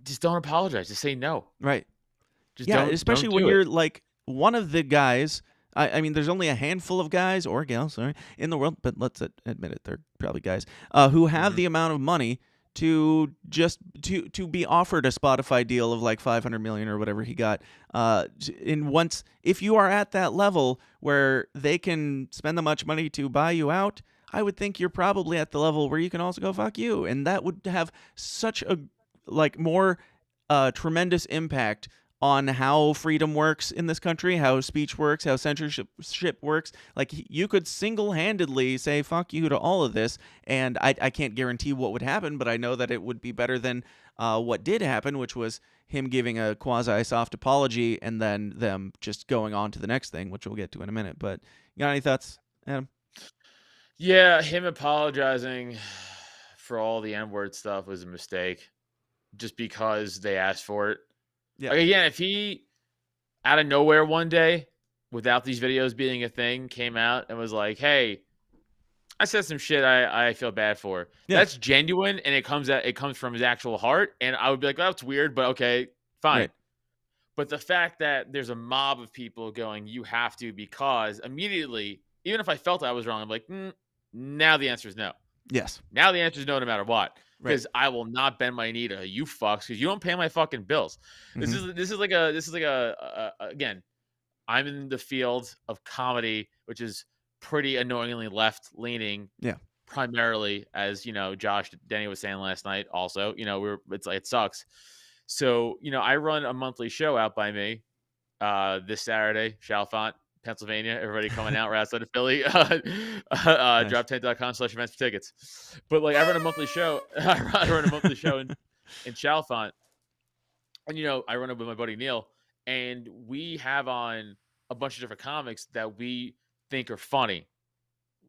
just don't apologize, just say no. Right. Especially when you're like one of the guys. I mean, there's only a handful of guys or gals, in the world, but let's admit it, they're probably guys who have the amount of money to just to be offered a Spotify deal of like $500 million or whatever he got. If you are at that level where they can spend that much money to buy you out, I would think you're probably at the level where you can also go fuck you, and that would have such a more tremendous impact on how freedom works in this country, how speech works, how censorship works. Like, you could single-handedly say fuck you to all of this, and I can't guarantee what would happen, but I know that it would be better than what did happen, which was him giving a quasi-soft apology and then them just going on to the next thing, which we'll get to in a minute. But you got any thoughts, Adam? Yeah, him apologizing for all the N-word stuff was a mistake just because they asked for it. Yeah. Like, again, if he out of nowhere one day, without these videos being a thing, came out and was like, hey, I said some shit I feel bad for. Yeah. That's genuine, and it comes from his actual heart, and I would be like, well, that's weird, but okay, fine. Right. But the fact that there's a mob of people going, you have to, because immediately, even if I felt I was wrong, I'm like, now the answer is no. Yes. Now the answer is no matter what. Because I will not bend my knee to you fucks because you don't pay my fucking bills. Mm-hmm. This is like a again, I'm in the field of comedy, which is pretty annoyingly left leaning. Yeah. Primarily, as Denny was saying last night. Also, it sucks. So I run a monthly show out by me this Saturday, Chalfont, Pennsylvania. Everybody coming out right outside of Philly. Nice. Drop10.com/events for tickets. But like, I run a monthly show. I run a monthly show in Chalfont, and I run it with my buddy Neil, and we have on a bunch of different comics that we think are funny.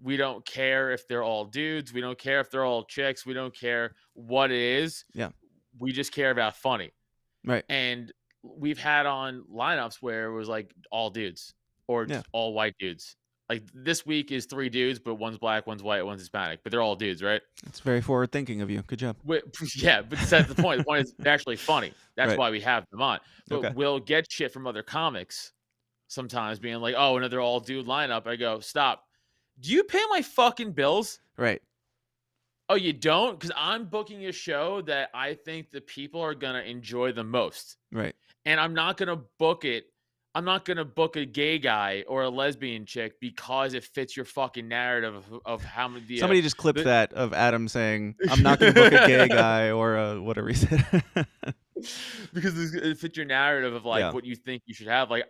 We don't care if they're all dudes. We don't care if they're all chicks. We don't care what it is. Yeah. We just care about funny. Right. And we've had on lineups where it was like all dudes. Or just all white dudes. Like, this week is 3 dudes, but one's black, one's white, one's Hispanic. But they're all dudes, right? It's very forward thinking of you. Good job. Yeah, but that's the point. The point is they're actually funny. That's why we have them on. But we'll get shit from other comics sometimes being like, oh, another all dude lineup. I go, stop. Do you pay my fucking bills? Right. Oh, you don't? Because I'm booking a show that I think the people are going to enjoy the most. Right. And I'm not going to book it. I'm not going to book a gay guy or a lesbian chick because it fits your fucking narrative of how many... Somebody just clipped that of Adam saying, I'm not going to book a gay guy or whatever he said. because it fits your narrative of like Yeah. what you think you should have. Like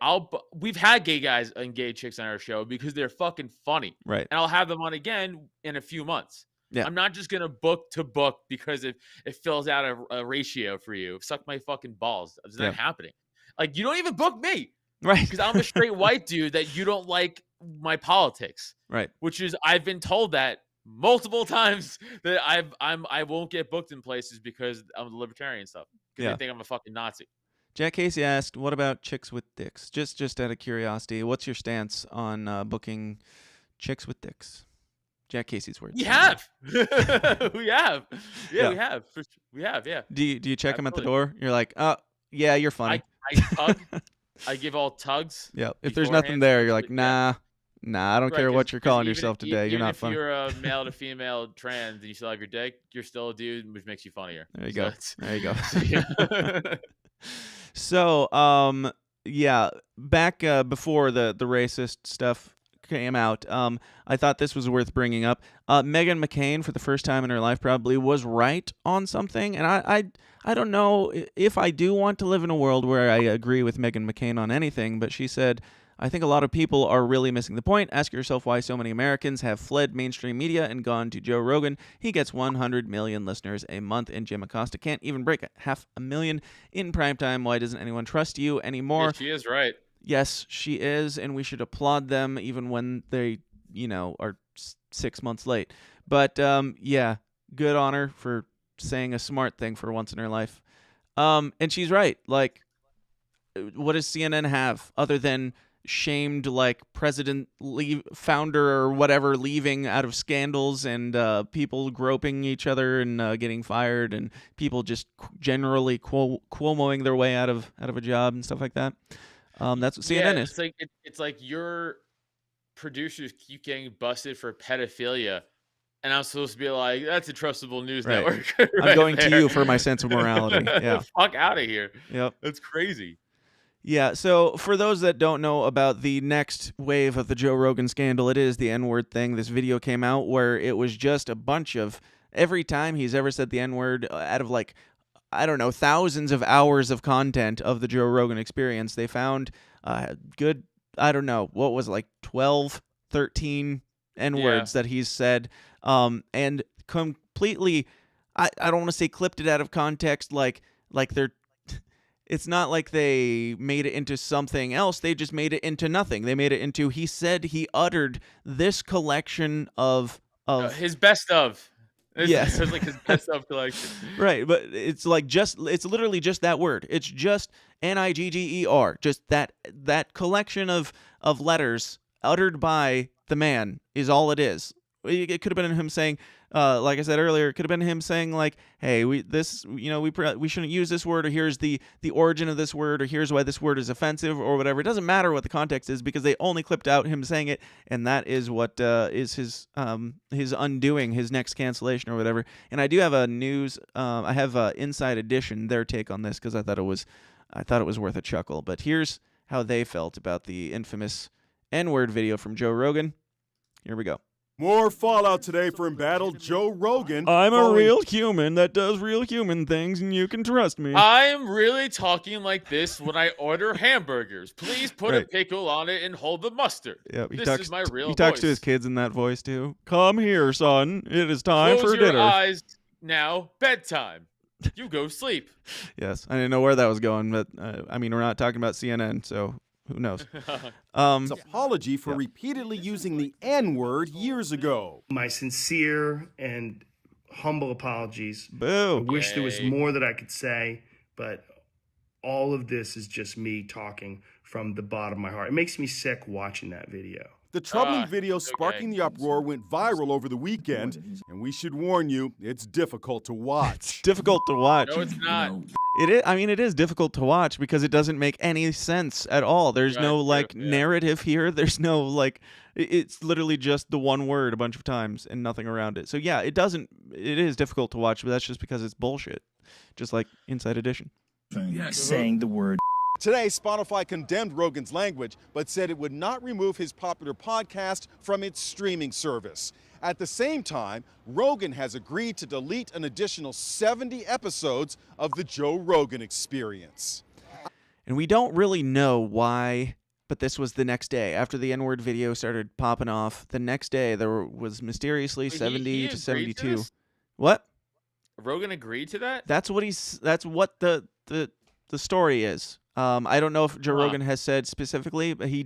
we've had gay guys and gay chicks on our show because they're fucking funny, Right. and I'll have them on again in a few months. Yeah. I'm not just gonna book to book because it fills out a ratio for you. Suck my fucking balls. It's not happening. Like you don't even book me, Right? Because I'm a straight white dude that you don't like my politics, Right. Which is I've been told that multiple times that I won't get booked in places because I'm the libertarian stuff because they think I'm a fucking Nazi. Jack Casey asked, "What about chicks with dicks?" Just out of curiosity, what's your stance on booking chicks with dicks? Jack Casey's words. We have. We have. Yeah, we have. We have, yeah. Do you check them at the door? You're like, oh, yeah, you're funny. I tug. I give all tugs. Yeah. If there's nothing there, you're like, nah, I don't care what you're calling yourself today. You're not funny. If you're a male to female trans and you still have your dick, you're still a dude, which makes you funnier. There you go. There you go. So, yeah, back before the racist stuff came out, I thought this was worth bringing up. Meghan McCain, for the first time in her life, probably was right on something, and I don't know if I do want to live in a world where I agree with Meghan McCain on anything, but she said, "I think a lot of people are really missing the point. Ask yourself why so many Americans have fled mainstream media and gone to Joe Rogan. He gets 100 million listeners a month, and Jim Acosta can't even break 500,000 in primetime. Why doesn't anyone trust you anymore?" Yeah, she is right. Yes, she is, and we should applaud them even when they, are 6 months late. But, yeah, good on her for saying a smart thing for once in her life. And she's right. Like, what does CNN have other than shamed, like, founder or whatever leaving out of scandals and people groping each other and getting fired and people just generally Cuomoing their way out of a job and stuff like that? That's what CNN is. It's like your producers keep getting busted for pedophilia, and I'm supposed to be like, that's a trustable news network. I'm going to you for my sense of morality. Yeah. Fuck out of here. Yep. That's crazy. Yeah, so for those that don't know about the next wave of the Joe Rogan scandal, it is the N-word thing. This video came out where it was just a bunch of, every time he's ever said the N-word, out of like, I don't know, thousands of hours of content of the Joe Rogan Experience, they found good, I don't know, what was it, like 12, 13 N-words that he's said, and completely, I don't want to say clipped it out of context, like they're, it's not like they made it into something else, they just made it into nothing. They made it into, he said he uttered this collection of his best of. Yes. It's like his best of collection. Right, but it's like it's literally just that word. It's just Nigger. Just that collection of letters uttered by the man is all it is. It could have been him saying, like I said earlier, it could have been him saying like, "Hey, we shouldn't use this word," or "Here's the origin of this word," or "Here's why this word is offensive," or whatever. It doesn't matter what the context is because they only clipped out him saying it, and that is what is his undoing, his next cancellation or whatever. And I do have a news. I have Inside Edition, their take on this because I thought it was worth a chuckle. But here's how they felt about the infamous N-word video from Joe Rogan. Here we go. More fallout today for embattled Joe Rogan. I'm a real human that does real human things, and you can trust me. I'm really talking like this when I order hamburgers. Please put a pickle on it and hold the mustard. Yep, This is my real voice. He talks to his kids in that voice, too. Come here, son. It is time Close for your dinner. eyes now. Bedtime. You go sleep. Yes, I didn't know where that was going, but, I mean, we're not talking about CNN, so who knows? His apology for repeatedly using the N-word years ago. My sincere and humble apologies. Boo. I wish there was more that I could say, but all of this is just me talking from the bottom of my heart. It makes me sick watching that video. The troubling video sparking the uproar went viral over the weekend, and we should warn you, it's difficult to watch. It's difficult to watch. No, it's not. It is. I mean, it is difficult to watch because it doesn't make any sense at all. There's no narrative here. There's no like. It's literally just the one word a bunch of times and nothing around it. So yeah, it is difficult to watch, but that's just because it's bullshit. Just like Inside Edition. Saying the word. Today, Spotify condemned Rogan's language, but said it would not remove his popular podcast from its streaming service. At the same time, Rogan has agreed to delete an additional 70 episodes of the Joe Rogan Experience. And we don't really know why, but this was the next day. After the N-word video started popping off, the next day there was mysteriously 70 to 72. What? Rogan agreed to that? That's what the story is. I don't know if Joe Rogan has said specifically, but he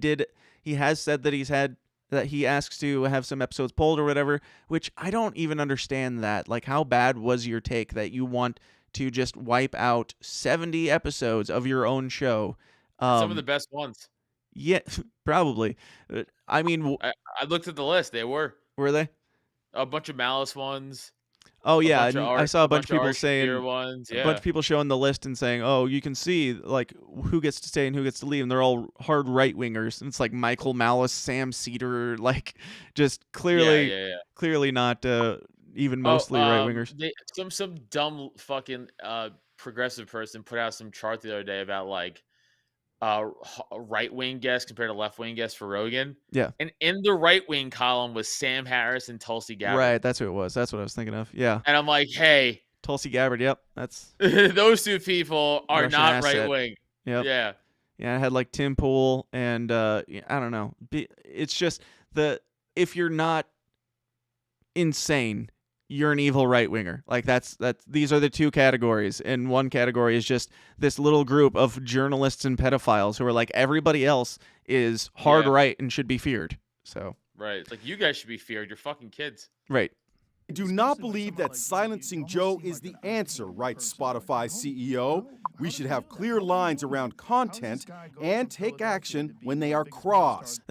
has said that he asks to have some episodes pulled or whatever, which I don't even understand that. Like, how bad was your take that you want to just wipe out 70 episodes of your own show? Some of the best ones. Yeah, probably. I mean, I looked at the list. They were they? A bunch of Malice ones. Oh yeah, I saw a bunch of people saying ones. Yeah. a bunch of people showing the list and saying, "Oh, you can see like who gets to stay and who gets to leave," and they're all hard right wingers. And it's like Michael Malice, Sam Cedar, like just clearly not even mostly right wingers. Some dumb fucking progressive person put out some chart the other day about like right wing guests compared to left wing guests for Rogan. Yeah. And in the right wing column was Sam Harris and Tulsi Gabbard. Right, that's who it was. That's what I was thinking of. Yeah. And I'm like, hey, Tulsi Gabbard. Yep, that's those two people are Russian not asset. right wing. Yep. Yeah. Yeah, I had like Tim Pool and I don't know. It's just if you're not insane, you're an evil right winger. Like that's these are the two categories, and one category is just this little group of journalists and pedophiles who are like everybody else is hard right and should be feared. So right, it's like you guys should be feared. You're fucking kids. Right. I do not believe that silencing Joe is the answer, writes Spotify CEO. We should have clear lines around content and take action when they are crossed.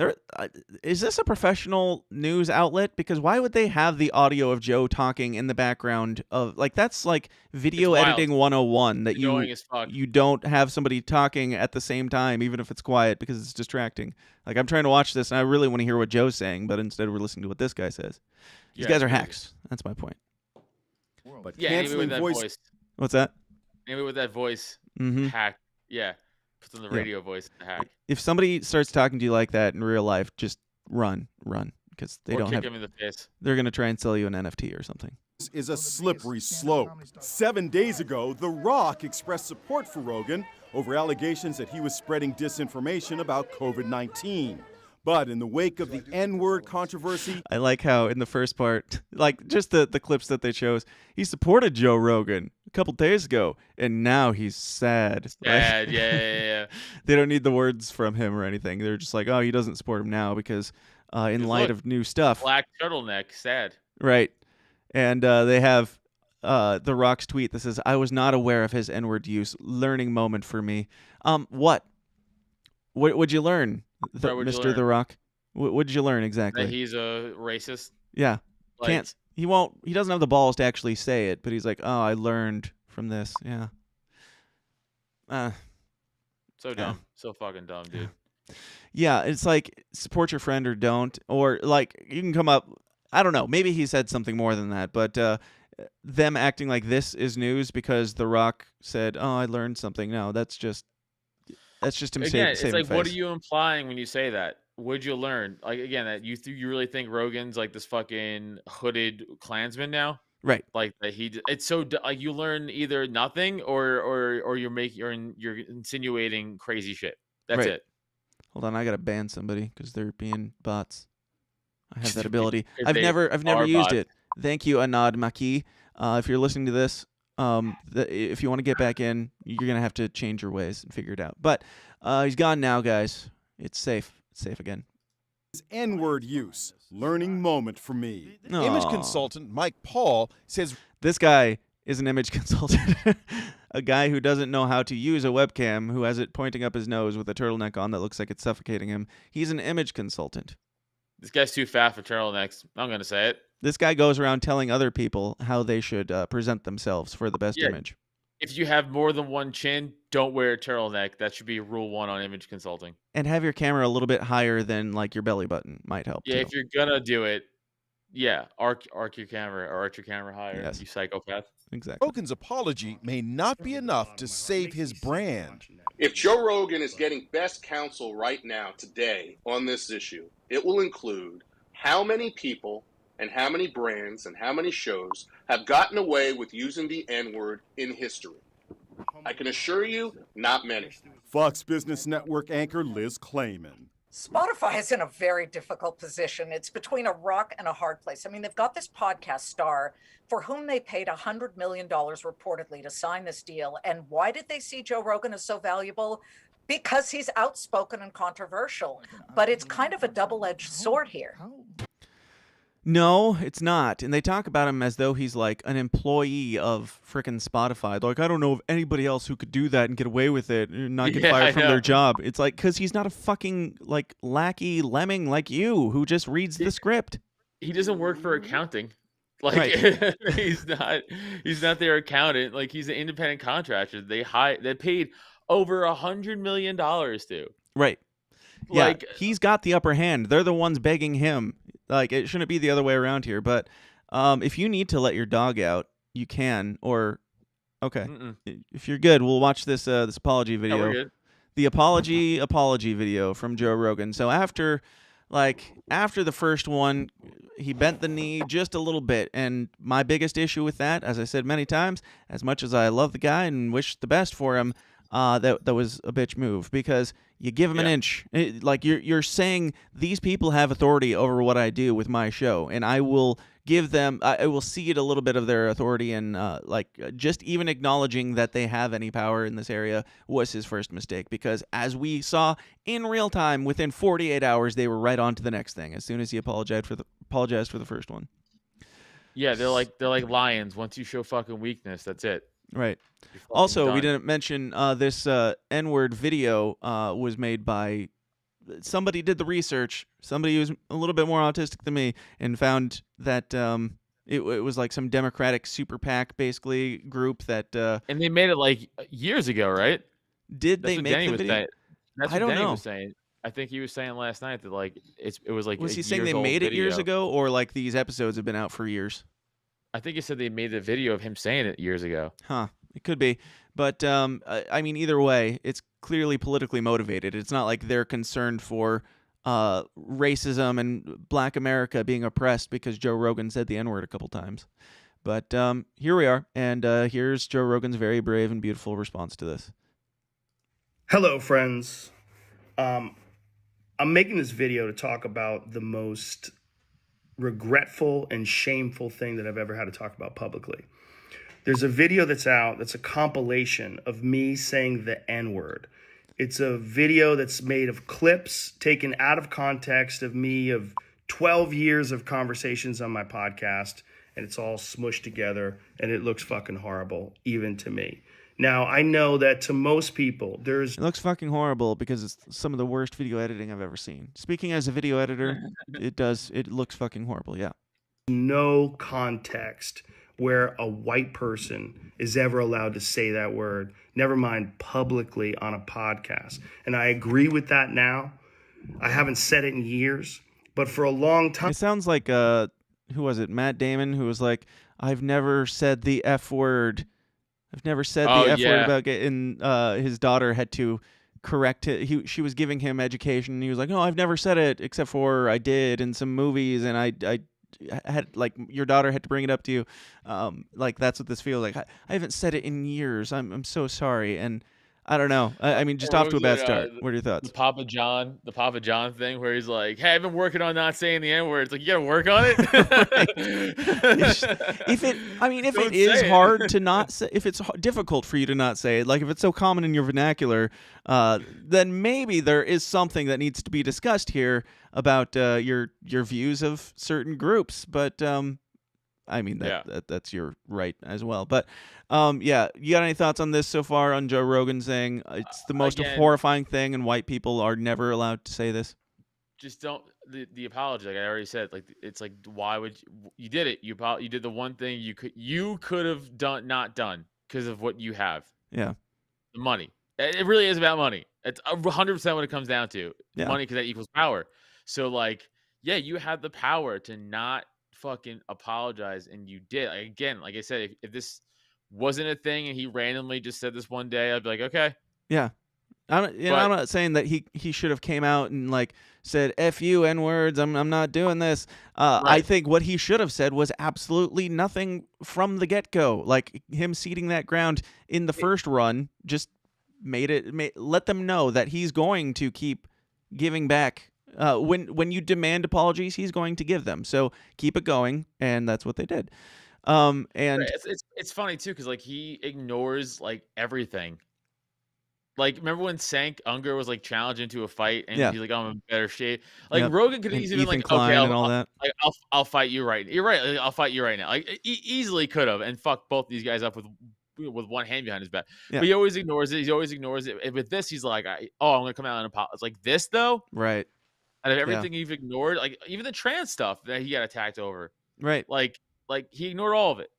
Is this a professional news outlet? Because why would they have the audio of Joe talking in the background of that's like video editing 101 that you don't have somebody talking at the same time, even if it's quiet, because it's distracting. Like I'm trying to watch this and I really want to hear what Joe's saying, but instead we're listening to what this guy says. These guys are hacks. That's my point. But anyway with that voice. What's that? Anyway with that voice. Hack. Yeah. Puts on the radio voice. Hack. If somebody starts talking to you like that in real life, just run, because they don't kick have. Him in the face. They're gonna try and sell you an NFT or something. This is a slippery slope. 7 days ago, The Rock expressed support for Rogan over allegations that he was spreading disinformation about COVID-19. But in the wake of the N-word controversy... I like how in the first part, like just the clips that they chose, he supported Joe Rogan a couple days ago, and now he's sad. Sad, yeah. They don't need the words from him or anything. They're just like, oh, he doesn't support him now because in light of new stuff. Black turtleneck, sad. Right. And they have The Rock's tweet that says, I was not aware of his N-word use. Learning moment for me. What would you learn? Mr. The Rock, what did you learn exactly? That he's a racist. Yeah, he doesn't have the balls to actually say it, but he's like, oh, I learned from this. Yeah. So dumb, so fucking dumb, dude. Yeah, it's like support your friend or don't, or like you can come up. I don't know. Maybe he said something more than that, but them acting like this is news because The Rock said, oh, I learned something. No, that's just him again, saving it's like, face. what are you implying when you say that? What'd you learn? Like, again, that you really think Rogan's like this fucking hooded Klansman now? Right. Like that it's so like you learn either nothing or you're insinuating crazy shit. That's it. Hold on, I gotta ban somebody because they're being bots. I have that ability. I've never used it. Thank you, Anad Maki. If you're listening to this, if you want to get back in, you're gonna have to change your ways and figure it out. But he's gone now, guys. It's safe. It's safe again. N-word use. Learning moment for me. Aww. Image consultant Mike Paul says this guy is an image consultant. A guy who doesn't know how to use a webcam, who has it pointing up his nose with a turtleneck on that looks like it's suffocating him. He's an image consultant. This guy's too fat for turtlenecks. I'm gonna say it. This guy goes around telling other people how they should present themselves for the best image. If you have more than one chin, don't wear a turtleneck. That should be rule 1 on image consulting. And have your camera a little bit higher than like your belly button might help. Yeah, too. if you're gonna do it, arc your camera or arch your camera higher. Yes. You psychopath. Exactly. Rogan's apology may not be enough to save his brand. If Joe Rogan is getting best counsel right now, today, on this issue, it will include how many people and how many brands and how many shows have gotten away with using the N-word in history? I can assure you, not many. Fox Business Network anchor Liz Clayman. Spotify is in a very difficult position. It's between a rock and a hard place. I mean, they've got this podcast star for whom they paid $100 million reportedly to sign this deal. And why did they see Joe Rogan as so valuable? Because he's outspoken and controversial. But it's kind of a double-edged sword here. No, it's not. And they talk about him as though he's like an employee of frickin' Spotify. They're like, I don't know of anybody else who could do that and get away with it and not get fired from their job. It's like, because he's not a fucking like lackey lemming like you who just reads the script. He doesn't work for accounting. Like Right. he's not their accountant. Like he's an independent contractor. They paid over $100 million to. Right. Yeah, Like he's got the upper hand. They're the ones begging him. Like, it shouldn't be the other way around here. But if you need to let your dog out, you can. Or, okay, if you're good, we'll watch this this apology video. we're good. The apology video from Joe Rogan. So after the first one, he bent the knee just a little bit. And my biggest issue with that, as I said many times, as much as I love the guy and wish the best for him, that was a bitch move, because you give him an inch. Like you're saying these people have authority over what I do with my show, and I will give them. I will cede a little bit of their authority, and just even acknowledging that they have any power in this area was his first mistake, because as we saw in real time, within 48 hours they were right on to the next thing as soon as he apologized for the first one. Yeah, they're like lions. Once you show fucking weakness, that's it. Right. Also, we done. didn't mention this N-word video was made by somebody did the research. Somebody who's a little bit more autistic than me and found that it was like some Democratic super PAC basically group that. And they made it like years ago, right? Did That's they what make Denny the was video? saying. That's I what don't Denny know. was saying. I think he was saying last night that like it was like Was a he saying they years-old made it years video. ago, or like these episodes have been out for years? I think he said they made the video of him saying it years ago. Huh. It could be. But, I mean, either way, it's clearly politically motivated. It's not like they're concerned for racism and black America being oppressed because Joe Rogan said the N-word a couple times. But here we are, and here's Joe Rogan's very brave and beautiful response to this. Hello, friends. I'm making this video to talk about the most regretful and shameful thing that I've ever had to talk about publicly. There's a video that's out that's a compilation of me saying the N-word. It's a video that's made of clips taken out of context of me of 12 years of conversations on my podcast, and it's all smushed together, and it looks fucking horrible, even to me. Now, I know that to most people, It looks fucking horrible because it's some of the worst video editing I've ever seen. Speaking as a video editor, it looks fucking horrible, yeah. No context where a white person is ever allowed to say that word, never mind publicly on a podcast. And I agree with that now. I haven't said it in years, but for a long time. It sounds like, who was it, Matt Damon, who was like, I've never said the F word. I've never said the F word about getting, his daughter had to correct it. She was giving him education, and he was like, no, I've never said it, except for I did in some movies, and I had, like, your daughter had to bring it up to you. Like, that's what this feels like. I haven't said it in years. I'm so sorry. And I don't know. I mean, just off to a bad start. What are your thoughts? The Papa John thing where he's like, hey, I've been working on not saying the N-word. It's like, you gotta work on it. If it is hard to not say, if it's difficult for you to not say it, like if it's so common in your vernacular, then maybe there is something that needs to be discussed here about your views of certain groups. But I mean, that's your right as well. But yeah, you got any thoughts on this so far, on Joe Rogan saying it's the most horrifying thing and white people are never allowed to say this? Just don't the apology. Like I already said, like it's like, why would you did it? You did the one thing you could have not done because of what you have. Yeah, the money. It really is about money. It's 100% what it comes down to. Yeah. Money, because that equals power. So like, yeah, you had the power to not fucking apologize, and you did. Like, again, like I said, if this wasn't a thing and he randomly just said this one day, I'd be like, okay. Yeah. I'm not saying that he should have came out and like said "F you, N-words, I'm not doing this." I think what he should have said was absolutely nothing from the get-go. Like him ceding that ground in the first run just let them know that he's going to keep giving back. When you demand apologies, he's going to give them. So keep it going, and that's what they did. And it's funny too because like he ignores like everything. Like, remember when Sank Unger was like challenged into a fight, and he's like, "I'm in better shape." Like Rogan could easily been like, Klein "Okay, and all that. I'll fight you right. You're right. Like, I'll fight you right now." Like, easily could have and fucked both these guys up with one hand behind his back. Yeah. But he always ignores it. He always ignores it. And with this, he's like, I'm gonna come out and apologize. Like this though, right? Out of everything you've ignored, like even the trans stuff that he got attacked over, right? Like he ignored all of it,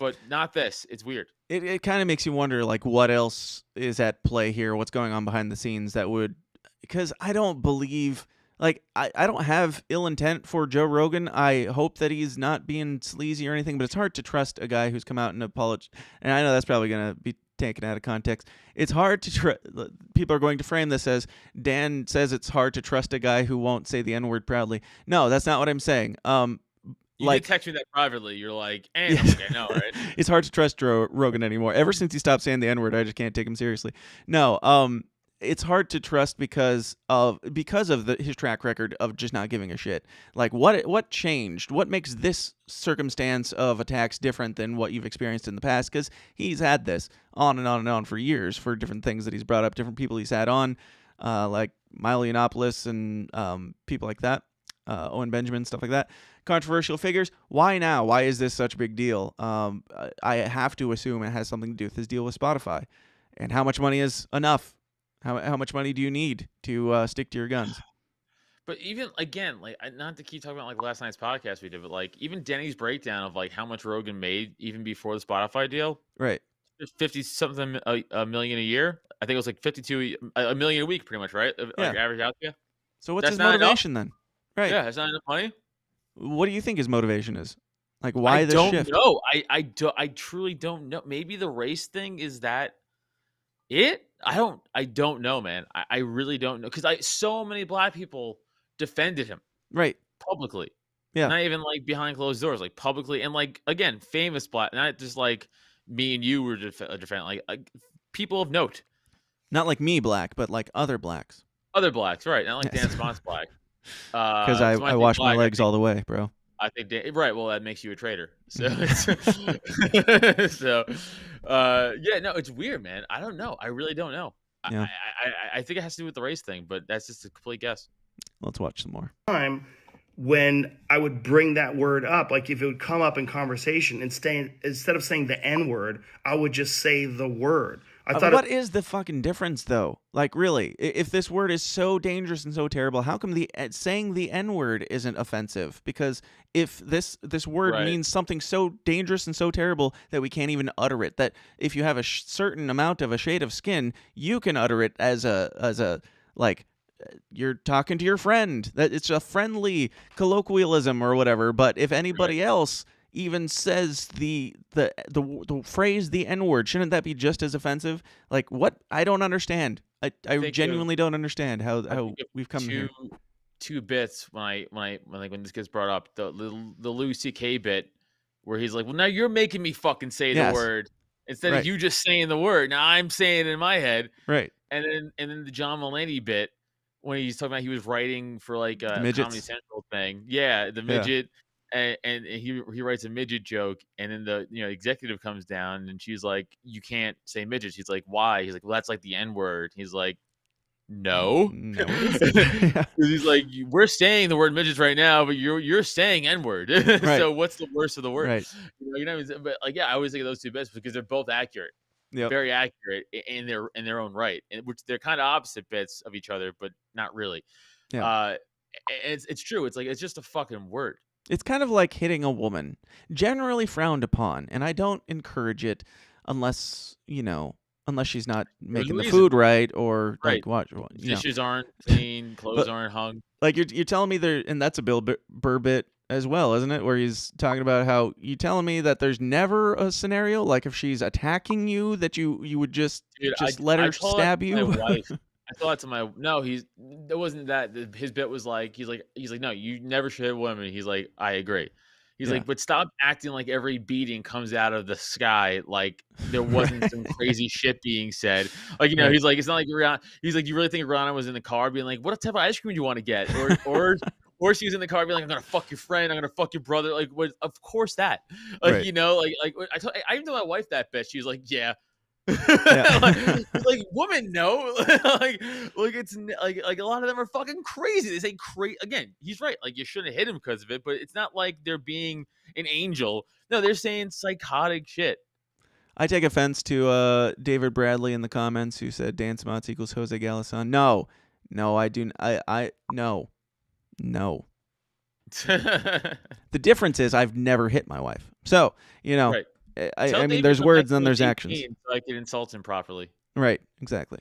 but not this. It's weird. It kind of makes you wonder, like, what else is at play here? What's going on behind the scenes that would... Because I don't believe... Like, I don't have ill intent for Joe Rogan. I hope that he's not being sleazy or anything, but it's hard to trust a guy who's come out and apologized. And I know that's probably going to be taken out of context. It's hard to... People are going to frame this as, Dan says it's hard to trust a guy who won't say the N-word proudly. No, that's not what I'm saying. You did text me that privately. You're like, and I'm okay, no, right? It's hard to trust Joe Rogan anymore. Ever since he stopped saying the N-word, I just can't take him seriously. No, it's hard to trust because of his track record of just not giving a shit. Like, what changed? What makes this circumstance of attacks different than what you've experienced in the past? Because he's had this on and on and on for years for different things that he's brought up, different people he's had on, like Milo Yiannopoulos and people like that, Owen Benjamin, stuff like that. Controversial figures. Why now? Why is this such a big deal? I have to assume it has something to do with his deal with Spotify. And how much money is enough? How much money do you need to stick to your guns? But even, again, like, not to keep talking about like last night's podcast we did, but like even Denny's breakdown of like how much Rogan made even before the Spotify deal. Right. 50-something a million a year. I think it was like 52 a million a week, pretty much, right? Like average out there. So what's his motivation then? Right. Yeah, that's not enough money. What do you think his motivation is? Like, why this shift? I don't know. I truly don't know. Maybe the race thing is that it? I don't know, man. I really don't know. Because so many black people defended him. Right. Publicly. Yeah. Not even like behind closed doors, like publicly. And like, again, famous black, not just like me and you were defending, like people of note. Not like me black, but like other blacks. Other blacks, right. Not like Dan Spont's black. Because I wash my legs all the way, bro. I think right. Well, that makes you a traitor. So, yeah, no, it's weird, man. I don't know. I really don't know. Yeah. I think it has to do with the race thing, but that's just a complete guess. Let's watch some more. Time when I would bring that word up, like if it would come up in conversation, instead of saying the N word, I would just say the word. What is the fucking difference, though? Like, really, if this word is so dangerous and so terrible, how come saying the N-word isn't offensive? Because if this word means something so dangerous and so terrible that we can't even utter it, that if you have a certain amount of a shade of skin, you can utter it as a like you're talking to your friend. That it's a friendly colloquialism or whatever. But if anybody else even says the phrase the N-word, shouldn't that be just as offensive? Like, what? I don't understand. I genuinely don't understand how we've come here. Two bits when this gets brought up, the Louis C.K. bit where he's like, well, now you're making me fucking say the word instead of you just saying the word. Now I'm saying it in my head. Right. And then the John Mulaney bit when he's talking about he was writing for like a Comedy Central thing. Yeah, the midget. And he writes a midget joke, and then the executive comes down, and she's like, "You can't say midget." She's like, "Why?" He's like, "Well, that's like the N-word." He's like, "No." He's like, "We're saying the word midgets right now, but you're saying N-word." So what's the worst of the word? Right. You know what I mean? But like, I always think of those two bits because they're both accurate, very accurate in their own right, which they're kind of opposite bits of each other, but not really. Yeah. It's true. It's like it's just a fucking word. It's kind of like hitting a woman, generally frowned upon, and I don't encourage it unless she's not making the food right or like what dishes aren't clean, clothes aren't hung. Like you're telling me there, and that's a Bill Burr bit as well, isn't it? Where he's talking about how you telling me that there's never a scenario like if she's attacking you that you would just let her stab you. I thought to my no, it wasn't that. His bit was like he's like no, you never should hit women. He's like, I agree. He's like, but stop acting like every beating comes out of the sky. Like there wasn't some crazy shit being said. Like, he's like, it's not like Rihanna. He's like, you really think Rihanna was in the car being like, what type of ice cream do you want to get? Or she was in the car being like, I'm going to fuck your friend. I'm going to fuck your brother. Like, what? Of course that. Like, Right. I even told my wife that bitch. She was like, yeah. Yeah. like women know like it's like a lot of them are fucking crazy. They say crazy again. He's right. Like you shouldn't hit him because of it, but it's not like they're being an angel. No, they're saying psychotic shit. I take offense to David Bradley in the comments who said Dan Smots equals Jose Galison. No, I do. No. The difference is I've never hit my wife. So Right. I mean, there's words and there's actions. So I can insult him properly. Right. Exactly.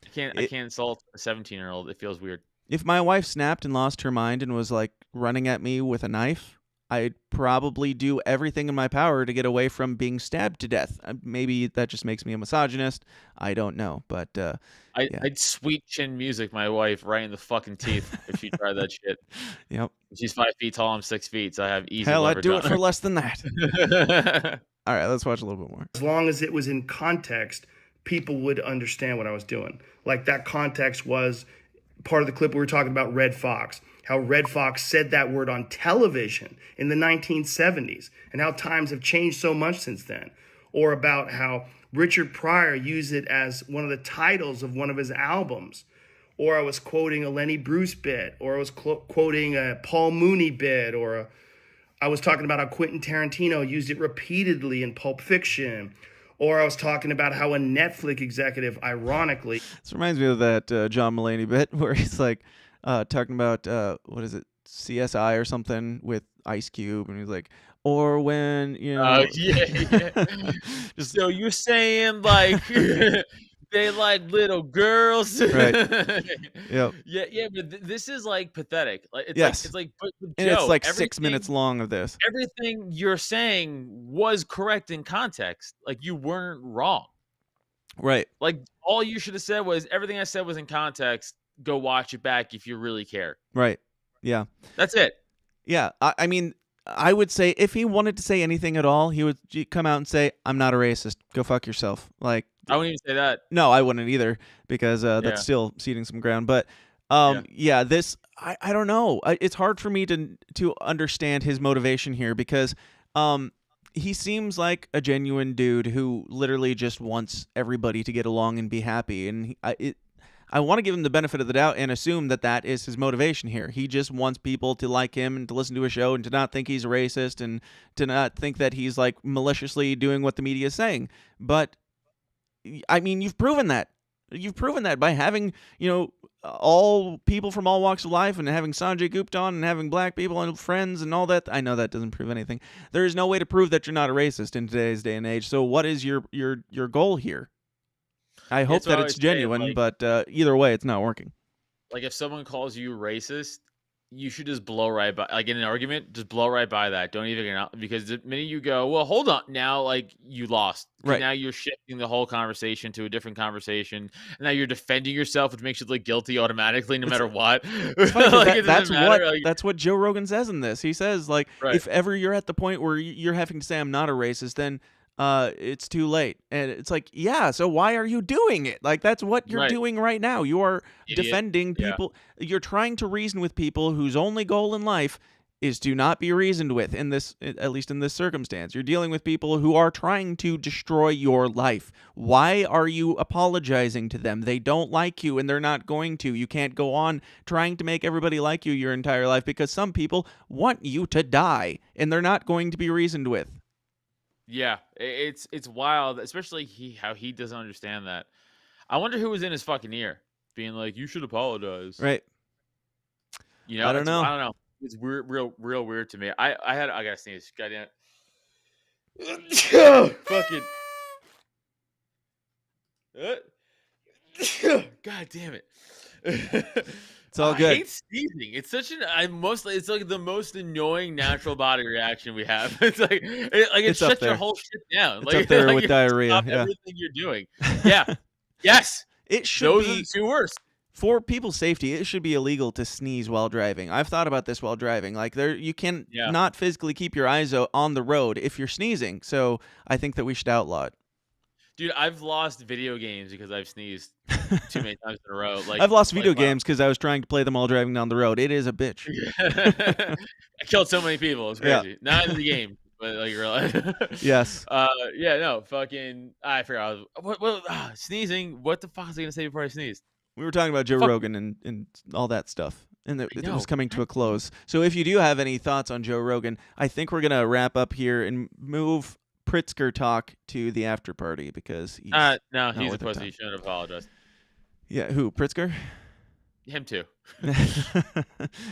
I can't insult a 17-year-old. It feels weird. If my wife snapped and lost her mind and was like running at me with a knife, I'd probably do everything in my power to get away from being stabbed to death. Maybe that just makes me a misogynist. I don't know, but I'd sweet chin music my wife right in the fucking teeth if she tried that shit. Yep. She's 5 feet tall. I'm 6 feet, so I have easy. Hell, I'd do it leverage on for her. less than that. All right, let's watch a little bit more. As long as it was in context, people would understand what I was doing. Like that context was part of the clip we were talking about Red Fox, how Red Fox said that word on television in the 1970s and how times have changed so much since then. Or about how Richard Pryor used it as one of the titles of one of his albums. Or I was quoting a Lenny Bruce bit, or I was quoting a Paul Mooney bit, or I was talking about how Quentin Tarantino used it repeatedly in Pulp Fiction. Or I was talking about how a Netflix executive, ironically... This reminds me of that John Mulaney bit where he's like talking about, what is it, CSI or something with Ice Cube. And he's like, or when, yeah. So you're saying like... They like little girls, right? Yep. Yeah, but this is like pathetic. Like it's yes, but and Joe, it's like 6 minutes long of this. Everything you're saying was correct in context. Like you weren't wrong, right? Like all you should have said was everything I said was in context. Go watch it back if you really care. Right. Yeah. That's it. Yeah. I mean, I would say if he wanted to say anything at all, he would come out and say, "I'm not a racist. Go fuck yourself." Like. I wouldn't even say that. No, I wouldn't either because that's still ceding some ground. But this I don't know. It's hard for me to understand his motivation here because he seems like a genuine dude who literally just wants everybody to get along and be happy. And I want to give him the benefit of the doubt and assume that is his motivation here. He just wants people to like him and to listen to a show and to not think he's a racist and to not think that he's like maliciously doing what the media is saying. But I mean, you've proven that. You've proven that by having, all people from all walks of life and having Sanjay Gupta on and having black people and friends and all that. I know that doesn't prove anything. There is no way to prove that you're not a racist in today's day and age. So what is your goal here? I hope that it's genuine, but either way, it's not working. Like if someone calls you racist, you should just blow right by, like in an argument, just blow right by that. Don't even, because the minute you go, well, hold on, now like you lost. Right. Now you're shifting the whole conversation to a different conversation. And now you're defending yourself, which makes you look guilty automatically, no matter what. Like, that's what Joe Rogan says in this. He says, like, if ever you're at the point where you're having to say I'm not a racist, then it's too late. And it's like, yeah, so why are you doing it? Like, that's what you're doing right now. You are defending people. You're trying to reason with people whose only goal in life is to not be reasoned with, at least in this circumstance. You're dealing with people who are trying to destroy your life. Why are you apologizing to them? They don't like you and they're not going to. You can't go on trying to make everybody like you your entire life because some people want you to die and they're not going to be reasoned with. Yeah, it's wild, especially how he doesn't understand that. I wonder who was in his fucking ear, being like, "You should apologize." Right. I don't know. I don't know. It's weird, real weird to me. I gotta sneeze. Goddamn. Fucking. God damn it. It's all good. I hate sneezing. It's such it's like the most annoying natural body reaction we have. It's like it shuts your whole shit down. It's up there with diarrhea. Stop everything you're doing. Yeah. Yes. It should Those be are the two worst. For people's safety, it should be illegal to sneeze while driving. I've thought about this while driving. Like you can not physically keep your eyes on the road if you're sneezing. So I think that we should outlaw it. Dude, I've lost video games because I've sneezed too many times in a row. Like I've lost video games because I was trying to play them while driving down the road. It is a bitch. I killed so many people. It's crazy. Yeah. Not in the game, but like real life. Yes. Yeah. No. Fucking. I forgot. What? Sneezing. What the fuck was I gonna say before I sneezed? We were talking about Joe Rogan and all that stuff, and it was coming to a close. So if you do have any thoughts on Joe Rogan, I think we're gonna wrap up here and move Pritzker talk to the after party because he's no, he's a pussy. He shouldn't apologize. Yeah, who? Pritzker? Him too.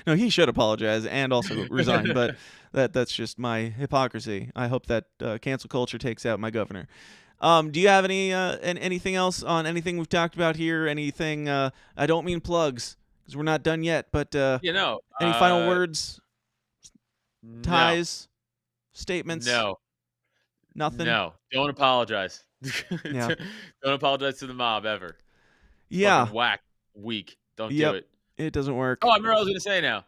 No, he should apologize and also resign, but that's just my hypocrisy. I hope that cancel culture takes out my governor. Do you have anything else on anything we've talked about here? Anything? I don't mean plugs because we're not done yet. But any final words? Ties? Statements? No. Nothing. No. Don't apologize. Yeah. Don't apologize to the mob ever. Yeah. Fucking whack. Weak. Don't do it. It doesn't work. Oh, I remember what I was gonna say now.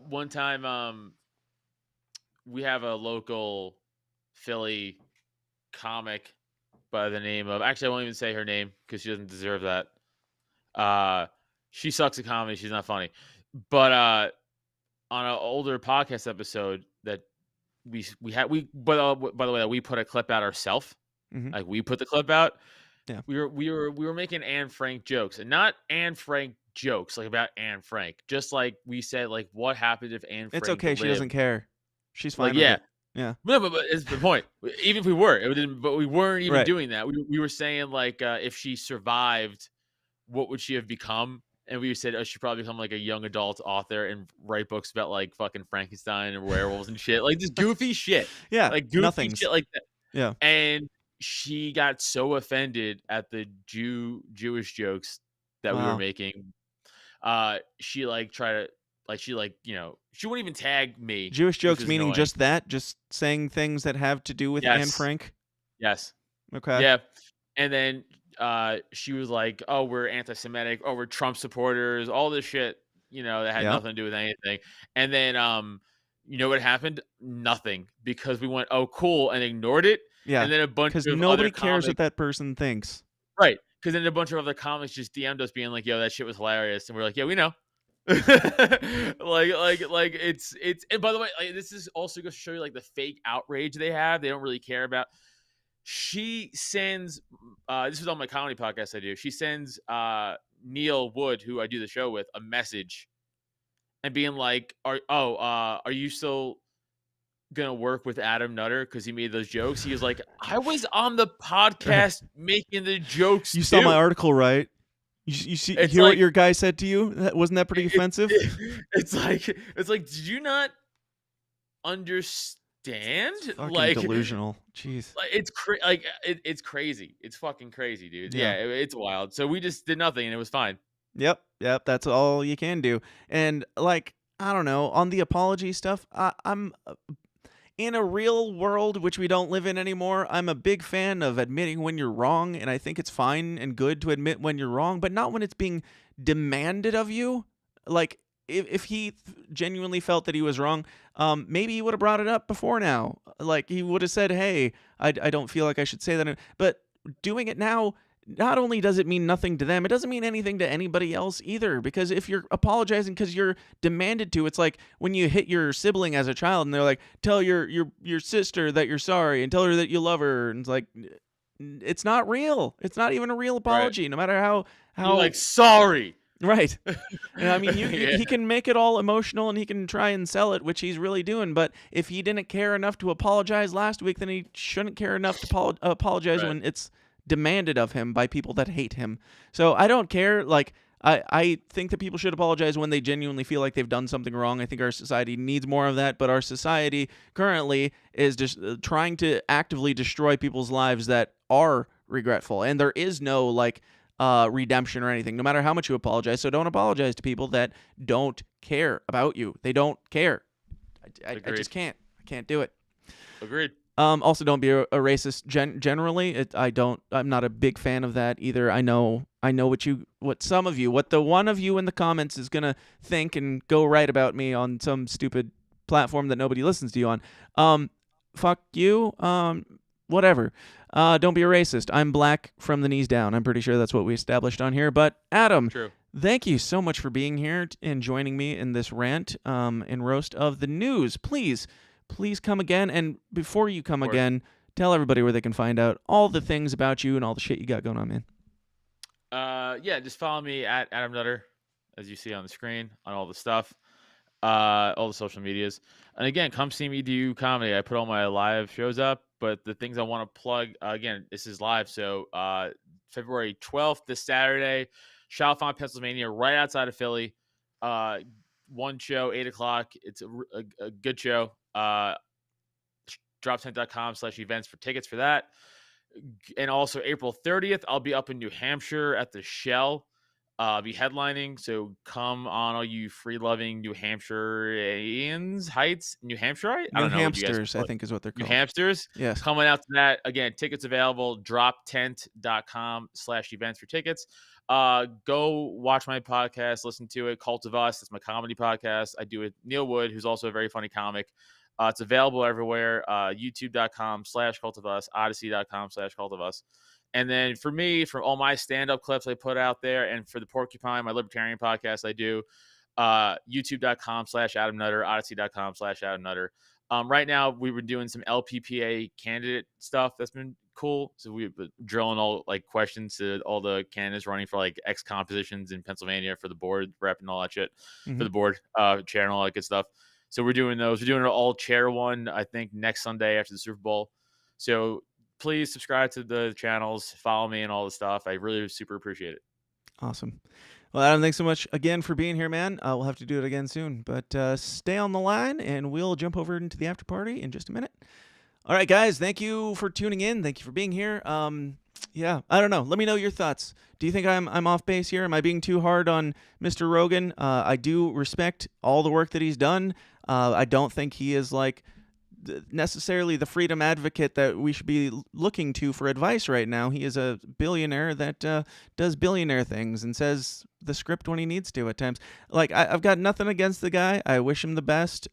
One time, we have a local Philly comic by the name of, actually I won't even say her name because she doesn't deserve that. She sucks at comedy. She's not funny. But on an older podcast episode that we by the way, we put a clip out ourselves. Mm-hmm. Like we put the clip out. Yeah. We were making Anne Frank jokes, and not Anne Frank jokes like about Anne Frank. Just like we said, like what happened if Anne Frank It's okay. lived? She doesn't care. She's fine. Like, with yeah. it. Yeah. No, but it's the point. Even if we were, it didn't. But we weren't even Right. doing that. We were saying like, if she survived, what would she have become? And we said, she'd probably become like a young adult author and write books about like fucking Frankenstein and werewolves and shit, like just goofy shit. Yeah. Like goofy nothings. shit like that. Yeah. And she got so offended at the Jewish jokes that we were making. She like tried to. Like she she wouldn't even tag me. Jewish jokes meaning annoying. just that? Just saying things that have to do with Anne Frank? Yes. Okay. Yeah. And then she was like, oh, we're anti-Semitic. Oh, we're Trump supporters. All this shit, that had nothing to do with anything. And then, you know what happened? Nothing. Because we went, oh, cool, and ignored it. Yeah. And then a bunch of nobody other cares comics, what that person thinks. Right. Because then a bunch of other comics just DM'd us being like, yo, that shit was hilarious. And we're like, yeah, we know. like it's and by the way, like, this is also going to show you like the fake outrage they have. They don't really care about. She sends this is on my comedy podcast I do. She sends Neil Wood, who I do the show with, a message and being like, are you still gonna work with Adam Nutter because he made those jokes? He was like, I was on the podcast making the jokes. You saw my article, right? You hear what your guy said to you? Wasn't that pretty offensive? It's like, did you not understand? Fucking like delusional. Jeez. Like it's crazy. It's fucking crazy, dude. Yeah. It's wild. So we just did nothing and it was fine. Yep. That's all you can do. And like, I don't know, on the apology stuff, I'm in a real world, which we don't live in anymore, I'm a big fan of admitting when you're wrong, and I think it's fine and good to admit when you're wrong, but not when it's being demanded of you. Like, if he genuinely felt that he was wrong, maybe he would have brought it up before now. Like, he would have said, hey, I don't feel like I should say that. But doing it now, not only does it mean nothing to them, it doesn't mean anything to anybody else either. Because if you're apologizing because you're demanded to, it's like when you hit your sibling as a child and they're like, tell your sister that you're sorry and tell her that you love her. And it's like, it's not real. It's not even a real apology, right. No matter how you're like, sorry. Right. And I mean, he can make it all emotional and he can try and sell it, which he's really doing. But if he didn't care enough to apologize last week, then he shouldn't care enough to apologize when it's demanded of him by people that hate him. So I don't care. Like, I think that people should apologize when they genuinely feel like they've done something wrong. I think our society needs more of that, but our society currently is just trying to actively destroy people's lives that are regretful. And there is no like redemption or anything, no matter how much you apologize. So don't apologize to people that don't care about you. They don't care. I just can't. I can't do it. Agreed. Also, don't be a racist generally. I'm not a big fan of that either. I know I know what some of you, what the one of you in the comments is going to think and go write about me on some stupid platform that nobody listens to you on. Fuck you. Whatever. Don't be a racist. I'm black from the knees down. I'm pretty sure that's what we established on here. But Adam, True. Thank you so much for being here and joining me in this rant and roast of the news. Please come again. And before you come again, tell everybody where they can find out all the things about you and all the shit you got going on, man. Yeah, just follow me at Adam Nutter, as you see on the screen, on all the stuff, all the social medias. And again, come see me do comedy. I put all my live shows up, but the things I want to plug, again, this is live. So February 12th, this Saturday, Chalfont, Pennsylvania, right outside of Philly. One show, 8 o'clock. It's a good show. Droptent.com/events for tickets for that. And also April 30th, I'll be up in New Hampshire at the Shell. I'll be headlining. So come on, all you free-loving New Hampshireans, Heights, New Hampshire. New Hamsters, I think is what they're called. New Hamsters. Yes. Coming out to that. Again, tickets available. Droptent.com/events for tickets. Go watch my podcast, listen to it. Cult of Us. It's my comedy podcast. I do it with Neil Wood, who's also a very funny comic. It's available everywhere. YouTube.com/cultofus, Odyssey.com/cultofus. And then for me, for all my stand-up clips I put out there, and for the Porcupine, my libertarian podcast I do, YouTube.com/Adam Nutter, Odyssey.com/Adam Nutter. Right now, we've been doing some LPPA candidate stuff that's been cool. So we've been drilling all like questions to all the candidates running for like ex-con positions in Pennsylvania for the board rep and all that shit, for the board chair and all that good stuff. So we're doing those. We're doing an all-chair one, I think, next Sunday after the Super Bowl. So please subscribe to the channels, follow me and all the stuff. I really super appreciate it. Awesome. Well, Adam, thanks so much again for being here, man. We'll have to do it again soon. But stay on the line, and we'll jump over into the after party in just a minute. All right, guys, thank you for tuning in. Thank you for being here. Yeah, I don't know. Let me know your thoughts. Do you think I'm off base here? Am I being too hard on Mr. Rogan? I do respect all the work that he's done. I don't think he is like necessarily the freedom advocate that we should be looking to for advice right now. He is a billionaire that does billionaire things and says the script when he needs to at times. Like I've got nothing against the guy. I wish him the best.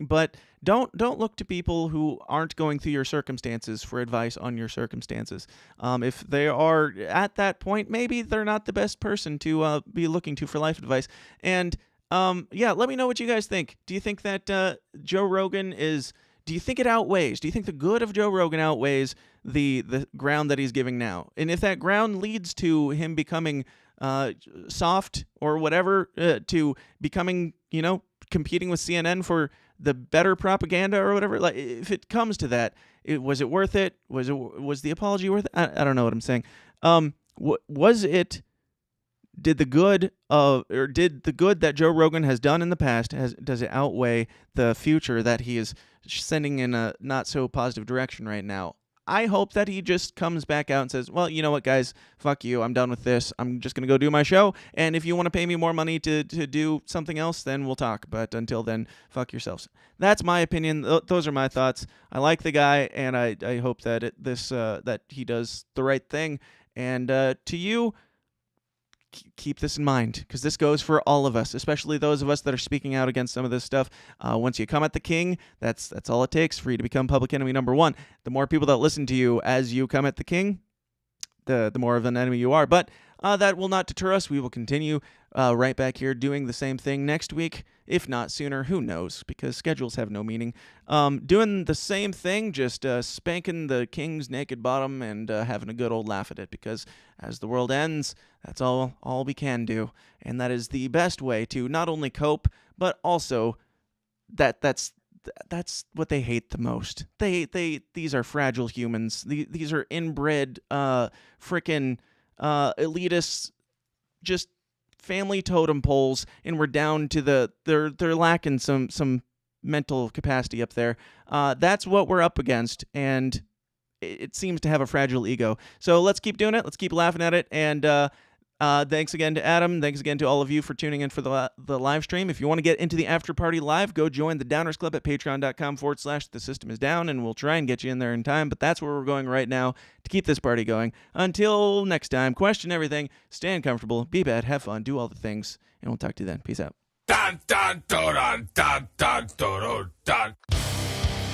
But don't look to people who aren't going through your circumstances for advice on your circumstances. If they are at that point, maybe they're not the best person to be looking to for life advice. And yeah, let me know what you guys think. Do you think that Joe Rogan is... Do you think it outweighs? Do you think the good of Joe Rogan outweighs the ground that he's giving now? And if that ground leads to him becoming soft or whatever, to becoming, competing with CNN for the better propaganda or whatever, like if it comes to that, was it worth it? Was the apology worth it? I don't know what I'm saying. Did the good that Joe Rogan has done in the past, does it outweigh the future that he is sending in a not so positive direction right now? I hope that he just comes back out and says, well, you know what, guys, fuck you. I'm done with this. I'm just going to go do my show. And if you want to pay me more money to do something else, then we'll talk. But until then, fuck yourselves. That's my opinion. Those are my thoughts. I like the guy, and I hope that that he does the right thing. And to you, keep this in mind, because this goes for all of us, especially those of us that are speaking out against some of this stuff. Once you come at the king, that's all it takes for you to become public enemy number one. The more people that listen to you as you come at the king, the more of an enemy you are. But that will not deter us. We will continue right back here doing the same thing next week, if not sooner. Who knows? Because schedules have no meaning. Doing the same thing, just spanking the king's naked bottom and having a good old laugh at it. Because as the world ends, that's all we can do, and that is the best way to not only cope, but also that's what they hate the most. These are fragile humans. These are inbred frickin' elitists, just family totem poles, and we're down to they're lacking some mental capacity up there. That's what we're up against, and it seems to have a fragile ego. So let's keep doing it. Let's keep laughing at it, and Thanks again to Adam. Thanks again to all of you for tuning in for the live stream. If you want to get into the after party live, go join the Downers Club at patreon.com/thesystemIsDown, and we'll try and get you in there in time. But that's where we're going right now to keep this party going. Until next time, question everything, stand comfortable, be bad, have fun, do all the things, and we'll talk to you then. Peace out.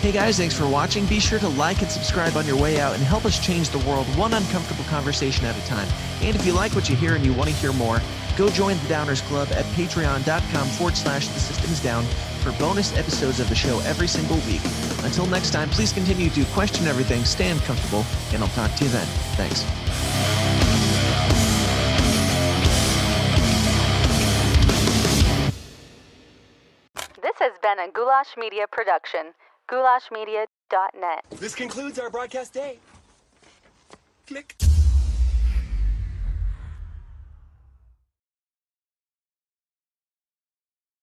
Hey guys, thanks for watching. Be sure to like and subscribe on your way out and help us change the world one uncomfortable conversation at a time. And if you like what you hear and you want to hear more, go join the Downers Club at patreon.com/thesystemsdown for bonus episodes of the show every single week. Until next time, please continue to question everything, stand comfortable, and I'll talk to you then. Thanks. This has been a Goulash Media production. GoulashMedia.net. This concludes our broadcast day. Click.